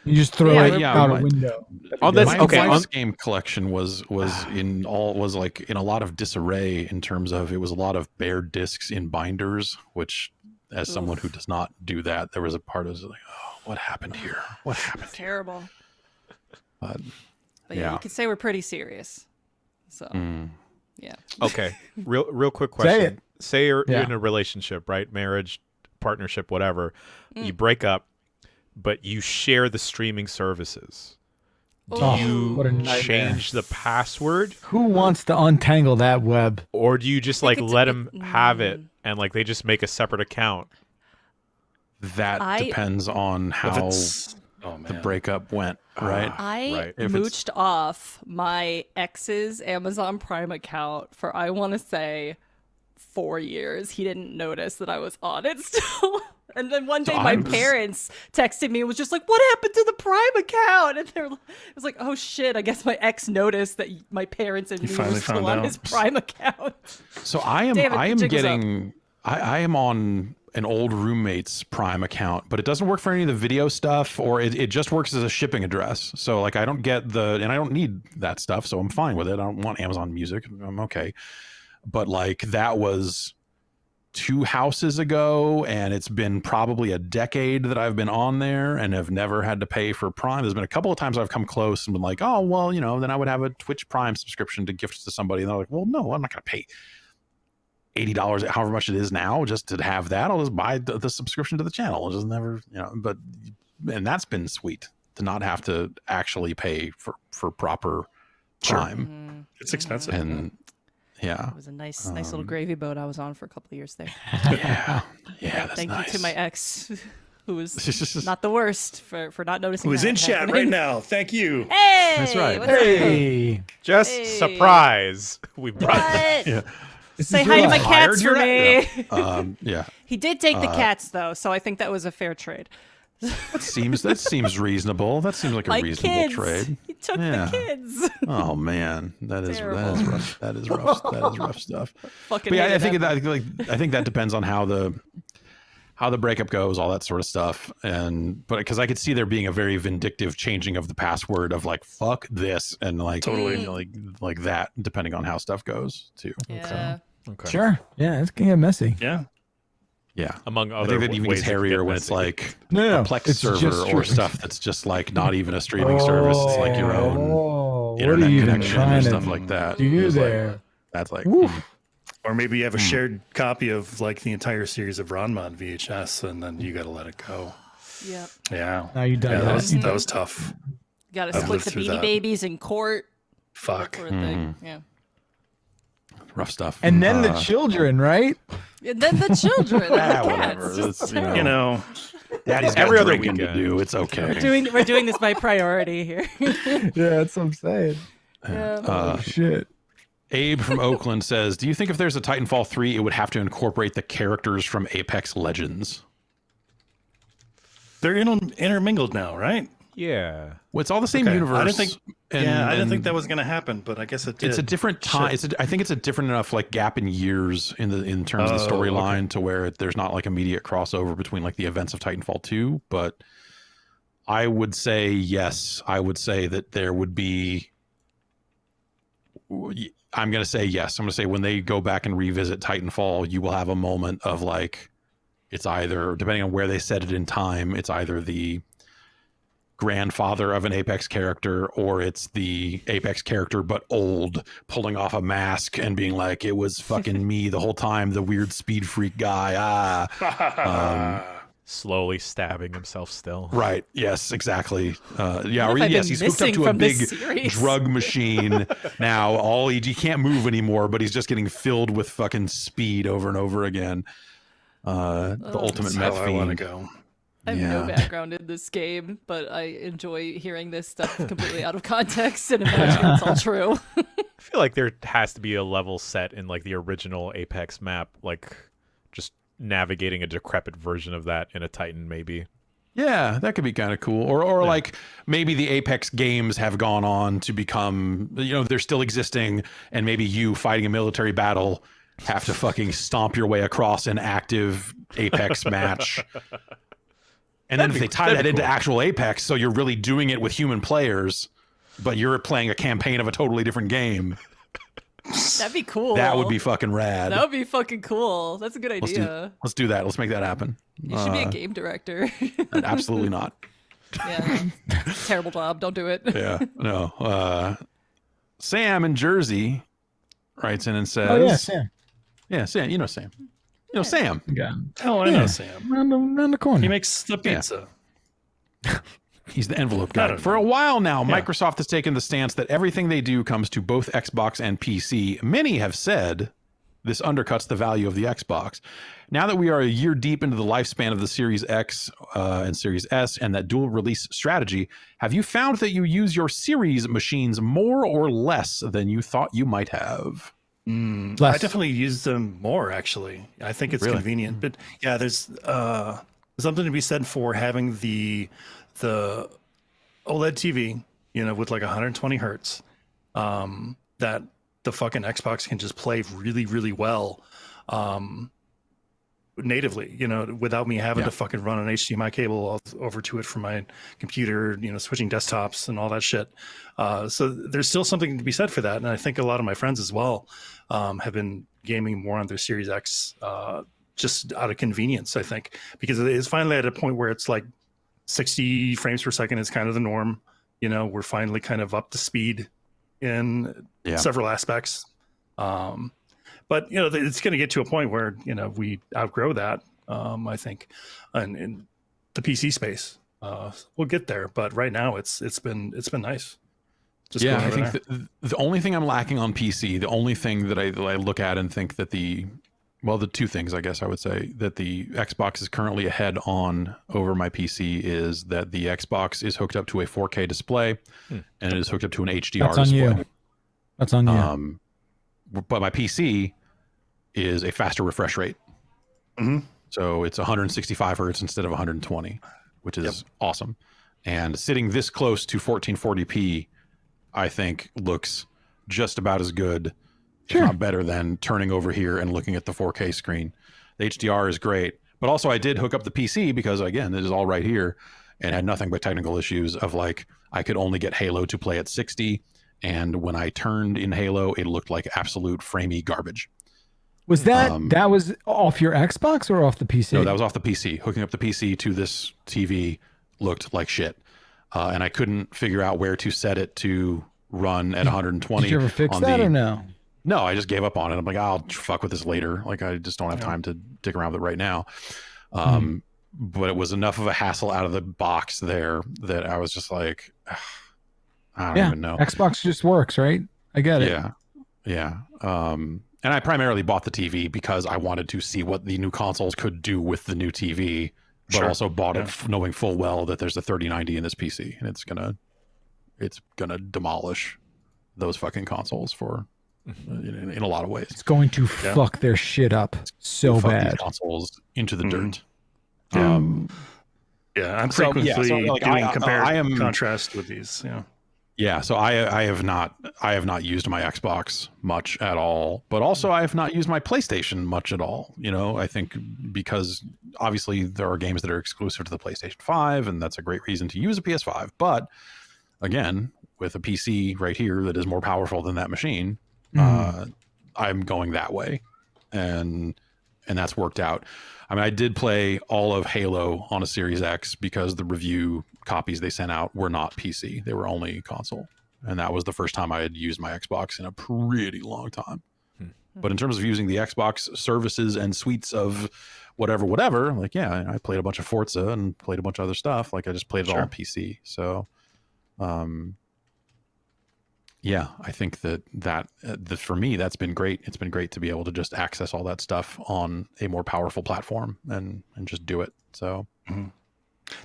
You just throw it out a window. My wife's game collection was in a lot of disarray in terms of, it was a lot of bare discs in binders, which, as someone who does not do that, there was a part of like, oh, what happened here? What happened? It's terrible. But yeah, you could say we're pretty serious. So yeah. Okay. Real quick question. Say you're in a relationship, right? Marriage, partnership, whatever. You break up, but you share the streaming services. Do you change the password? Who wants to untangle that web? Or do you just like let them have it and like they just make a separate account? that depends on how the breakup went, right? I mooched off my ex's Amazon Prime account for, I want to say, 4 years. He didn't notice that I was on it still. And then one day my parents texted me and was just like, what happened to the Prime account? And it was like, oh shit, I guess my ex noticed that my parents and me were still on his Prime account. So I am on an old roommate's Prime account, but it doesn't work for any of the video stuff, or it just works as a shipping address. So like I don't get and I don't need that stuff, so I'm fine with it. I don't want Amazon Music. I'm okay. But like that was 2 houses ago, and it's been probably a decade that I've been on there and have never had to pay for Prime. There's been a couple of times I've come close and been like, oh, well, then I would have a Twitch Prime subscription to gift to somebody. And they're like, well, no, I'm not going to pay $80, however much it is now, just to have that. I'll just buy the subscription to the channel. I'll just never, and that's been sweet to not have to actually pay for proper Prime. Mm-hmm. It's expensive. And yeah, it was a nice little gravy boat I was on for a couple of years there. Yeah, that's Thank nice. you to my ex, who was not the worst for not noticing. Who is in chat right now? Thank you. Hey, that's right. Hey, just surprise. We brought that. Yeah. Say hi to my cats for me. Yeah. He did take the cats though, so I think that was a fair trade. That seems reasonable. That seems like a reasonable trade. He took the kids. Oh man, that is rough. That is rough stuff. Fucking but yeah, I think that depends on how the breakup goes, all that sort of stuff. But because I could see there being a very vindictive changing of the password of like fuck this and like totally like that, depending on how stuff goes too. Yeah. Okay. Sure. Yeah, it's gonna get messy. Yeah. Yeah. Among I other think that even gets hairier when it's like a Plex server or stuff that's just like not even a streaming service. It's like your own internet connection or stuff like that. That's like or maybe you have a shared copy of like the entire series of Ranma on VHS, and then you got to let it go. Yeah. Yeah. Now you done that was tough. You got to split the Beanie Babies in court. Fuck. Sort of thing. Yeah. Rough stuff. And then the children, right? And then the children. Whatever. Daddy's got every other weekend to do. It's okay. We're doing this by priority here. Yeah, that's what I'm saying. Yeah. Shit. Abe from Oakland says, do you think if there's a Titanfall 3, it would have to incorporate the characters from Apex Legends? They're intermingled now, right? Yeah. Well, it's all the same universe. I didn't think that was going to happen, but I guess it did. It's a different time. I think it's a different enough like gap in years in terms of the storyline to where there's not like immediate crossover between like the events of Titanfall 2. But I would say yes. I would say that there would be I'm going to say yes. I'm going to say when they go back and revisit Titanfall, you will have a moment of like, it's either, depending on where they set it in time, it's either the grandfather of an Apex character or it's the Apex character but old, pulling off a mask and being like, it was fucking me the whole time, the weird speed freak guy. Slowly stabbing himself still. Right. Yes, exactly. Yeah. What Or have I yes, been he's hooked up missing to a from big this series? drug machine now. He can't move anymore, but he's just getting filled with fucking speed over and over again. The ultimate That's meth how I want to fiend. go. I have Yeah. no background in this game, but I enjoy hearing this stuff completely out of context and imagining it's all true. I feel like there has to be a level set in like the original Apex map, like just navigating a decrepit version of that in a Titan, maybe. Yeah, that could be kind of cool. Or like maybe the Apex games have gone on to become, they're still existing, and maybe you fighting a military battle have to fucking stomp your way across an active Apex match. And then if they tie that into actual Apex, so you're really doing it with human players, but you're playing a campaign of a totally different game. That'd be cool. That would be fucking rad. That would be fucking cool. That's a good idea. Let's do that. Let's make that happen. You should be a game director. Absolutely not. Yeah. Terrible job. Don't do it. Yeah, no. Sam in Jersey writes in and says, Oh yeah, Sam. Yeah, Sam. You know Sam. Sam. Yeah. Oh, I know Sam. Around the corner. He makes the pizza. He's the envelope I guy. don't For a know. while now, Yeah. Microsoft has taken the stance that everything they do comes to both Xbox and PC. Many have said this undercuts the value of the Xbox. Now that we are a year deep into the lifespan of the Series X and Series S and that dual release strategy, have you found that you use your Series machines more or less than you thought you might have? I Less. definitely use them more, actually. I think it's Really? convenient. But yeah, there's something to be said for having the OLED TV, with like 120 hertz, that the fucking Xbox can just play really, really well natively, without me having to fucking run an HDMI cable over to it from my computer, switching desktops and all that shit. So there's still something to be said for that. And I think a lot of my friends as well have been gaming more on their Series X just out of convenience, I think, because it is finally at a point where it's like 60 frames per second is kind of the norm. We're finally kind of up to speed in several aspects. But it's going to get to a point where we outgrow that. I think, and in the PC space, we'll get there. But right now, it's been nice. Just Yeah, going I over think there. the only thing I'm lacking on PC, the only thing that I look at and think that the two things I guess I would say that the Xbox is currently ahead on over my PC is that the Xbox is hooked up to a 4K display and it is hooked up to an HDR That's on display. you. That's on you. But my PC is a faster refresh rate. Mhm. So it's 165 hertz instead of 120, which is awesome. And sitting this close to 1440p, I think looks just about as good, if not better than turning over here and looking at the 4K screen. The HDR is great, but also I did hook up the PC because again, it is all right here and had nothing but technical issues of like, I could only get Halo to play at 60. And when I turned in Halo, it looked like absolute framey garbage. Was that was off your Xbox or off the PC? No, that was off the PC. Hooking up the PC to this TV looked like shit. And I couldn't figure out where to set it to run at 120. Did you ever fix that or no? No, I just gave up on it. I'm like, I'll fuck with this later. Like, I just don't have time to dick around with it right now. But it was enough of a hassle out of the box there that I was just like, I don't even know. Xbox just works, right? I get it. Yeah. Yeah. And I primarily bought the TV because I wanted to see what the new consoles could do with the new TV, but also bought it knowing full well that there's a 3090 in this PC and it's gonna demolish those fucking consoles for in a lot of ways. It's going to fuck their shit up so Fuck bad. these consoles into the dirt. I'm frequently doing compare and contrast with these. Yeah, so I have not used my Xbox much at all, but also I have not used my PlayStation much at all. I think because obviously there are games that are exclusive to the PlayStation 5, and that's a great reason to use a PS5. But again, with a PC right here that is more powerful than that machine, I'm going that way, and that's worked out. I mean, I did play all of Halo on a Series X because the review copies they sent out were not PC; they were only console, and that was the first time I had used my Xbox in a pretty long time. But in terms of using the Xbox services and suites of whatever, like, yeah, I played a bunch of Forza and played a bunch of other stuff. Like, I just played it all on PC. So, yeah, I think that for me, that's been great. It's been great to be able to just access all that stuff on a more powerful platform and just do it. So, the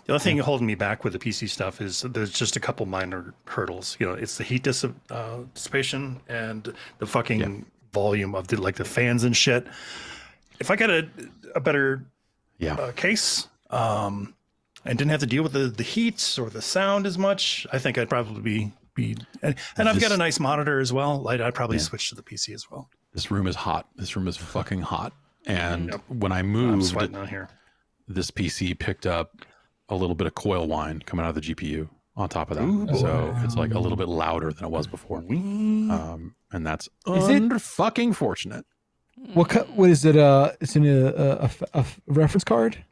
other thing holding me back with the PC stuff is there's just a couple minor hurdles. You know, it's the heat dissipation and the fucking volume of the fans and shit. If I got a better case and didn't have to deal with the heat or the sound as much, I think I'd probably be and I've got a nice monitor as well. I'd probably switch to the PC as well. This room is hot. This room is fucking hot. And when I moved, I'm sweating out here. This PC picked up a little bit of coil whine coming out of the GPU on top of that. So it's like a little bit louder than it was before. And that's fucking fortunate. What is it? It's in a reference card.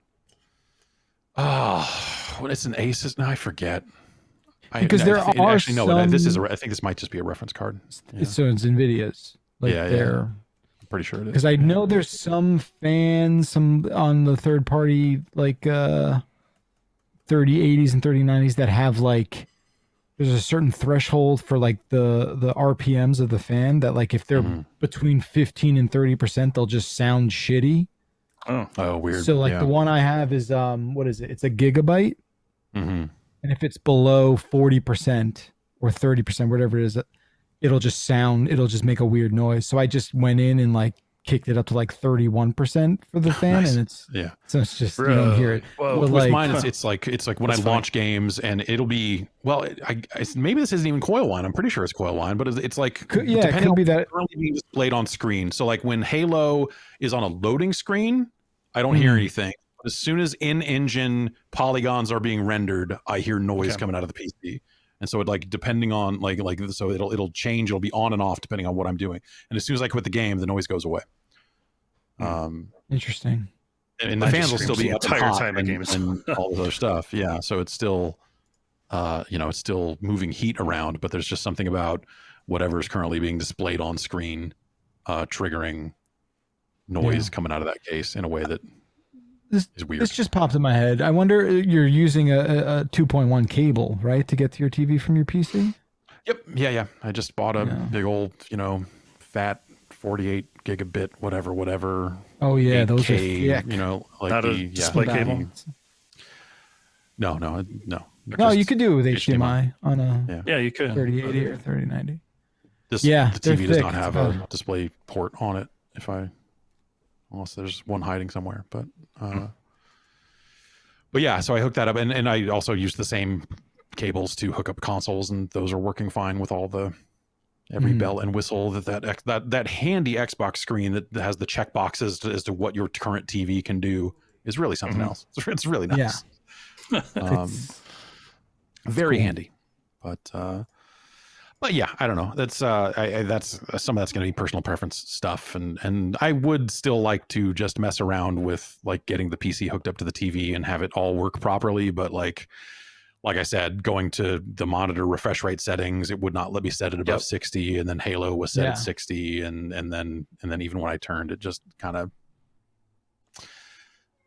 What is an Asus? No, I forget. Because I think this might just be a reference card. Yeah. So it's NVIDIA's. I'm pretty sure it is. Because I know there's some fans, on the third party, like 3080s and 3090s that have like, there's a certain threshold for like the RPMs of the fan that like if they're between 15 and 30%, they'll just sound shitty. Oh, weird. So like the one I have is what is it? It's a gigabyte. And if it's below 40% or 30%, whatever it is, it'll just make a weird noise. So I just went in and like kicked it up to like 31% for the fan, and so it's just you don't hear it. Well, with like, mine, it's like when I launch games, and it'll be maybe this isn't even coil whine. I'm pretty sure it's coil whine, but it's like it could be that currently being displayed on screen. So like when Halo is on a loading screen, I don't hear anything. As soon as in-engine polygons are being rendered, I hear noise coming out of the PC. And so it like depending on so it'll change, it'll be on and off depending on what I'm doing. And as soon as I quit the game, the noise goes away. Interesting. And the fans will still be the entire time of games and all this other stuff. Yeah. So it's still it's still moving heat around, but there's just something about whatever is currently being displayed on screen triggering noise coming out of that case in a way that is weird. This just popped in my head. I wonder, you're using a 2.1 cable, right, to get to your TV from your PC? Yep. Yeah. I just bought a big old, fat 48 gigabit, whatever. Oh yeah, 8K, those are like not a display cable. No. No, you could do it with HDMI on a you could 3080 or 3090. The TV does not have a display port on it. Unless there's one hiding somewhere, but yeah. So I hooked that up, and I also used the same cables to hook up consoles, and those are working fine with all the every bell and whistle that handy Xbox screen that has the check boxes as to what your current TV can do is really something else. It's really nice. Yeah. Very handy, but yeah, I don't know. That's that's some of that's going to be personal preference stuff, and I would still like to just mess around with like getting the PC hooked up to the TV and have it all work properly. But like I said, going to the monitor refresh rate settings, it would not let me set it above 60, and then Halo was set at 60, and then even when I turned, it just kind of,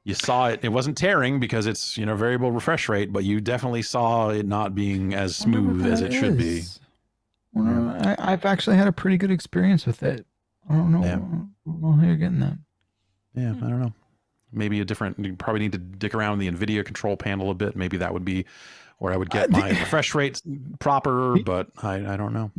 you saw it. It wasn't tearing because it's variable refresh rate, but you definitely saw it not being as smooth as it should be. I've actually had a pretty good experience with it. I don't know. I don't know how you're getting that. Yeah, I don't know. Maybe you probably need to dick around the NVIDIA control panel a bit. Maybe that would be where I would get my refresh rates proper, but I don't know.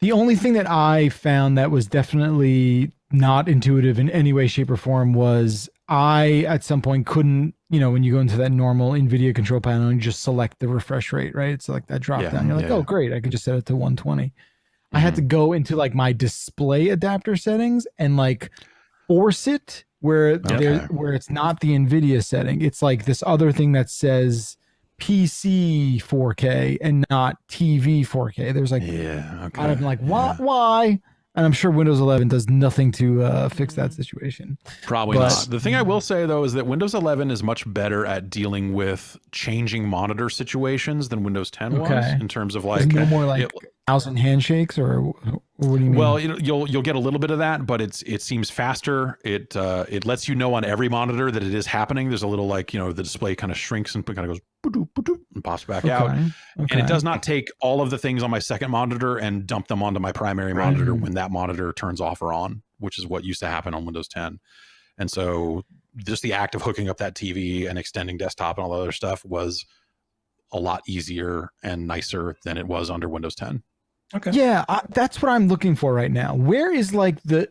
The only thing that I found that was definitely not intuitive in any way, shape, or form was I, at some point, couldn't, when you go into that normal NVIDIA control panel and you just select the refresh rate, right? It's like that drop down. You're like, oh, great. I can just set it to 120. I had to go into like my display adapter settings and like force it where it's not the NVIDIA setting. It's like this other thing that says PC 4K and not TV 4K. There's like, Yeah. Okay. I'm like, Yeah. why? And I'm sure Windows 11 does nothing to fix that situation. Probably But- not. The thing I will say though is that Windows 11 is much better at dealing with changing monitor situations than Windows 10 was Okay. in terms of There's like no more like it- 1,000 handshakes, or what do you mean? well, you'll get a little bit of that, but it seems faster. It lets you know on every monitor that it is happening. There's a little like the display kind of shrinks and kind of goes ba-doop, ba-doop, and pops back out. Okay. And it does not take all of the things on my second monitor and dump them onto my primary monitor when that monitor turns off or on, which is what used to happen on Windows 10. And so just the act of hooking up that TV and extending desktop and all the other stuff was a lot easier and nicer than it was under Windows 10. Okay. Yeah, that's what I'm looking for right now. Where is like the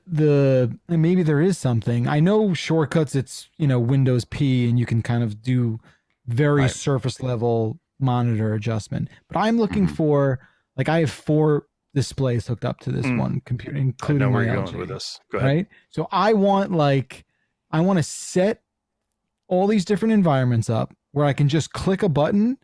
and maybe there is something. I know shortcuts. It's Windows P, and you can kind of do very surface level monitor adjustment. But I'm looking for like I have 4 displays hooked up to this one computer, including I know where my you're LG, going with this. Go ahead. right? So I want to set all these different environments up where I can just click a button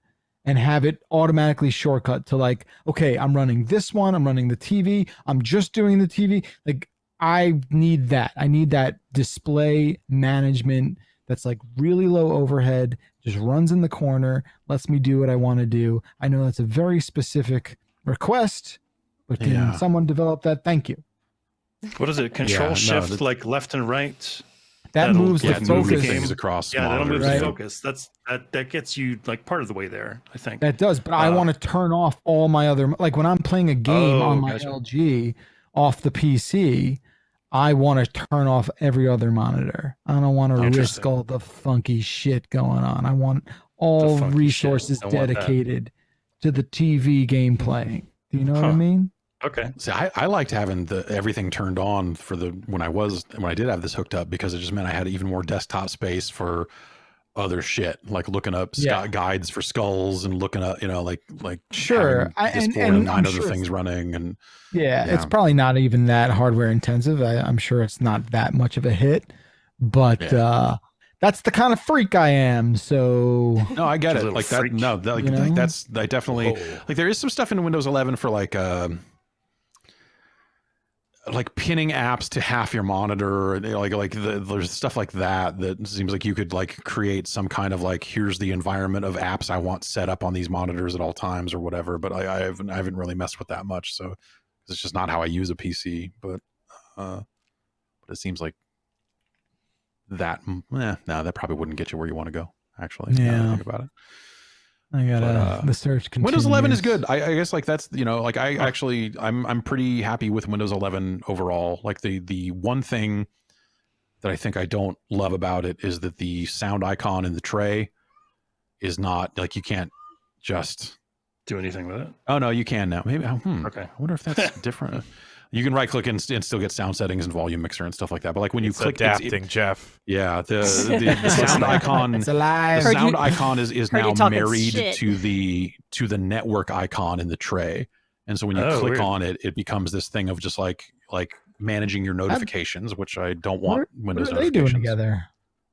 and have it automatically shortcut to like, okay, I'm running this one, I'm running the TV, I'm just doing the TV. Like I need that. I need that display management that's like really low overhead, just runs in the corner, lets me do what I want to do. I know that's a very specific request, but can someone develop that? Thank you. What is it? Control no, Shift that's- like left and right. That moves the Yeah, it's moving focus. things across. Yeah, that'll move monitors. the focus. That gets you like part of the way there, I think. That does, but I want to turn off all my other, like when I'm playing a game on my gotcha. LG off the PC, I want to turn off every other monitor. I don't want to risk all the funky shit going on. I want all funky resources shit. I want that. dedicated to the TV game playing. Do you know what I mean? Okay. See, I liked having everything turned on for when I did have this hooked up, because it just meant I had even more desktop space for other shit, like looking up guides for skulls and looking up, like Sure. having Discord and 9 other things running. And it's probably not even that hardware intensive. I'm sure it's not that much of a hit, but that's the kind of freak I am. So no, I get Just a it. little Like that. freak. No, that, like that's I definitely like. There is some stuff in Windows 11 for like pinning apps to half your monitor, there's stuff like that seems like you could like create some kind of like, here's the environment of apps I want set up on these monitors at all times or whatever. But I haven't really messed with that much, so it's just not how I use a PC. But it seems like that. No, that probably wouldn't get you where you want to go. Actually, now that I think about it. I got the search continues. Windows 11 is good. I guess like that's, like I'm pretty happy with Windows 11 overall. Like the one thing that I think I don't love about it is that the sound icon in the tray is not like, you can't just Do anything with it? Oh no, you can now. Maybe. Okay. I wonder if that's different. You can right click and still get sound settings and volume mixer and stuff like that. But like when you click, adapting, Jeff. yeah, the sound icon. It's alive. The sound icon is heard you now talking married shit. to the network icon in the tray, and so when you click weird. on it, it becomes this thing of just like managing your notifications, which I don't want. Windows What are they doing notifications. together?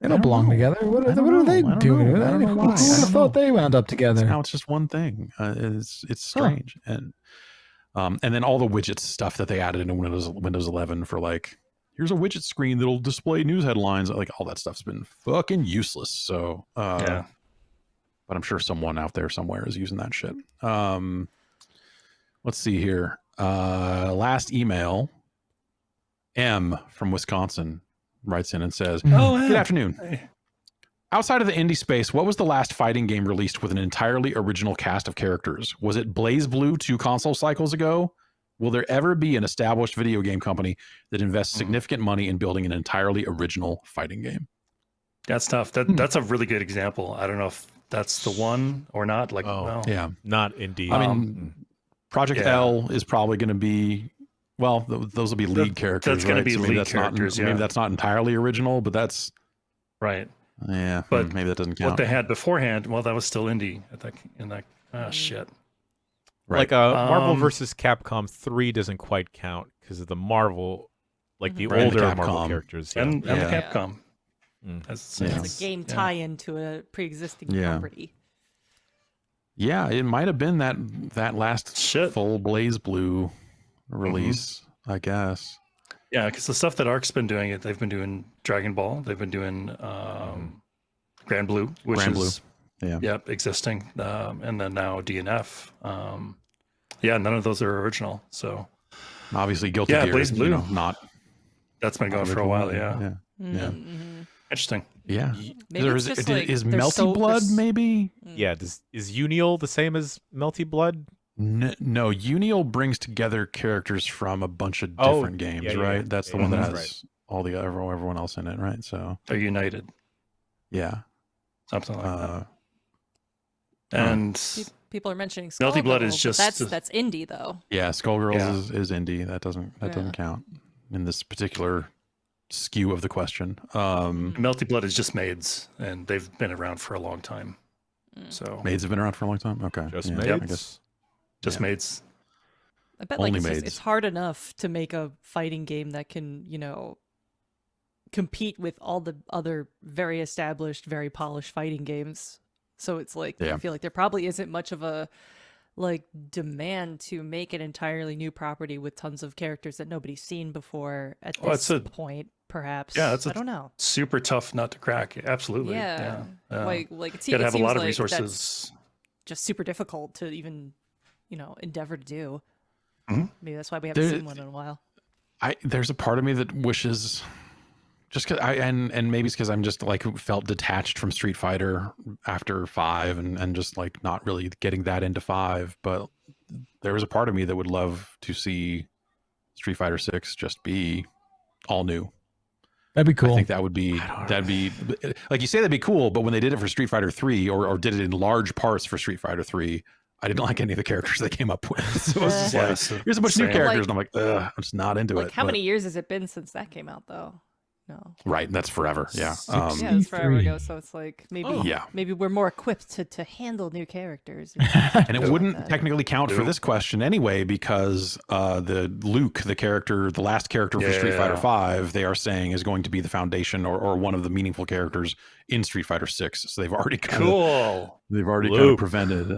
They I don't don't belong know. together. What I don't are they know. I don't doing? know. I don't know Who why. I would have don't thought know. they wound up together? Now it's just one thing. It's strange, and then all the widgets stuff that they added into Windows 11 for like, here's a widget screen that'll display news headlines. Like all that stuff's been fucking useless. So Yeah. but I'm sure someone out there somewhere is using that shit. Let's see here. Last email. M from Wisconsin writes in and says, Oh, good afternoon. Hey. Outside of the indie space, what was the last fighting game released with an entirely original cast of characters? Was it BlazBlue 2 console cycles ago? Will there ever be an established video game company that invests significant money in building an entirely original fighting game? That's tough. That's a really good example. I don't know if that's the one or not. Like, well, Yeah. Not indeed. I mean, Project yeah. L is probably going to be, well, those will be lead characters. that's gonna right? be So maybe lead that's characters, Maybe yeah. that's not entirely original, but that's, right. yeah, But maybe that doesn't count. What they had beforehand, well, that was still indie. Shit. Right. Like Marvel Um, versus Capcom 3 doesn't quite count because of the Marvel, like the Right, older the Marvel Capcom. characters. Yeah. And the Yeah. Capcom. Mm. As Yeah. It's a game tie-in to a pre-existing Yeah. property. Yeah, it might have been that last Shit. full Blaze Blue release, I guess. Yeah, because the stuff that ARC's been doing, they've been doing Dragon Ball, they've been doing Grand Blue, which Grand is Blue. Yeah. existing, and then now DNF. Yeah, none of those are original. So Obviously, Guilty Yeah, Gear, Blaze Blue. not. that's been going for a while. Yeah, Yeah. interesting. Yeah. Maybe it's just like is they're Melty so- Blood there's- maybe? Yeah, is Unial the same as Melty Blood? No, Unial brings together characters from a bunch of Oh, different games, yeah, right? yeah. That's the Yeah, one that has that's all the everyone else in it, right? So They're united, yeah. something like that. Uh, And People are mentioning Melty Blood is Skullgirls, but just- that's indie though. yeah, Skullgirls Yeah. is indie. That doesn't Yeah. count in this particular skew of the question. Melty Blood is just maids, and they've been around for a long time. So Maids have been around for a long time. Okay, Just yeah, maids? I guess. just Yeah. maids. I bet Only like it's, just, maids. it's hard enough to make a fighting game that can, compete with all the other very established, very polished fighting games. So it's like Yeah. I feel like there probably isn't much of a demand to make an entirely new property with tons of characters that nobody's seen before at Well, this it's a- point, perhaps. Yeah, it's I don't know. Super tough nut to crack. Absolutely. Yeah. Like it, you gotta it have a seems lot of like resources. that's just super difficult to even, endeavor to do. Mhm. Maybe that's why we haven't There- seen one in a while. There's a part of me that wishes, just cause and maybe it's because I'm just like felt detached from Street Fighter after 5 and just like not really getting that into 5, but there was a part of me that would love to see Street Fighter 6 just be all new. That'd be cool. I think that'd be like you say, that'd be cool, but when they did it for Street Fighter 3 or did it in large parts for Street Fighter 3, I didn't like any of the characters they came up with. So it was just Yeah, like, so- here's a bunch of new same. characters, Like- and I'm like, ugh, I'm just not into it. How But- many years has it been since that came out, though? No. Right, that's forever. Yeah. Yeah, it's forever 63. ago, so it's like maybe Yeah. maybe we're more equipped to handle new characters. And it wouldn't technically count for Nope. this question anyway, because the Luke, the last character for Street Fighter Yeah. 5, they are saying is going to be the foundation or one of the meaningful characters in Street Fighter 6. So they've already kind Cool. of prevented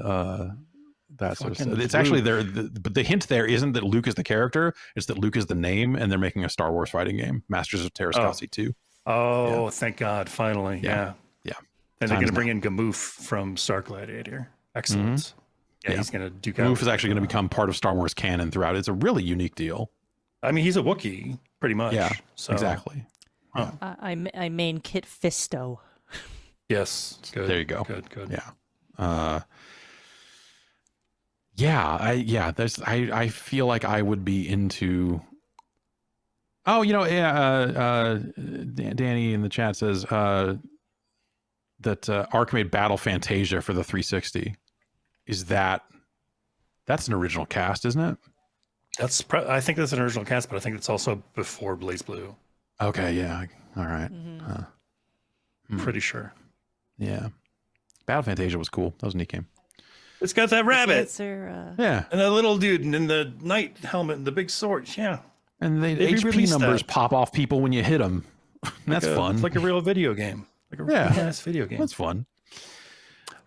that sort of Fucking stuff. It's actually Luke. but the hint there isn't that Luke is the character; it's that Luke is the name, and they're making a Star Wars fighting game, Masters of Terrascasi 2. Oh, thank God! Finally, Yeah. yeah. Yeah. And they're Time's going to bring in Gamoof from Star Gladiator. Excellent. Yeah, Yeah. he's going to duke out. Move is actually going to become part of Star Wars canon throughout. It's a really unique deal. I mean, he's a Wookiee, pretty much. Yeah, So, exactly. I main Kit Fisto. Yes. Good. There you go. Good. Yeah. I feel like I would be into. Oh, Danny in the chat says that Arc made Battle Fantasia for the 360. That's an original cast, isn't it? I think that's an original cast, but I think it's also before Blaze Blue. Okay, yeah. All right. Pretty sure. Yeah. Battle Fantasia was cool. That was a neat game. It's got that rabbit Answer, Yeah. and that little dude and the knight helmet and the big sword. Yeah. And the They HP re-released numbers that. pop off people when you hit them. That's fun. It's like a real video game. Like a Yeah. real nice video game. That's fun.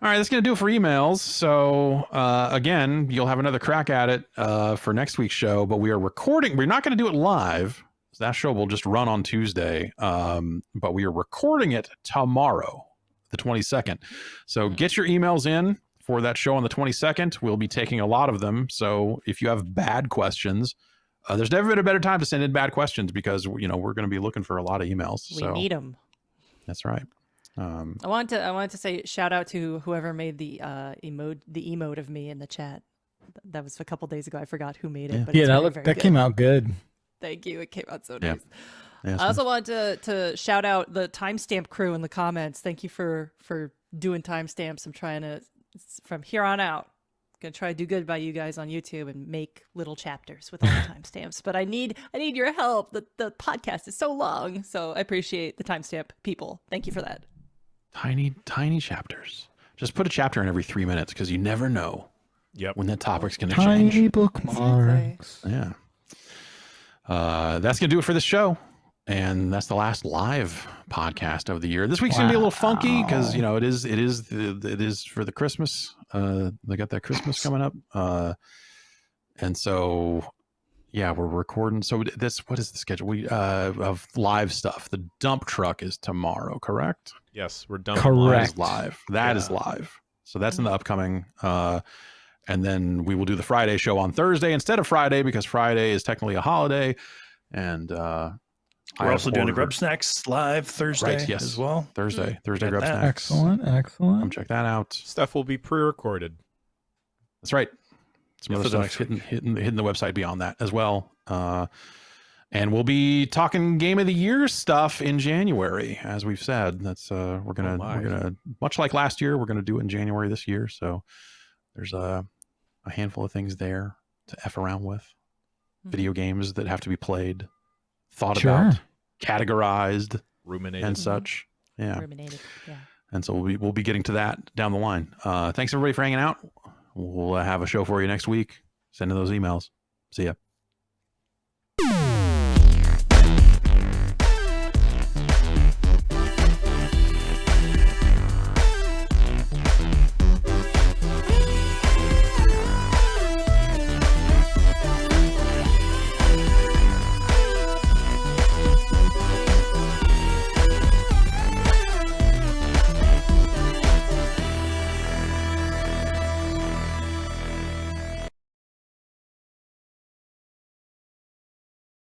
All right, that's going to do it for emails. So, again, you'll have another crack at it for next week's show, but we are recording. We're not going to do it live. So that show will just run on Tuesday, but we are recording it tomorrow, the 22nd. So get your emails in for that show on the 22nd. We'll be taking a lot of them. So if you have bad questions, there's never been a better time to send in bad questions because, we're going to be looking for a lot of emails. we need them. That's right. I wanted to say shout out to whoever made the emote of me in the chat. That was a couple days ago. I forgot who made it. Yeah. But Yeah, it's very, very that good. came out good. Thank you. It came out so Yeah. nice. Yeah, I also wanted to shout out the timestamp crew in the comments. Thank you for doing timestamps. I'm trying to, from here on out, gonna try to do good by you guys on YouTube and make little chapters with all the timestamps. But I need your help. The podcast is so long, so I appreciate the timestamp people. Thank you for that. Tiny chapters. Just put a chapter in every 3 minutes because you never know Yep. when that topic's going to Tiny change. bookmarks. Yeah. That's going to do it for this show. And that's the last live podcast of the year. This week's going to be a little funky because, it is for the Christmas They got that Christmas coming up. And so, yeah, we're recording. So what is the schedule? We of live stuff. The dump truck is tomorrow, correct? Yes, we're done. That is live. That is live. So that's in the upcoming. And then we will do the Friday show on Thursday instead of Friday because Friday is technically a holiday. And we're also doing a Grub Snacks live Thursday as well. Thursday Grub Snacks. Excellent. Come check that out. Stuff will be pre-recorded. That's right. Some other stuff hitting the website beyond that as well. And we'll be talking Game of the Year stuff in January, as we've said. That's we're gonna much like last year, we're gonna do it in January this year. So there's a handful of things there to F around with. Video games that have to be played, thought about, categorized, ruminated, and such. Yeah. Ruminated. Yeah. And so we'll be getting to that down the line. Thanks everybody for hanging out. We'll have a show for you next week. Send in those emails. See ya.